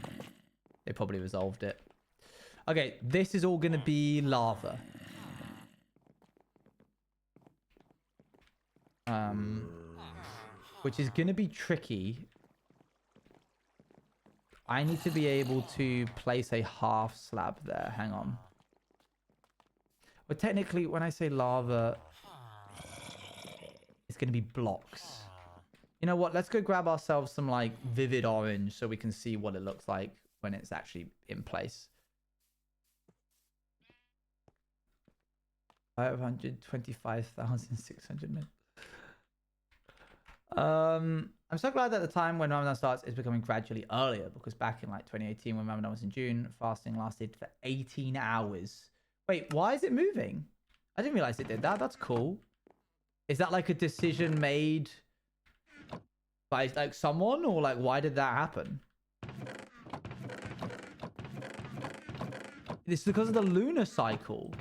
They probably resolved it. Okay, this is all going to be lava. Which is going to be tricky. I need to be able to place a half slab there. Hang on. But technically, when I say lava, it's going to be blocks. You know what? Let's go grab ourselves some like vivid orange so we can see what it looks like when it's actually in place. 525,600 minutes. I'm so glad that the time when Ramadan starts is becoming gradually earlier, because back in like 2018 when Ramadan was in June, fasting lasted for 18 hours. Wait, why is it moving? I didn't realize it did that. That's cool. Is that like a decision made By like someone, or like why did that happen? This is because of the lunar cycle.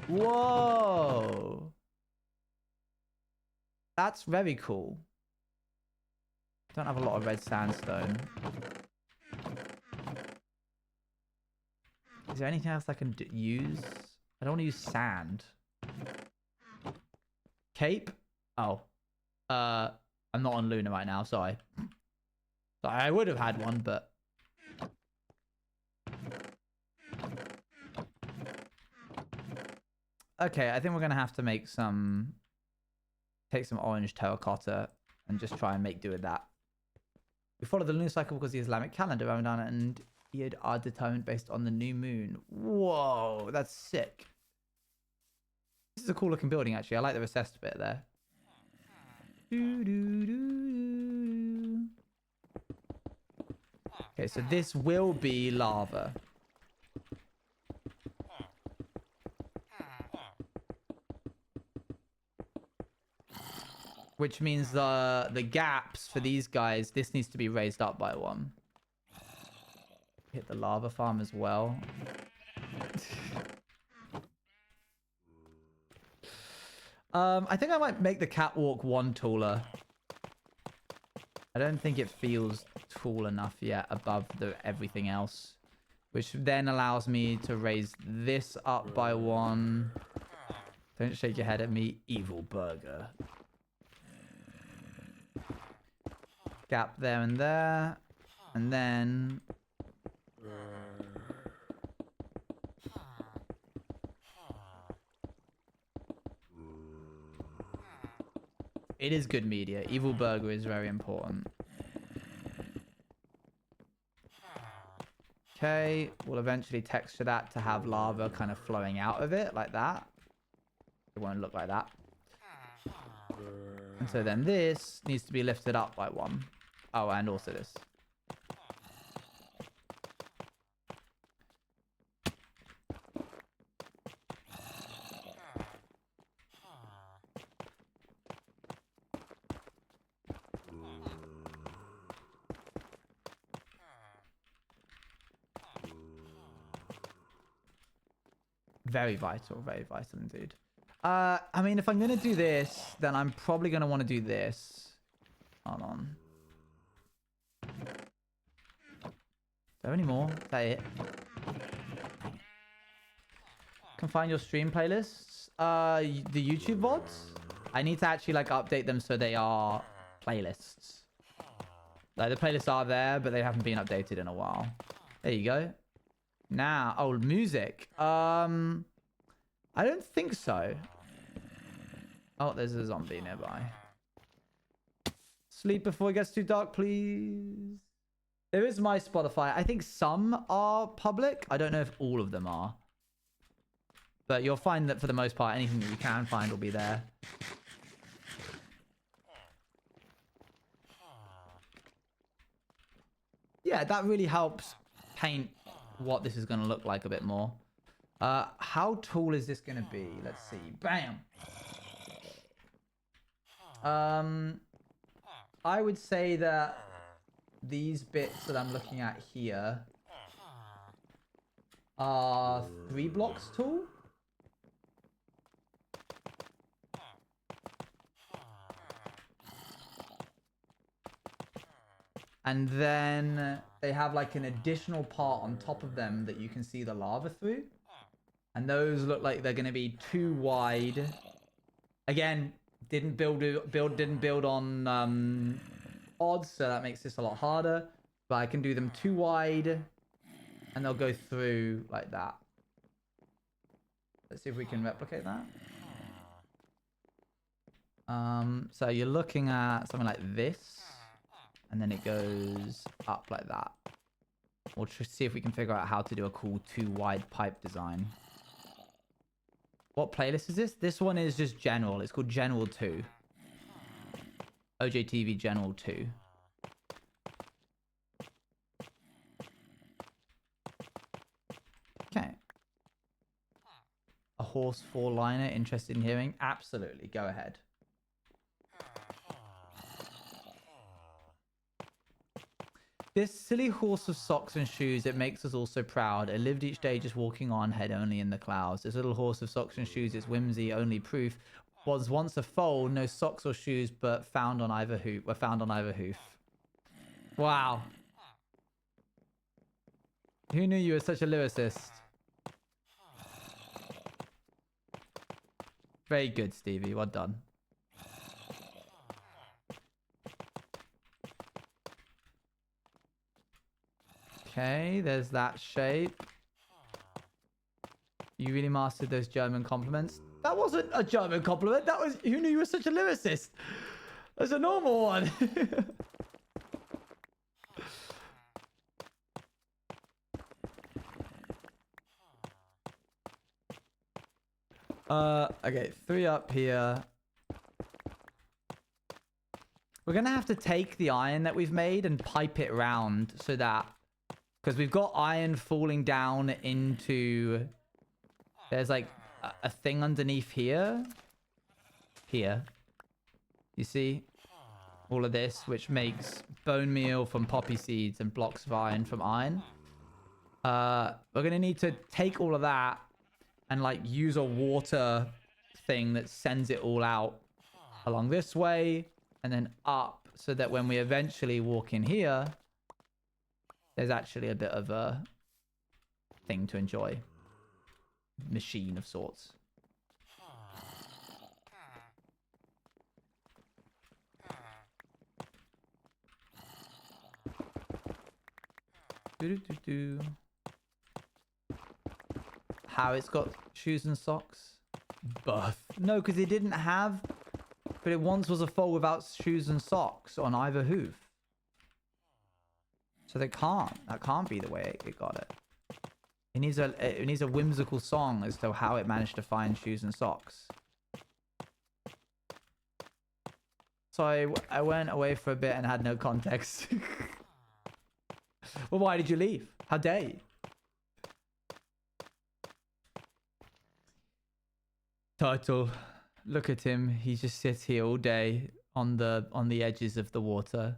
Whoa. That's very cool. Don't have a lot of red sandstone. Is there anything else I can use? I don't want to use sand. Cape? Oh. I'm not on Luna right now, sorry. Sorry, I would have had one, but... Okay, I think we're going to have to make some... Take some orange terracotta and just try and make do with that. We follow the lunar cycle because the Islamic calendar, Ramadan and Eid are determined based on the new moon. Whoa, that's sick. This is a cool looking building, actually. I like the recessed bit there. Okay, so this will be lava. Which means the gaps for these guys, this needs to be raised up by one. Hit the lava farm as well. I think I might make the catwalk one taller. I don't think it feels tall enough yet above everything else. Which then allows me to raise this up by one. Don't shake your head at me, evil burger. Gap there and there. And then... It is good media. Evil burger is very important. Okay, we'll eventually texture that to have lava kind of flowing out of it like that. It won't look like that. And so then this needs to be lifted up by one. Oh, and also this. Very vital indeed. I mean, if I'm going to do this, then I'm probably going to want to do this. Hold on. Is there any more? Is that it? Can find your stream playlists. The YouTube VODs? I need to actually like update them so they are playlists. Like the playlists are there, but they haven't been updated in a while. There you go. Now, oh, music. I don't think so. Oh, there's a zombie nearby. Sleep before it gets too dark, please. There is my Spotify. I think some are public. I don't know if all of them are. But you'll find that for the most part, anything that you can find will be there. Yeah, that really helps paint what this is going to look like a bit more. How tall is this going to be? Let's see. Bam! I would say that these bits that I'm looking at here are 3 blocks tall. And then they have like an additional part on top of them that you can see the lava through. And those look like they're going to be too wide. Again, didn't build on odds, so that makes this a lot harder. But I can do them too wide, and they'll go through like that. Let's see if we can replicate that. So you're looking at something like this, and then it goes up like that. We'll see if we can figure out how to do a cool too wide pipe design. What playlist is this? This one is just general. It's called General 2. OJTV General 2. Okay. A horse 4-liner interested in hearing? Absolutely. Go ahead. This silly horse of socks and shoes, it makes us all so proud. It lived each day just walking on, head only in the clouds. This little horse of socks and shoes, its whimsy only proof, was once a foal, no socks or shoes, but found on either hoof. Were found on either hoof. Wow. Who knew you were such a lyricist? Very good, Stevie. Well done. Okay, there's that shape. You really mastered those German compliments. That wasn't a German compliment. That was, who knew you were such a lyricist? That's a normal one. Okay, 3 up here. We're gonna have to take the iron that we've made and pipe it round so that, because we've got iron falling down into, there's like a thing underneath here. Here. You see? All of this, which makes bone meal from poppy seeds and blocks of iron from iron. We're gonna need to take all of that and like use a water thing that sends it all out along this way and then up, so that when we eventually walk in here, there's actually a bit of a thing to enjoy. Machine of sorts. How it's got shoes and socks? Buff. No, because it didn't have, but it once was a foal without shoes and socks on either hoof. So that can't be the way it got it. It needs a whimsical song as to how it managed to find shoes and socks. So I went away for a bit and had no context. Well, why did you leave? How dare you? Turtle, look at him. He just sits here all day on the edges of the water.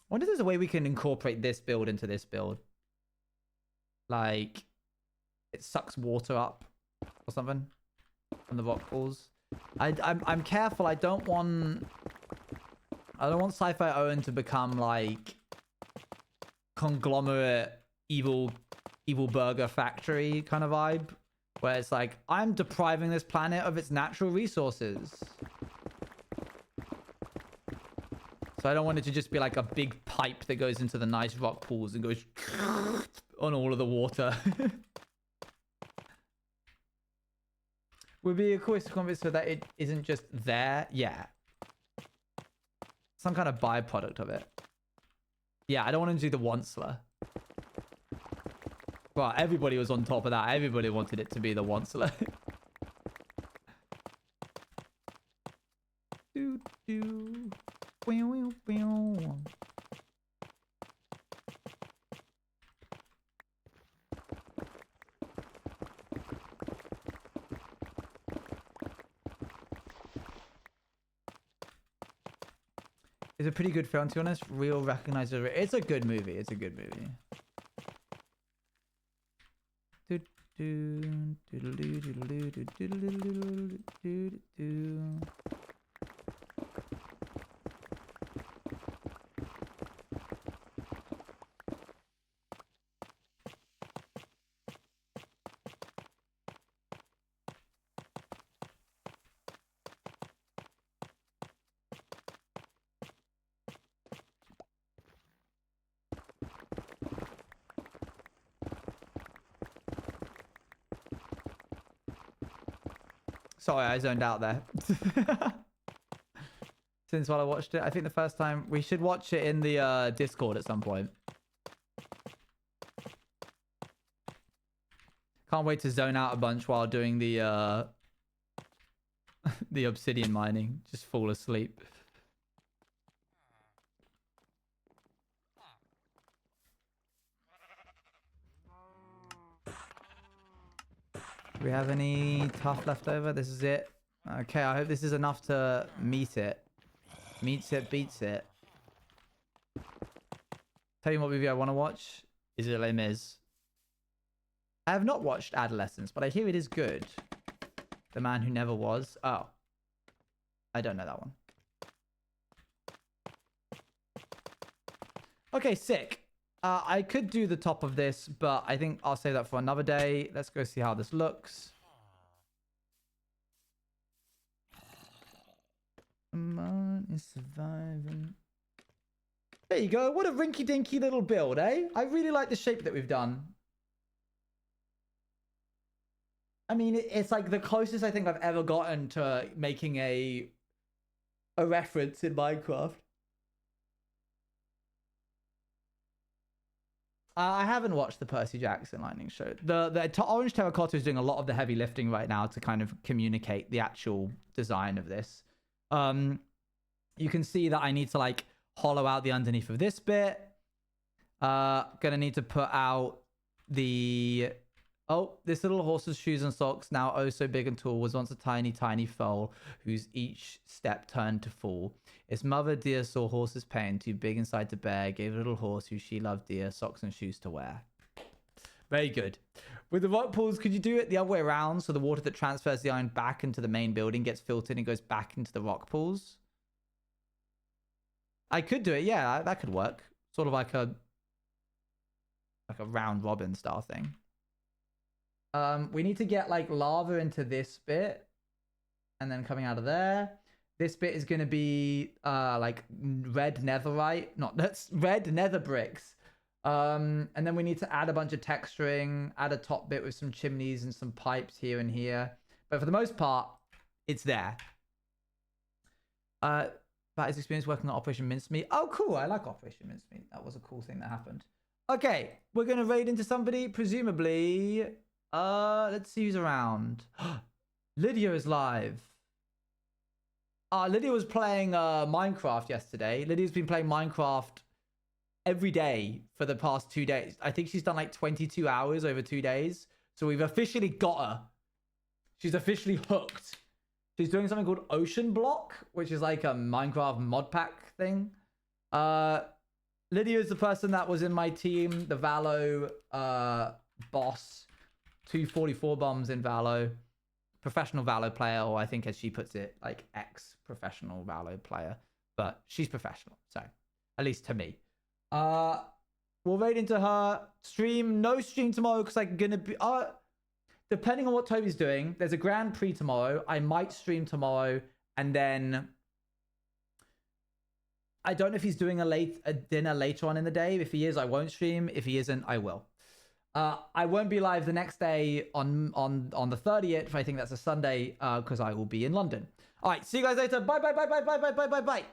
I wonder if there's a way we can incorporate this build into this build. Like, it sucks water up or something from the rock pools. I'm careful. I don't want Sci-Fi Owen to become like conglomerate evil burger factory kind of vibe, where it's like, I'm depriving this planet of its natural resources. So I don't want it to just be like a big pipe that goes into the nice rock pools and goes on all of the water. Would be a course to convince so that it isn't just there. Yeah. Some kind of byproduct of it. Yeah, I don't want to do the onceler. Well, everybody was on top of that. Everybody wanted it to be the onceler. Do do. It's a pretty good film, to be honest. Real recognizable. It's a good movie. It's a good movie. Sorry, I zoned out there. Since while I watched it, I think the first time we should watch it in the Discord at some point. Can't wait to zone out a bunch while doing the the obsidian mining. Just fall asleep. Do we have any tough left over? This is it. Okay, I hope this is enough to meet it. Meets it, beats it. Tell you what movie I want to watch is Les Mis. I have not watched Adolescence, but I hear it is good. The Man Who Never Was. Oh. I don't know that one. Okay, sick. I could do the top of this, but I think I'll save that for another day. Let's go see how this looks. Man is surviving. There you go. What a rinky-dinky little build, eh? I really like the shape that we've done. I mean, it's like the closest I think I've ever gotten to making a reference in Minecraft. I haven't watched the Percy Jackson Lightning Show. The Orange Terracotta is doing a lot of the heavy lifting right now to kind of communicate the actual design of this. You can see that I need to like hollow out the underneath of this bit. Gonna need to put out the... Oh, this little horse's shoes and socks, now oh so big and tall, was once a tiny, tiny foal, whose each step turned to fall. Its mother dear saw horse's pain, too big inside to bear, gave a little horse who she loved dear, socks and shoes to wear. Very good. With the rock pools, could you do it the other way around, so the water that transfers the iron back into the main building gets filtered and goes back into the rock pools? I could do it, yeah, that could work. Sort of like a round robin style thing. We need to get like lava into this bit and then coming out of there. This bit is going to be like red netherite, that's red nether bricks. And then we need to add a bunch of texturing, add a top bit with some chimneys and some pipes here and here. But for the most part, it's there. That is experience working on Operation Mincemeat. Oh, cool. I like Operation Mincemeat. That was a cool thing that happened. Okay, we're going to raid into somebody, presumably... let's see who's around. Lydia is live. Lydia was playing Minecraft yesterday. Lydia's been playing Minecraft every day for the past 2 days. I think she's done like 22 hours over 2 days. So we've officially got her. She's officially hooked. She's doing something called Ocean Block, which is like a Minecraft mod pack thing. Lydia is the person that was in my team, the Valo boss. 244 bombs in Valo, professional Valo player, or I think as she puts it, like ex-professional Valo player, but she's professional, so at least to me. We'll raid into her stream. No stream tomorrow because I'm gonna be depending on what Toby's doing. There's a Grand Prix tomorrow. I might stream tomorrow, and then I don't know if he's doing a dinner later on in the day. If he is, I won't stream. If he isn't, I will. I won't be live the next day on the 30th. I think that's a Sunday because I will be in London. All right, see you guys later. Bye, bye, bye, bye, bye, bye, bye, bye, bye.